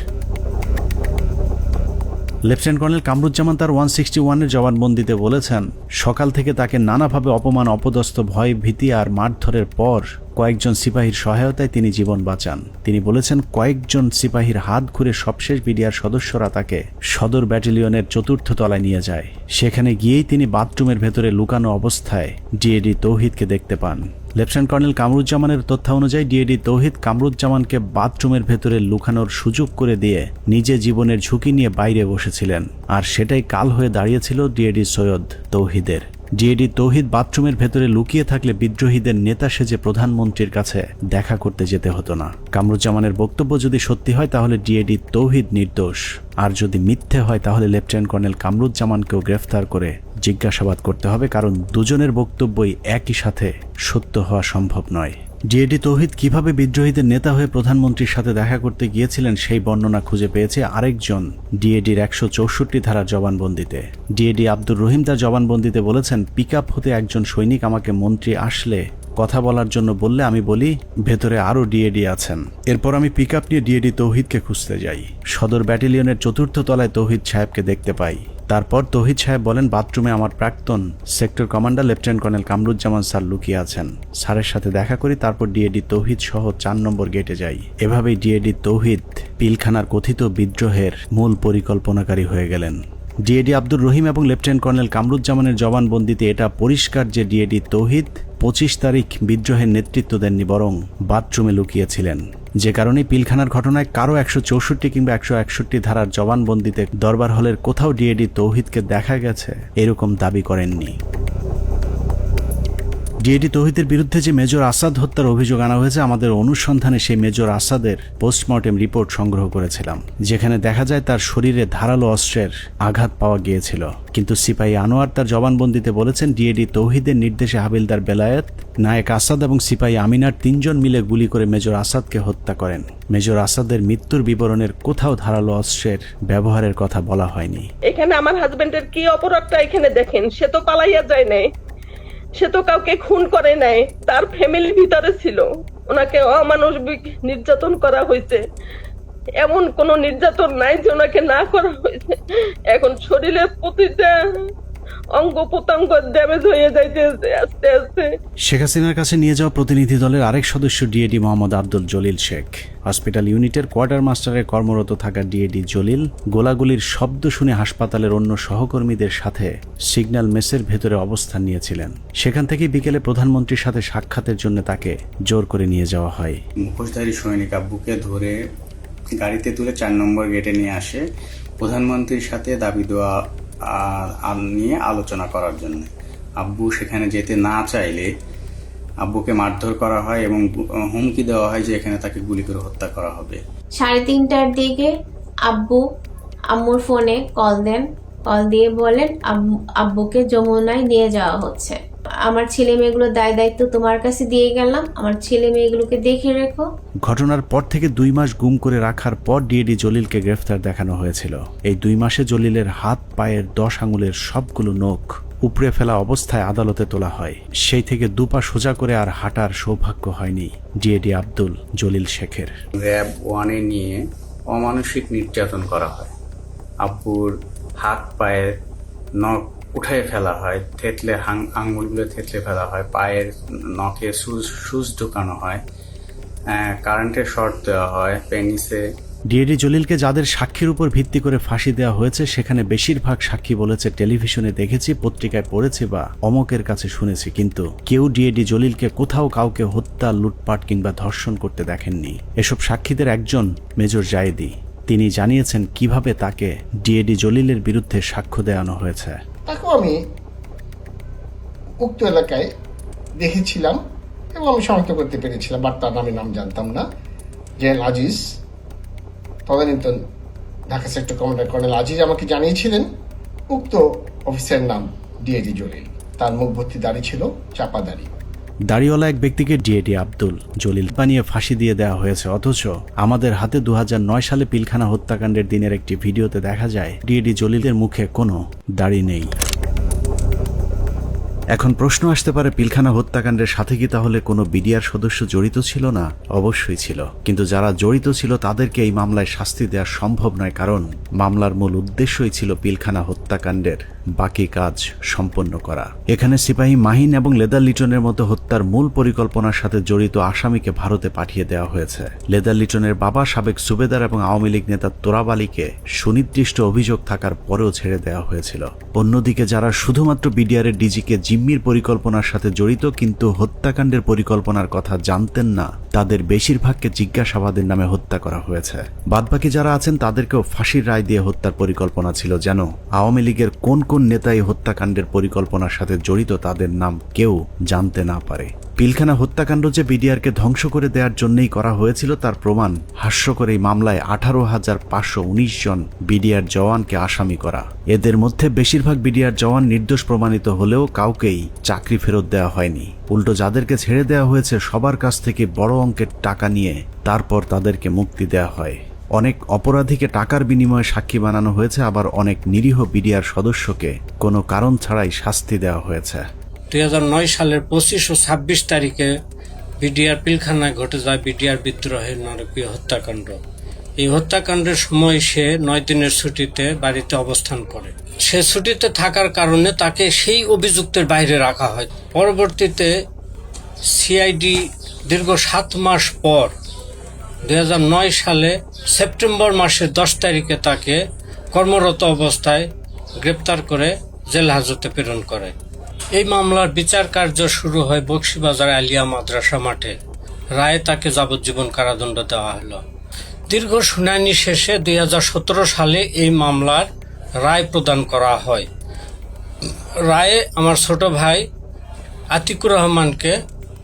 Lieutenant colonel Kamruzzaman তার 161-এর জবানবন্দিতে বলেছেন, সকাল থেকে তাকে নানাভাবে অপমান, অপদস্থ, ভয়, ভীতি আর মারধরের পর কয়েকজন সিপাহীর সহায়তায় তিনি জীবন বাঁচান। তিনি বলেছেন, কয়েকজন সিপাহীর হাত ঘুরে সবশেষ বিডিআর সদস্যরা তাকে সদর ব্যাটালিয়নের 4র্থ তলায় নিয়ে যায়। সেখানে গিয়েই তিনি বাথরুমের ভেতরে লুকানো অবস্থায় ডিএডি তৌহিদকে দেখতে পান। লেফটেন্যান্ট কর্নেল কামরুজ্জামানের তথ্য অনুযায়ী ডিএডি তৌহিদ কামরুজ্জামানকে বাথরুমের ভেতরে লুকানোর সুযোগ করে দিয়ে নিজে জীবনের ঝুঁকি নিয়ে বাইরে বসেছিলেন, আর সেটাই কাল হয়ে দাঁড়িয়েছিল ডিএডি সৈয়দ তৌহিদের। ডিএডি তৌহিদ বাথরুমের ভেতরে লুকিয়ে থাকলে বিদ্রোহীদের নেতা সেজে প্রধানমন্ত্রীর কাছে দেখা করতে যেতে হতো না। কামরুজ্জামানের বক্তব্য যদি সত্যি হয় তাহলে ডিএডি তৌহিদ নির্দোষ, আর যদি মিথ্যে হয় তাহলে লেফটেন্যান্ট কর্নেল কামরুজ্জামানকেও গ্রেফতার করে জিজ্ঞাসাবাদ করতে হবে, কারণ দুজনের বক্তব্যই একই সাথে সত্য হওয়া সম্ভব নয়। ডিএডি তৌহিদ কিভাবে বিদ্রোহীদের নেতা হয়ে প্রধানমন্ত্রীর সাথে দেখা করতে গিয়েছিলেন সেই বর্ণনা খুঁজে পেয়েছে আরেকজন ডিএডির 164 ধারার জবানবন্দিতে। ডিএডি আব্দুর রহিম তার জবানবন্দিতে বলেছেন, পিকআপ হতে একজন সৈনিক আমাকে মন্ত্রী আসলে কথা বলার জন্য বললে আমি বলি ভেতরে আরো ডিএডি আছেন। এরপর আমি পিকআপ নিয়ে ডিএডি তৌহিদকে খুঁজতে যাই। সদর ব্যাটালিয়নের 4র্থ তলায় তৌহিদ সাহেবকে দেখতে পাই। তারপর তৌহিদ সাহেব বলেন, বাথরুমে আমার প্রাক্তন sector commander lieutenant colonel Kamruzzaman sir লুকিয়ে আছেন। স্যারের সাথে দেখা করি, তারপর ডিএডি তৌহিদ সহ 4 নম্বর গেটে যাই। এভাবেই ডিএডি তৌহিদ পিলখানার কথিত বিদ্রোহের মূল পরিকল্পনাকারী হয়ে গেলেন। ডিএডি আব্দুর রহিম এবং লেফটেন্যান্ট কর্নেল কামরুজ্জামানের জবানবন্দিতে এটা পরিষ্কার যে ডিএডি তৌহিদ 25 তারিখ বিদ্রোহের নেতৃত্ব দেননি, বরং বাথরুমে লুকিয়েছিলেন। যে কারণে পিলখানার ঘটনায় কারো 164 কিংবা 161 ধারার জবানবন্দিতে দরবার হলের কোথাও ডিএডি তৌহিদকে দেখা গেছে এরকম দাবি করেননি। ডিএডি তৌহিদের বিরুদ্ধে যে মেজর আসাদ হত্যার অভিযোগ আনা হয়েছে, আমাদের অনুসন্ধানে সেই মেজর আসাদের পোস্টমর্টেম রিপোর্ট সংগ্রহ করেছিলাম, যেখানে দেখা যায় তার শরীরে ধারালো অস্ত্রের আঘাত পাওয়া গিয়েছিল। কিন্তু সিপাহী আনোয়ার তার জবানবন্দিতে বলেছেন ডিএডি তৌহিদের নির্দেশে হাবিলদার বেলায়েত, নায়েক আসাদ এবং সিপাহী আমিনার 3 জন মিলে গুলি করে মেজর আসাদকে হত্যা করেন। মেজর আসাদের মৃত্যুর বিবরণের কোথাও ধারালো অস্ত্রের ব্যবহারের কথা বলা হয়নি। এখানে আমার হাজবেন্ডের কি অপরাধটা এখানে দেখেন, সে তো পালাইয়া যায় নাই, সে তো কাউকে খুন করে নাই, তার ফ্যামিলির ভিতরে ছিল, ওনাকে অমানবিক নির্যাতন করা হয়েছে। এমন কোন নির্যাতন নাই যে ওনাকে না করা হয়েছে। এখন শরীরের প্রতিটা অঙ্গ প্রত্যঙ্গ ড্যামেজ হয়ে যাইতেছে আস্তে আস্তে। শেখ হাসিনার কাছে নিয়ে যাওয়া প্রতিনিধি দলের আরেক সদস্য ডিএডি মোহাম্মদ আব্দুল জলিল শেখ। হসপিটাল ইউনিটের কোয়ার্টার মাস্টারে কর্মরত থাকা ডিএডি জলিল গোলাগুলির শব্দ শুনে হাসপাতালের অন্য সহকর্মীদের সাথে সিগন্যাল মেসের ভেতরে অবস্থান নিয়েছিলেন। সেখান থেকে বিকেলে প্রধানমন্ত্রীর সাথে সাক্ষাতের জন্য তাকে জোর করে নিয়ে যাওয়া হয়। মুখোশধারী সৈনিক আব্বুকে ধরে গাড়িতে তুলে 4 নম্বর গেটে নিয়ে আসে প্রধানমন্ত্রীর সাথে দাবি দেওয়া নিয়ে আলোচনা করার জন্য। আব্বু সেখানে যেতে না চাইলে আব্বুকে মারধর করা হয় এবং হুমকি দেওয়া হয় যে এখানে তাকে গুলি করে হত্যা করা হবে। 3:30টার দিকে আব্বু আম্মুর ফোনে কল দেন, কল দিয়ে বলেন আব্বুকে যমুনায় নিয়ে যাওয়া হচ্ছে। আমার ছেলে মেয়েগুলোর দায়িত্ব তোমার কাছে দিয়ে গেলাম, আমার ছেলে মেয়েগুলোকে দেখে রেখো। ঘটনার পর থেকে 2 মাস গুম করে রাখার পর ডিএডি জলিলকে গ্রেফতার দেখানো হয়েছিল। এই 2 মাসে জলিলের হাত পায়ের 10 আঙুলের সবগুলো নখ উপড়ে ফেলা অবস্থায় আদালতে তোলা হয়। সেই থেকে 2 পা সোজা করে আর হাঁটার সৌভাগ্য হয়নি ডিএডি আব্দুল জলিল শেখের। র‍্যাব 1-এ নিয়ে অমানসিক নির্যাতন করা হয়। আব্বুর হাত পায়ের নখ উঠায় ফেলা হয়, থেতলে আঙুলগুলো থেতলে ফেলা হয়, পায়ের নখে সুচ ঢুকানো হয়, কারেন্টের শর্ট দেওয়া হয় পেনিসে। ডিএডি জলিলকে যাদের সাক্ষীর উপর ভিত্তি করে ফাঁসি দেওয়া হয়েছে সেখানে বেশিরভাগ সাক্ষী বলেছে টেলিভিশনে দেখেছি, পত্রিকায় পড়েছি বা অমকের কাছে শুনেছি, কিন্তু কেউ ডিএডি জলিলকে কোথাও কাউকে হত্যা, লুটপাট কিংবা ধর্ষণ করতে দেখেননি। এসব সাক্ষীদের একজন মেজর জায়েদি। তিনি জানিয়েছেন কিভাবে তাকে ডিএডি জলিলের বিরুদ্ধে সাক্ষ্য দেওয়ানো হয়েছে। তাকেও আমি উক্ত এলাকায় দেখেছিলাম এবং আমি শনাক্ত করতে পেরেছিলাম, বাট তার নাম জানতাম না। জেনারেল আজিজ, তদানীন্তন Dhaka sector commander colonel Aziz আমাকে জানিয়েছিলেন উক্ত অফিসারের নাম ডিএডি জলিল। তার মুখ ভর্তি দাড়ি ছিল, চাপা দাড়ি। দাড়িওয়ালা এক ব্যক্তিকে ডিএডি আব্দুল জলিল বানিয়ে ফাঁসি দিয়ে দেওয়া হয়েছে, অথচ আমাদের হাতে 2009 সালে পিলখানা হত্যাকাণ্ডের দিনের একটি ভিডিওতে দেখা যায় ডিএডি জলিলের মুখে কোনো দাড়ি নেই। এখন প্রশ্ন আসতে পারে, পিলখানা হত্যাকাণ্ডের সাথে কি তাহলে কোনো বিডিআর সদস্য জড়িত ছিল না? অবশ্যই ছিল, কিন্তু যারা জড়িত ছিল তাদেরকে এই মামলায় শাস্তি দেওয়া সম্ভব নয়, কারণ মামলার মূল উদ্দেশ্যই ছিল পিলখানা হত্যাকাণ্ডের বাকি কাজ সম্পন্ন করা। এখানে সিপাহী মাহিন এবং লেদার লিটনের মতো হত্যার মূল পরিকল্পনার সাথে জড়িত আসামিকে ভারতে পাঠিয়ে দেওয়া হয়েছে। লেদার লিটনের বাবা সাবেক সুবেদার এবং আওয়ামী লীগ নেতা তোরাব আলীকে সুনির্দিষ্ট অভিযোগ থাকার পরেও ছেড়ে দেওয়া হয়েছিল। অন্যদিকে যারা শুধুমাত্র বিডিআর এর ডিজিকে জিম্মির পরিকল্পনার সাথে জড়িত কিন্তু হত্যাকাণ্ডের পরিকল্পনার কথা জানতেন না, তাদের বেশিরভাগকে জিজ্ঞাসাবাদের নামে হত্যা করা হয়েছে। বাদবাকি যারা আছেন তাদেরকেও ফাঁসির রায় দিয়ে হত্যার পরিকল্পনা ছিল, যেন আওয়ামী লীগের কোন কোন নেতা এই হত্যাকাণ্ডের পরিকল্পনার সাথে জড়িত তাদের নাম কেউ জানতে না পারে। পিলখানা হত্যাকাণ্ড যে বিডিআরকে ধ্বংস করে দেওয়ার জন্যই করা হয়েছিল তার প্রমাণ হাস্যকর এই মামলায় 18,519 জন বিডিআর জওয়ানকে আসামি করা। এদের মধ্যে বেশিরভাগ বিডিআর জওয়ান নির্দোষ প্রমাণিত হলেও কাউকেই চাকরি ফেরত দেওয়া হয়নি। উল্টো যাদেরকে ছেড়ে দেওয়া হয়েছে সবার কাছ থেকে বড় অঙ্কের টাকা নিয়ে তারপর তাদেরকে মুক্তি দেওয়া হয়। অনেক অপরাধীকে টাকার বিনিময়ে সাক্ষী বানানো হয়েছে, আবার অনেক নিরীহ বিডিআর সদস্যকে কোনো কারণ ছাড়াই শাস্তি দেওয়া হয়েছে। 2009 সালের 25 ও 26 তারিখে বিডিআর পিলখানায় ঘটে যায় বিডিআর বিদ্রোহের নারকীয় হত্যাকাণ্ড। এই হত্যাকাণ্ডের সময় সে 9 দিনের ছুটিতে বাড়িতে অবস্থান করে। সে ছুটিতে থাকার কারণে তাকে সেই অভিযুক্তের বাইরে রাখা হয়। পরবর্তীতে সিআইডি দীর্ঘ 7 মাস পর 2009 সালে সেপ্টেম্বর মাসের 10 তারিখে তাকে কর্মরত অবস্থায় গ্রেপ্তার করে জেল হাজতে প্রেরণ করে। এই মামলার বিচার কার্য শুরু হয় বকশীবাজার আলিয়া মাদ্রাসা মাঠে। রায়ে তাকে যাবজ্জীবন কারাদণ্ড দেওয়া হলো। দীর্ঘ শুনানি শেষে 2017 সালে এই মামলার রায় প্রদান করা হয়। রায়ে আমার ছোট ভাই আতিকুর রহমানকে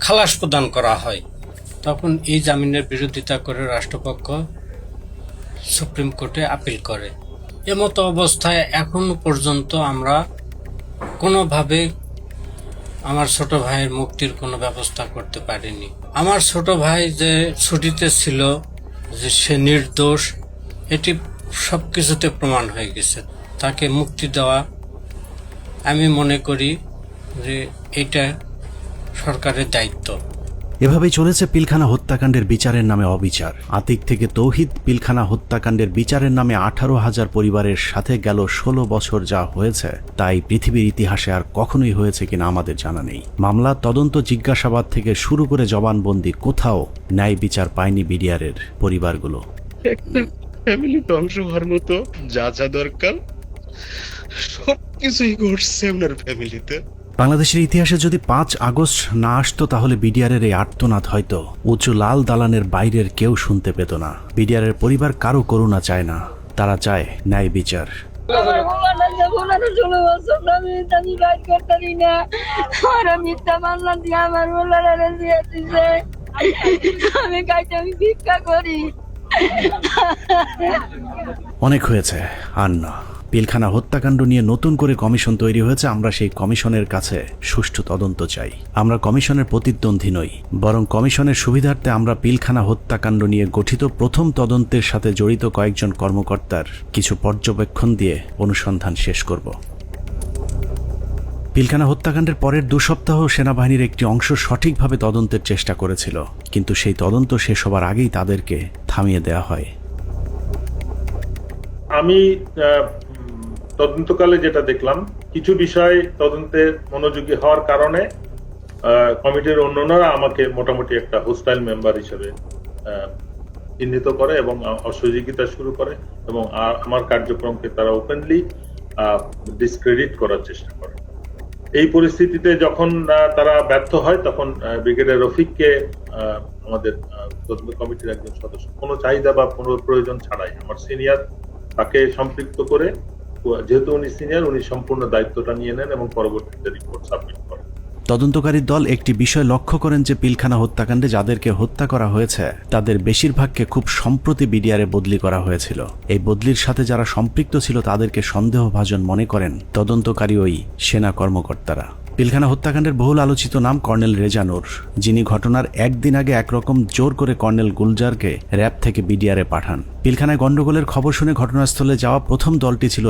খালাস প্রদান করা হয়। তখন এই জামিনের বিরোধিতা করে রাষ্ট্রপক্ষ সুপ্রিম কোর্টে আপিল করে। এমতো অবস্থায় এখনো পর্যন্ত আমরা কোনোভাবে আমার ছোট ভাইয়ের মুক্তির কোনো ব্যবস্থা করতে পারিনি। আমার ছোট ভাই যে ছুটিতে ছিল, যে সে নির্দোষ, এটি সবকিছুতে প্রমাণ হয়ে গেছে। তাকে মুক্তি দেওয়া আমি মনে করি যে এটা সরকারের দায়িত্ব। এভাবেই চলেছে পিলখানা হত্যাকাণ্ডের বিচারের নামে অবিচার। আতিক থেকে তৌহিদ পিলখানা হত্যাকাণ্ডের বিচারের নামে 18,000 পরিবারের সাথে গেল 16 বছর যা হয়েছে তাই পৃথিবীর ইতিহাসে আর কখনোই হয়েছে কিনা আমাদের জানা নেই। মামলা, তদন্ত, জিজ্ঞাসাবাদ থেকে শুরু করে জবানবন্দি, কোথাও ন্যায় বিচার পায়নি বিডিআরের পরিবারগুলো। একটা ফ্যামিলি ধ্বংস হওয়ার মতো যা যা দরকার সবকিছুই ঘটছে ওনার ফ্যামিলিতে। বাংলাদেশের ইতিহাসে যদি 5 আগস্ট না আসতো তাহলে বিডিআরের এই আর্তনাদ হয়তো উঁচু লাল দালানের বাইরের কেউ শুনতে পেত না। বিডিআরের পরিবার কারো করুণা চায় না, তারা চায় ন্যায় বিচার। অনেক হয়েছে, আর না। পিলখানা হত্যাকাণ্ড নিয়ে নতুন করে কমিশন তৈরি হয়েছে। আমরা সেই কমিশনের কাছে সুষ্ঠু তদন্ত চাই। আমরা কমিশনের প্রতিদ্বন্দ্বী নই, বরং কমিশনের সুবিধার্থে আমরা পিলখানা হত্যাকাণ্ড নিয়ে গঠিত প্রথম তদন্তের সাথে জড়িত কয়েকজন কর্মকর্তার কিছু পর্যবেক্ষণ দিয়ে অনুসন্ধান শেষ করব। পিলখানা হত্যাকাণ্ডের পরের 2 সপ্তাহ সেনাবাহিনীর একটি অংশ সঠিকভাবে তদন্তের চেষ্টা করেছিল, কিন্তু সেই তদন্ত শেষ হবার আগেই তাদেরকে থামিয়ে দেওয়া হয়। আমি তদন্তকালে যেটা দেখলাম, কিছু বিষয় তদন্তে মনোযোগী হওয়ার কারণে কমিটির অন্যান্যরা আমাকে মোটামুটি একটা হোস্টাইল মেম্বার হিসেবে চিহ্নিত করে এবং অসহযোগিতা শুরু করে এবং আমার কার্যক্রমকে তারা ওপেনলি ডিসক্রেডিট করার চেষ্টা করে। এই পরিস্থিতিতে যখন তারা ব্যর্থ হয় তখন ব্রিগেডিয়ার রফিককে আমাদের তদন্ত কমিটির একজন সদস্য কোনো চাহিদা বা কোনো প্রয়োজন ছাড়াই আমার সিনিয়র তাকে সম্পৃক্ত করে, যেহেতু উনি সিনিয়র, উনি সম্পূর্ণ দায়িত্বটা নিয়ে নেন এবং পরবর্তীতে রিপোর্ট সাবমিট করেন। তদন্তকারী দল একটি বিষয় লক্ষ্য করেন যে পিলখানা হত্যাকাণ্ডে যাদেরকে হত্যা করা হয়েছে তাদের বেশিরভাগকে খুব সম্প্রতি বিডিআরে বদলি করা হয়েছিল। এই বদলির সাথে যারা সম্পৃক্ত ছিল তাদেরকে সন্দেহভাজন মনে করেন তদন্তকারী ওই সেনা কর্মকর্তারা। পিলখানা হত্যাকাণ্ডের বহুল আলোচিত নাম কর্নেল রেজা নূর, যিনি ঘটনার একদিন আগে একরকম জোর করে কর্নেল গুলজারকে র্যাব থেকে বিডিআরে পাঠান। পিলখানায় গন্ডগোলের খবর শুনে ঘটনাস্থলে যাওয়া প্রথম দলটি ছিল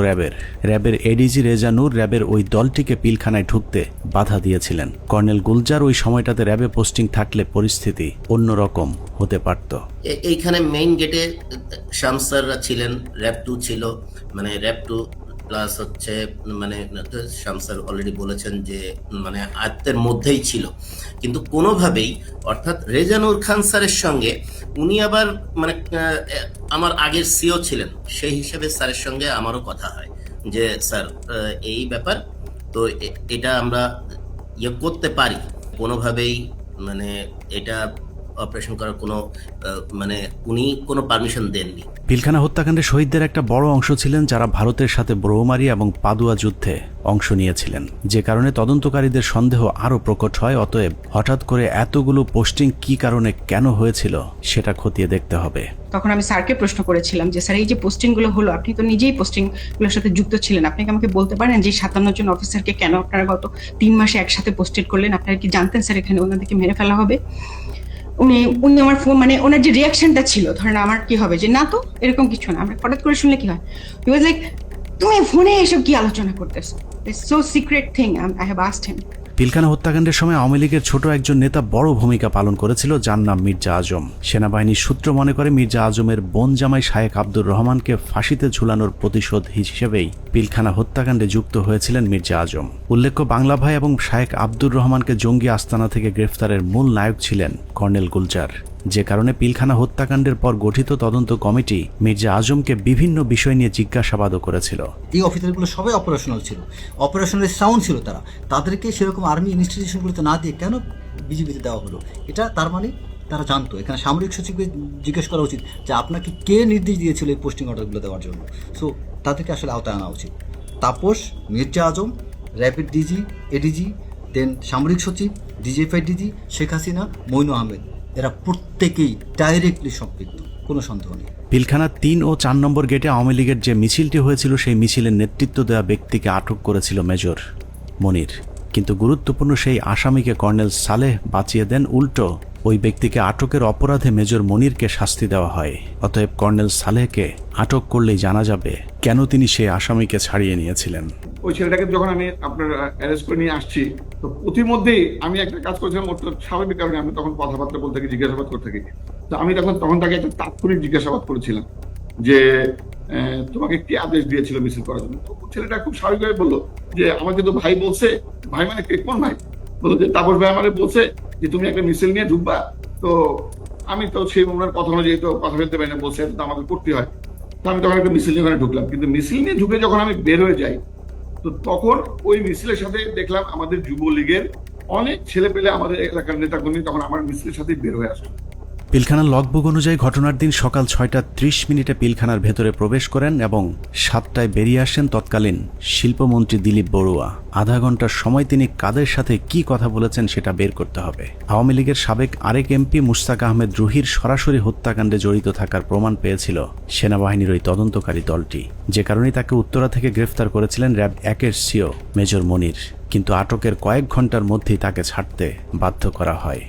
র্যাবের এডিজি রেজা নূর র্যাবের ওই দলটিকে পিলখানায় ঢুকতে বাধা দিয়েছিলেন। কর্নেল গুলজার ওই সময়টাতে র্যাবে পোস্টিং থাকলে পরিস্থিতি অন্যরকম হতে পারত। এইখানে মেইন গেটে শামসাররা ছিলেন, র্যাব 2 ছিল, মানে র্যাব 2 প্লাস হচ্ছে মানে শামসার অলরেডি বলেছেন যে মানে আয়ত্তের মধ্যেই ছিল, কিন্তু কোনোভাবেই অর্থাৎ রেজানুর খান স্যারের সঙ্গে উনি আবার মানে আমার আগের সিও ছিলেন, সেই হিসেবে স্যারের সঙ্গে আমারও কথা হয় যে স্যার এই ব্যাপার তো এটা আমরা ইয়ে করতে পারি, কোনোভাবেই মানে এটা অপারেশন করার কোনো মানে উনি কোনো পারমিশন দেননি। পিলখানা হত্যাকাণ্ডে শহীদদের একটা বড় অংশ ছিলেন যারা ভারতের সাথে ব্রহ্মারি এবং পাদুয়া যুদ্ধে অংশ নিয়েছিলেন, যে কারণে তদন্তকারীদের সন্দেহ আরো প্রকট হয়। অতএব হঠাৎ করে এতগুলো পোস্টিং কি কারণে কেন হয়েছিল সেটা খতিয়ে দেখতে হবে। তখন আমি স্যারকে প্রশ্ন করেছিলাম যে স্যার এই যে পোস্টিং গুলো হলো, আপনি তো নিজেই পোস্টিং গুলোর সাথে যুক্ত ছিলেন, আপনি কি আমাকে বলতে পারেন যে 57 জন অফিসারকে কেন আপনারা গত 3 মাসে একসাথে পোস্টেড করলেন? আপনারা কি জানতেন স্যার এখানে ওনাদেরকে মেরে ফেলা হবে? উনি আমার ফোন মানে ওনার যে রিয়াকশনটা ছিল, ধরেন আমার কি হবে যে না তো এরকম কিছু না, আমরা হঠাৎ করে শুনলে কি হয়, হি ওয়াজ লাইক তুমি ফোনে এসব কি আলোচনা করতেছো, it's so secret thing, I have asked হিম। পিলখানা হত্যাকাণ্ডের সময় আওয়ামী লীগের ছোট একজন নেতা বড় ভূমিকা পালন করেছিল, যার নাম মির্জা আজম। সেনাবাহিনীর সূত্র মনে করে মির্জা আজমের বোন জামাই শায়েক আব্দুর রহমানকে ফাঁসিতে ঝুলানোর প্রতিশোধ হিসেবেই পিলখানা হত্যাকাণ্ডে যুক্ত হয়েছিলেন মির্জা আজম। উল্লেখ্য, বাংলা ভাই এবং শায়েক আব্দুর রহমানকে জঙ্গি আস্তানা থেকে গ্রেফতারের মূল নায়ক ছিলেন কর্নেল গুলজার। যে কারণে পিলখানা হত্যাকাণ্ডের পর গঠিত তদন্ত কমিটি মির্জা আজমকে বিভিন্ন বিষয় নিয়ে জিজ্ঞাসাবাদও করেছিল। এই অফিসারগুলো সবাই অপারেশনাল ছিল, অপারেশনাল সাউন্ড ছিল, তাদেরকে সেরকম আর্মি ইনস্টিটিউশনগুলোতে না দিয়ে কেন বিজিবিতে দেওয়া হলো? এটা তার মানে তারা জানতো। এখানে সামরিক সচিবকে জিজ্ঞেস করা উচিত যে আপনাকে কে নির্দেশ দিয়েছিল এই পোস্টিং অর্ডারগুলো দেওয়ার জন্য। সো তাদেরকে আসলে আওতায় আনা উচিত। তাপস, মির্জা আজম, র্যাপিড ডিজি, এডিজি, দেন সামরিক সচিব, ডিজিএফআই ডিজি, শেখ হাসিনা, মইনু আহমেদ, এরা প্রত্যেকেই ডাইরেক্টলি সম্পৃক্ত, কোনো সন্দেহ নেই। পিলখানা 3 ও 4 নম্বর গেটে আওয়ামী লীগের যে মিছিলটি হয়েছিল সেই মিছিলের নেতৃত্ব দেওয়া ব্যক্তিকে আটক করেছিল মেজর মনির, কিন্তু গুরুত্বপূর্ণ সেই আসামিকে কর্নেল সালেহ বাঁচিয়ে দেন। উল্টো ওই ব্যক্তিকে আটকের অপরাধে মেজর মনিরকে শাস্তি দেওয়া হয়। অতএব কর্নেল সালেহকে আটক করলেই জানা যাবে কেন তিনি সেই আসামিকে ছাড়িয়ে নিয়েছিলেন। ওই ছেলেটাকে যখন আমি আপনার অ্যারেস্ট করে নিয়ে আসছি, তো প্রতিমধ্যেই আমি একটা কাজ করেছিলাম, ওর স্বাভাবিক কারণে আমি তখন কথাবার্তা বলতে থাকি, জিজ্ঞাসাবাদ করতে থাকি। তো আমি তখন তাকে একটা তাৎক্ষণিক জিজ্ঞাসাবাদ করেছিলাম যে তোমাকে কি আদেশ দিয়েছিল মিছিল করার জন্য? তো ছেলেটা খুব স্বাভাবিকভাবে বললো যে আমাকে তো ভাই বলছে। ভাই মানে কোন ভাই? বললো যে তাপস ভাই আমারে বলছে যে তুমি একটা মিছিল নিয়ে ঢুকবা। তো আমি তো সেই ওনার কথা অনুযায়ী তো কথা বলতে পারি না, বলছে তো আমাকে করতে হয়। তো আমি তখন একটা মিছিল নিয়ে ওখানে ঢুকলাম, কিন্তু মিছিল নিয়ে ঢুকে যখন আমি বের হয়ে যাই, তো তখন ওই মিছিলের সাথে দেখলাম আমাদের যুবলীগের অনেক ছেলে পেলে, আমাদের এলাকার নেতাকর্মী তখন আমার মিছিলের সাথে বের হয়ে আসলো। পিলখানার লগবুক অনুযায়ী ঘটনার দিন সকাল 6:30 পিলখানার ভেতরে প্রবেশ করেন এবং 7টায় বেরিয়ে আসেন তৎকালীন শিল্পমন্ত্রী দিলীপ বড়ুয়া। আধা ঘন্টার সময় তিনি কাদের সাথে কি কথা বলেছেন সেটা বের করতে হবে। আওয়ামী লীগের সাবেক আরেক এমপি মুশতাক আহমেদ রুহির সরাসরি হত্যাকাণ্ডে জড়িত থাকার প্রমাণ পেয়েছিল সেনাবাহিনীর ওই তদন্তকারী দলটি, যে কারণে তাকে উত্তরা থেকে গ্রেফতার করেছিলেন র্যাব 1-এর সিও মেজর মনির, কিন্তু আটকের কয়েক ঘন্টার মধ্যেই তাকে ছাড়তে বাধ্য করা হয়।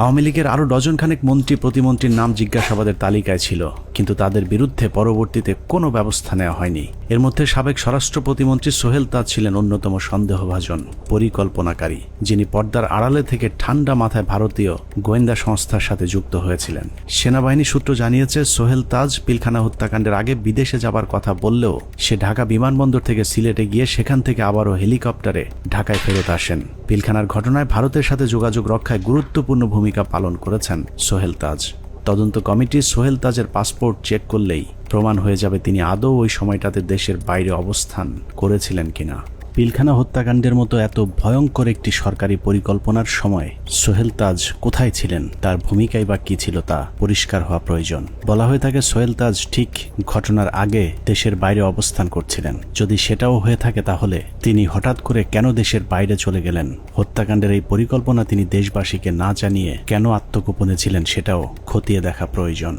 আওয়ামী লীগের আরও ডজনখানেক মন্ত্রী প্রতিমন্ত্রীর নাম জিজ্ঞাসাবাদের তালিকায় ছিল, কিন্তু তাদের বিরুদ্ধে পরবর্তীতে কোনো ব্যবস্থা নেওয়া হয়নি। এর মধ্যে সাবেক স্বরাষ্ট্র প্রতিমন্ত্রী সোহেল তাজ ছিলেন অন্যতম সন্দেহভাজন পরিকল্পনাকারী, যিনি পর্দার আড়ালে থেকে ঠান্ডা মাথায় ভারতীয় গোয়েন্দা সংস্থার সাথে যুক্ত হয়েছিলেন। সেনাবাহিনী সূত্র জানিয়েছে সোহেল তাজ পিলখানা হত্যাকাণ্ডের আগে বিদেশে যাবার কথা বললেও সে ঢাকা বিমানবন্দর থেকে সিলেটে গিয়ে সেখান থেকে আবারও হেলিকপ্টারে ঢাকায় ফেরত আসেন। পিলখানার ঘটনায় ভারতের সাথে যোগাযোগ রক্ষায় গুরুত্বপূর্ণ ভূমিকা পালন করেছেন সোহেল তাজ। তদন্ত কমিটি সোহেল তাজের পাসপোর্ট চেক করলেই প্রমাণ হয়ে যাবে তিনি আদৌ ওই সময়টাতে দেশের বাইরে অবস্থান করেছিলেন কিনা। পিলখানা হত্যাকাণ্ডের মতো এত ভয়ঙ্কর একটি সরকারি পরিকল্পনার সময় সোহেল তাজ কোথায় ছিলেন, তার ভূমিকাই বা কি ছিল তা পরিষ্কার হওয়া প্রয়োজন। বলা হয়ে থাকে সোহেল তাজ ঠিক ঘটনার আগে দেশের বাইরে অবস্থান করছিলেন। যদি সেটাও হয়ে থাকে তাহলে তিনি হঠাৎ করে কেন দেশের বাইরে চলে গেলেন? হত্যাকাণ্ডের এই পরিকল্পনা তিনি দেশবাসীকে না জানিয়ে কেন আত্মগোপনে ছিলেন সেটাও খতিয়ে দেখা প্রয়োজন।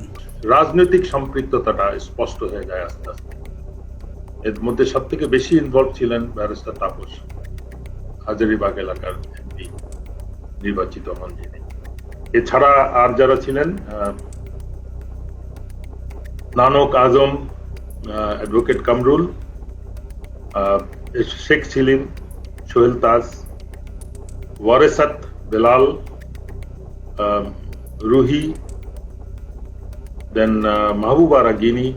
রাজনৈতিক সম্পৃক্ততাটা স্পষ্ট হয়ে যায় আস্তে আস্তে। এর মধ্যে সব থেকে বেশি ইনভলভ ছিলেন ব্যারিস্টার তাপস, হাজারীবাগ এলাকার এমপি নির্বাচিত হন যিনি। এছাড়া আর যারা ছিলেন, নানক আজম, অ্যাডভোকেট কামরুল, শেখ সেলিম, সোহেল তাজ, ওয়ারেসাত বেলাল, রুহি, দেন মাহবুবা রাগিনী,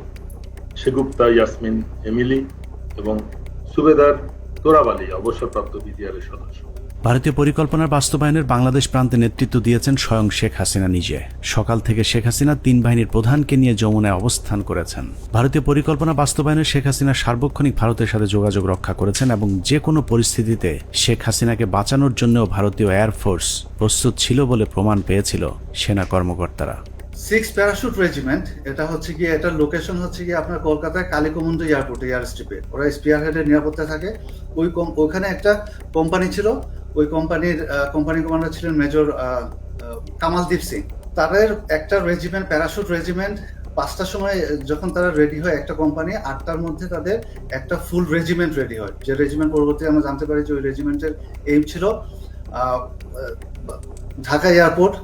শেগুপ্তা ইয়াসমিন এমিলি এবং সুবেদার তোরাবালি অবসরপ্রাপ্ত বিডিআরের সদস্য। ভারতীয় পরিকল্পনার বাস্তবায়নের বাংলাদেশ প্রান্তে নেতৃত্ব দিয়েছেন স্বয়ং শেখ হাসিনা নিজে। সকাল থেকে শেখ হাসিনা 3 বাহিনীর প্রধানকে নিয়ে যমুনায় অবস্থান করেছেন। ভারতীয় পরিকল্পনা বাস্তবায়নে শেখ হাসিনা সার্বক্ষণিক ভারতের সাথে যোগাযোগ রক্ষা করেছেন এবং যে কোনো পরিস্থিতিতে শেখ হাসিনাকে বাঁচানোর জন্যও ভারতীয় এয়ারফোর্স প্রস্তুত ছিল বলে প্রমাণ পেয়েছিল সেনা কর্মকর্তারা। 6 প্যারাশুট রেজিমেন্ট, এটা হচ্ছে গিয়ে, এটার লোকেশন হচ্ছে গিয়ে আপনার কলকাতায় কালিকমন্দ এয়ারপোর্ট, এয়ার স্ট্রিপে। ওরা স্পিয়ার হেডের নিরাপত্তা থাকে। ওইখানে একটা কোম্পানি ছিল, ওই কোম্পানি কমান্ডার ছিলেন মেজর কামালদীপ সিং। তাদের একটা রেজিমেন্ট, প্যারাশুট রেজিমেন্ট, 5টার সময় যখন তারা রেডি হয় একটা কোম্পানি, 8টার মধ্যে তাদের একটা ফুল রেজিমেন্ট রেডি হয়। যে রেজিমেন্ট পরবর্তী আমরা জানতে পারি যে ওই রেজিমেন্টের এইম ছিল ঢাকা এয়ারপোর্ট,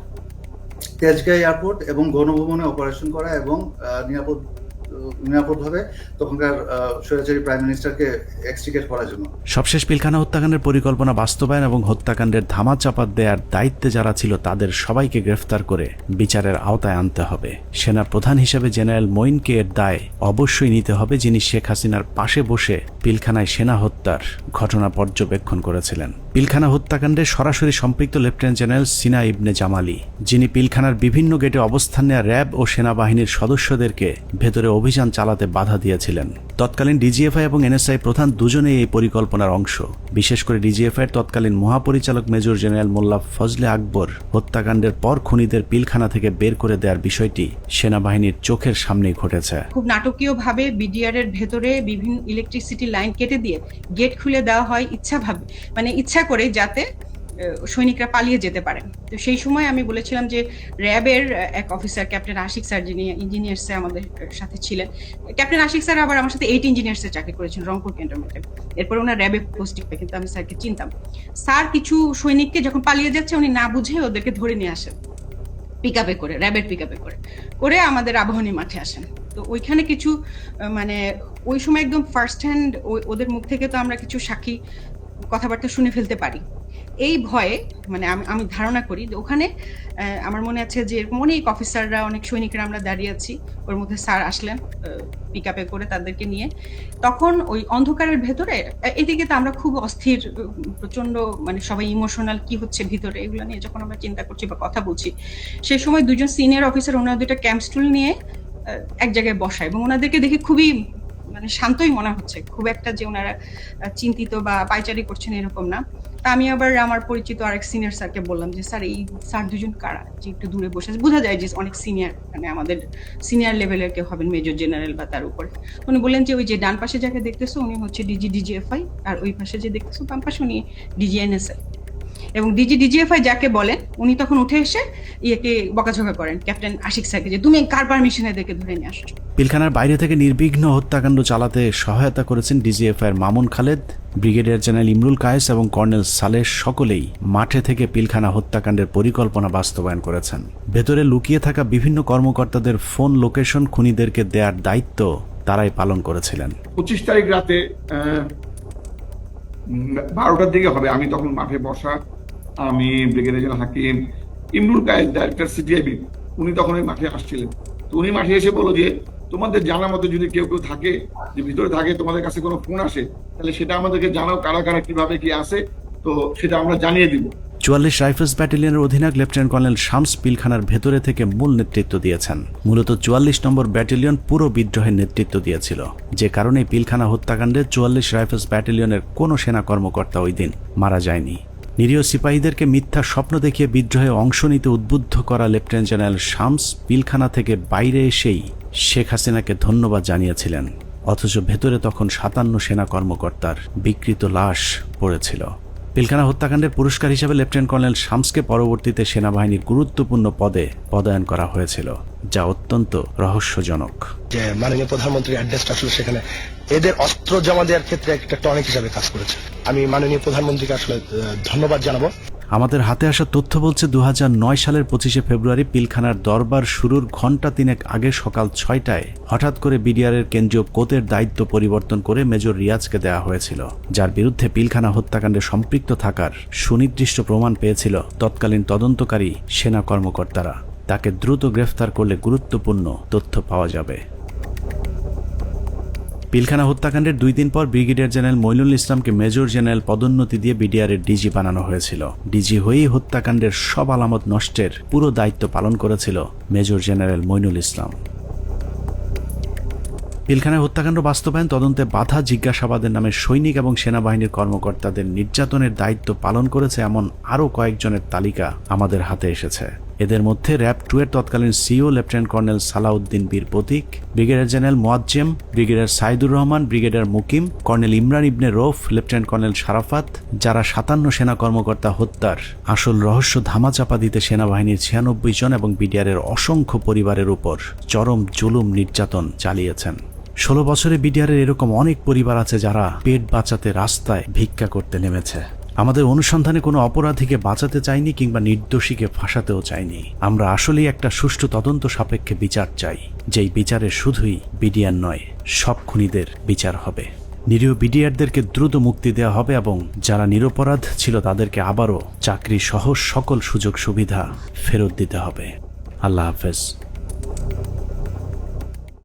তেজগাঁও এয়ারপোর্ট এবং গণভবনে অপারেশন করা এবং নিরাপদভাবে তখনকার স্বৈরাচারী প্রাইম মিনিস্টারকে এক্সট্রিকেট করার জন্য। সবশেষ পিলখানা হত্যাকাণ্ডের পরিকল্পনা বাস্তবায়ন এবং হত্যাকাণ্ডের ধামাচাপা দেওয়ার দায়িত্বে যারা ছিল তাদের সবাইকে গ্রেফতার করে বিচারের আওতায় আনতে হবে। সেনা প্রধান হিসেবে জেনারেল মঈনকে এর দায় অবশ্যই নিতে হবে, যিনি শেখ হাসিনার পাশে বসে পিলখানায় সেনা হত্যার ঘটনা পর্যবেক্ষণ করেছিলেন। পিলখানা হত্যাকাণ্ডে সরাসরি সম্পৃক্ত লেফটেন্যান্ট জেনারেল সিনা ইবনে জামালি, যিনি পিলখানার বিভিন্ন গেটে অবস্থান নেওয়া র্যাব ও সেনাবাহিনীর সদস্যদেরকে ভেতরে অভিযান চালাতে বাধা দিয়েছিলেন। তৎকালীন ডিজিএফআই এবং এনএসআই প্রধান দুজনেই এই পরিকল্পনার অংশ। বিশেষ করে ডিজিএফআই এর তৎকালীন মহাপরিচালক মেজর জেনারেল মোল্লা ফজলে আকবর হত্যাকাণ্ডের পর খুনিদের পিলখানা থেকে বের করে দেওয়ার বিষয়টি সেনাবাহিনীর চোখের সামনেই ঘটেছে। খুব নাটকীয়ভাবে বিডিআর এর ভেতরে বিভিন্ন ইলেকট্রিসিটি লাইন কেটে দিয়ে গেট খুলে দেওয়া হয় ইচ্ছা করে, যাতে সৈনিকরা পালিয়ে যেতে পারেন। তো সেই সময় আমি বলেছিলাম যে র্যাবের এক অফিসার ক্যাপ্টেন আশিক স্যার, যিনি ইঞ্জিনিয়ার্সে আমাদের সাথে ছিলেন, ক্যাপ্টেন আশিক স্যার আবার আমার সাথে 8 ইঞ্জিনিয়ার্সে চাকরি করেছেন রংপুর ক্যান্টনমেন্টে। এরপর ওনার র্যাবে পোস্টিং হয়, কিন্তু আমি স্যারকে চিনতাম। স্যার কিছু সৈনিককে যখন পালিয়ে যাচ্ছে উনি না বুঝে ওদেরকে ধরে নিয়ে আসেন পিকআপে করে, র্যাবের পিকআপে করে আমাদের আবাহনী মাঠে আসেন। তো ওইখানে কিছু ওই সময় একদম ফার্স্ট হ্যান্ড ওদের মুখ থেকে তো আমরা কিছু সাক্ষী কথাবার্তা শুনে ফেলতে পারি। এই ভয়ে আমি ধারণা করি যে ওখানে আমার মনে আছে যে এরকম অনেক অফিসাররা, অনেক সৈনিকরা আমরা দাঁড়িয়ে আছি, ওর মধ্যে স্যার আসলেন পিকআপে করে তাদেরকে নিয়ে। তখন ওই অন্ধকারের ভেতরে এদিকে তো আমরা খুব অস্থির, প্রচন্ড সবাই ইমোশনাল, কি হচ্ছে ভিতরে এগুলো নিয়ে যখন আমরা চিন্তা করছি বা কথা বলছি, সেই সময় দুজন সিনিয়র অফিসার ওনারা দুইটা ক্যাম্প স্টুল নিয়ে এক জায়গায় বসায় এবং ওনাদেরকে দেখে খুবই শান্তই মনে হচ্ছে, খুব একটা যে ওনারা চিন্তিত বা পাইচারি করছেন এরকম না। তা আমি আবার আমার পরিচিত আরেক সিনিয়র স্যারকে বললাম যে স্যার এই স্যার দুজন কারা, যে একটু দূরে বসে আছে, বোঝা যায় যে অনেক সিনিয়র, আমাদের সিনিয়র লেভেলের কেউ হবেন, মেজর জেনারেল বা তার উপরে। উনি বললেন যে ওই যে ডান পাশে যাকে দেখতেছো উনি হচ্ছে ডিজিএফআই, আর ওই পাশে যে দেখতেছো বাম পাশে উনি ডিজিএনএসআই। এবং ডিজিএফআই যাকে বলেন উনি তখন উঠে এসে ইয়েকে বকাঝকা করেন ক্যাপ্টেন আশিক স্যারকে, যে তুমি কার পারমিশনে এদেরকে ধরে নিয়ে আসছো। পিলখানার বাইরে থেকে নির্বিঘ্ন হত্যাকাণ্ড চালাতে সহায়তা করেছেন ডিজিএফআই এর মামুন খালেদ, ব্রিগেডিয়ার জেনারেল ইমরুল কায়েস এবং কর্নেল সালেহ, সকলেই মাঠে থেকে পিলখানা হত্যাকাণ্ডের পরিকল্পনা বাস্তবায়ন করেছেন। ভেতরে লুকিয়ে থাকা বিভিন্ন কর্মকর্তাদের ফোন লোকেশন খুনিদেরকে দেওয়ার দায়িত্ব তারাই পালন করেছিলেন। 25 তারিখ রাতে 12টার দিকে হবে, আমি তখন মাঠে বসা, আমি ব্রিগেডিয়ার জেনারেল হাকিম, ইমরুল কায়েস ডাইরেক্টর সিটিআইবি, উনি তখন ওই মাঠে আসছিলেন। তো উনি মাঠে এসে বলল যে তোমাদের জানার মতো যদি কেউ থাকে, যে ভিতরে থাকে, তোমাদের কাছে কোনো ফোন আসে, তাহলে সেটা আমাদেরকে জানাও, কারা কারা কিভাবে কি আসে, তো সেটা আমরা জানিয়ে দিব। 44 রাইফেলস ব্যাটালিয়নের অধিনায়ক লেফটেন্যান্ট কর্নেল শামস পিলখানার ভেতরে থেকে মূল নেতৃত্ব দিয়েছেন। মূলত 44 নম্বর ব্যাটালিয়ন পুরো বিদ্রোহের নেতৃত্ব দিয়েছিল, যে কারণে পিলখানা হত্যাকাণ্ডে 44 রাইফেলস ব্যাটালিয়নের কোনো সেনা কর্মকর্তা ওই দিন মারা যায়নি। নিরীহ সিপাহীদেরকে মিথ্যা স্বপ্ন দেখিয়ে বিদ্রোহে অংশ নিতে উদ্বুদ্ধ করা লেফটেন্যান্ট জেনারেল শামস পিলখানা থেকে বাইরে এসেই শেখ হাসিনাকে ধন্যবাদ জানিয়েছিলেন, অথচ ভেতরে তখন 57 সেনা কর্মকর্তার বিকৃত লাশ পড়েছিল। পিলখানা হত্যাকাণ্ডের পুরস্কার হিসেবে লেফটেন্যান্ট কর্নেল শামসকে পরবর্তীতে সেনাবাহিনীর গুরুত্বপূর্ণ পদে পদায়ন করা হয়েছিল, যা অত্যন্ত রহস্যজনক। যে মাননীয় প্রধানমন্ত্রীর অ্যাড্রেসটা আসলে সেখানে এদের অস্ত্র জমা দেওয়ার ক্ষেত্রে একটা টনিক হিসাবে কাজ করেছে। আমি মাননীয় প্রধানমন্ত্রীকে আসলে ধন্যবাদ জানাবো। আমাদের হাতে আসা তথ্য বলছে 2009 সালের 25শে ফেব্রুয়ারি পিলখানার দরবার শুরুর ঘণ্টা তিনেক আগে সকাল 6টায় হঠাৎ করে বিডিআরের কেন্দ্রীয় কোতের দায়িত্ব পরিবর্তন করে মেজর রিয়াজকে দেওয়া হয়েছিল, যার বিরুদ্ধে পিলখানা হত্যাকাণ্ডে সম্পৃক্ত থাকার সুনির্দিষ্ট প্রমাণ পেয়েছিল তৎকালীন তদন্তকারী সেনা কর্মকর্তারা। তাকে দ্রুত গ্রেফতার করলে গুরুত্বপূর্ণ তথ্য পাওয়া যাবে। পিলখানা হত্যাকাণ্ডের 2 দিন পর ব্রিগেডিয়ার জেনারেল মইনুল ইসলামকে মেজর জেনারেল পদোন্নতি দিয়ে বিডিআরের ডিজি বানানো হয়েছিল। ডিজি হয়েই হত্যাকাণ্ডের সব আলামত নষ্টের পুরো দায়িত্ব পালন করেছিল মেজর জেনারেল মইনুল ইসলাম। পিলখানা হত্যাকাণ্ড বাস্তবায়ন, তদন্তে বাধা, জিজ্ঞাসাবাদের নামে সৈনিক এবং সেনাবাহিনীর কর্মকর্তাদের নির্যাতনের দায়িত্ব পালন করেছে এমন আরও কয়েকজনের তালিকা আমাদের হাতে এসেছে। এদের মধ্যে র্যাব 2 এর তৎকালীন CO lieutenant colonel Salauddin Bir Protik, brigadier general Moazzem, brigadier Saidur Rahman, brigadier Mukim, colonel Imran Ibne Rouf, lieutenant colonel Sharafat, যারা 57 সেনা কর্মকর্তা হত্যার আসল রহস্য ধামাচাপা দিতে সেনাবাহিনীর 96 জন এবং বিডিআরের অসংখ্য পরিবারের উপর চরম জুলুম নির্যাতন চালিয়েছেন। 16 বছরে বিডিআরের এরকম অনেক পরিবার আছে যারা পেট বাঁচাতে রাস্তায় ভিক্ষা করতে নেমেছে। আমাদের অনুসন্ধানে কোনো অপরাধীকে বাঁচাতে চাইনি কিংবা নির্দোষীকে ফাঁসাতেও চাইনি। আমরা আসলেই একটা সুষ্ঠু তদন্ত সাপেক্ষে বিচার চাই, যেই বিচারে শুধুই বিডিআর নয়, সব খুনিদের বিচার হবে। নিরীহ বিডিআরদেরকে দ্রুত মুক্তি দেওয়া হবে এবং যারা নিরপরাধ ছিল তাদেরকে আবারও চাকরি সহ সকল সুযোগ সুবিধা ফেরত দিতে হবে। আল্লাহ হাফেজ।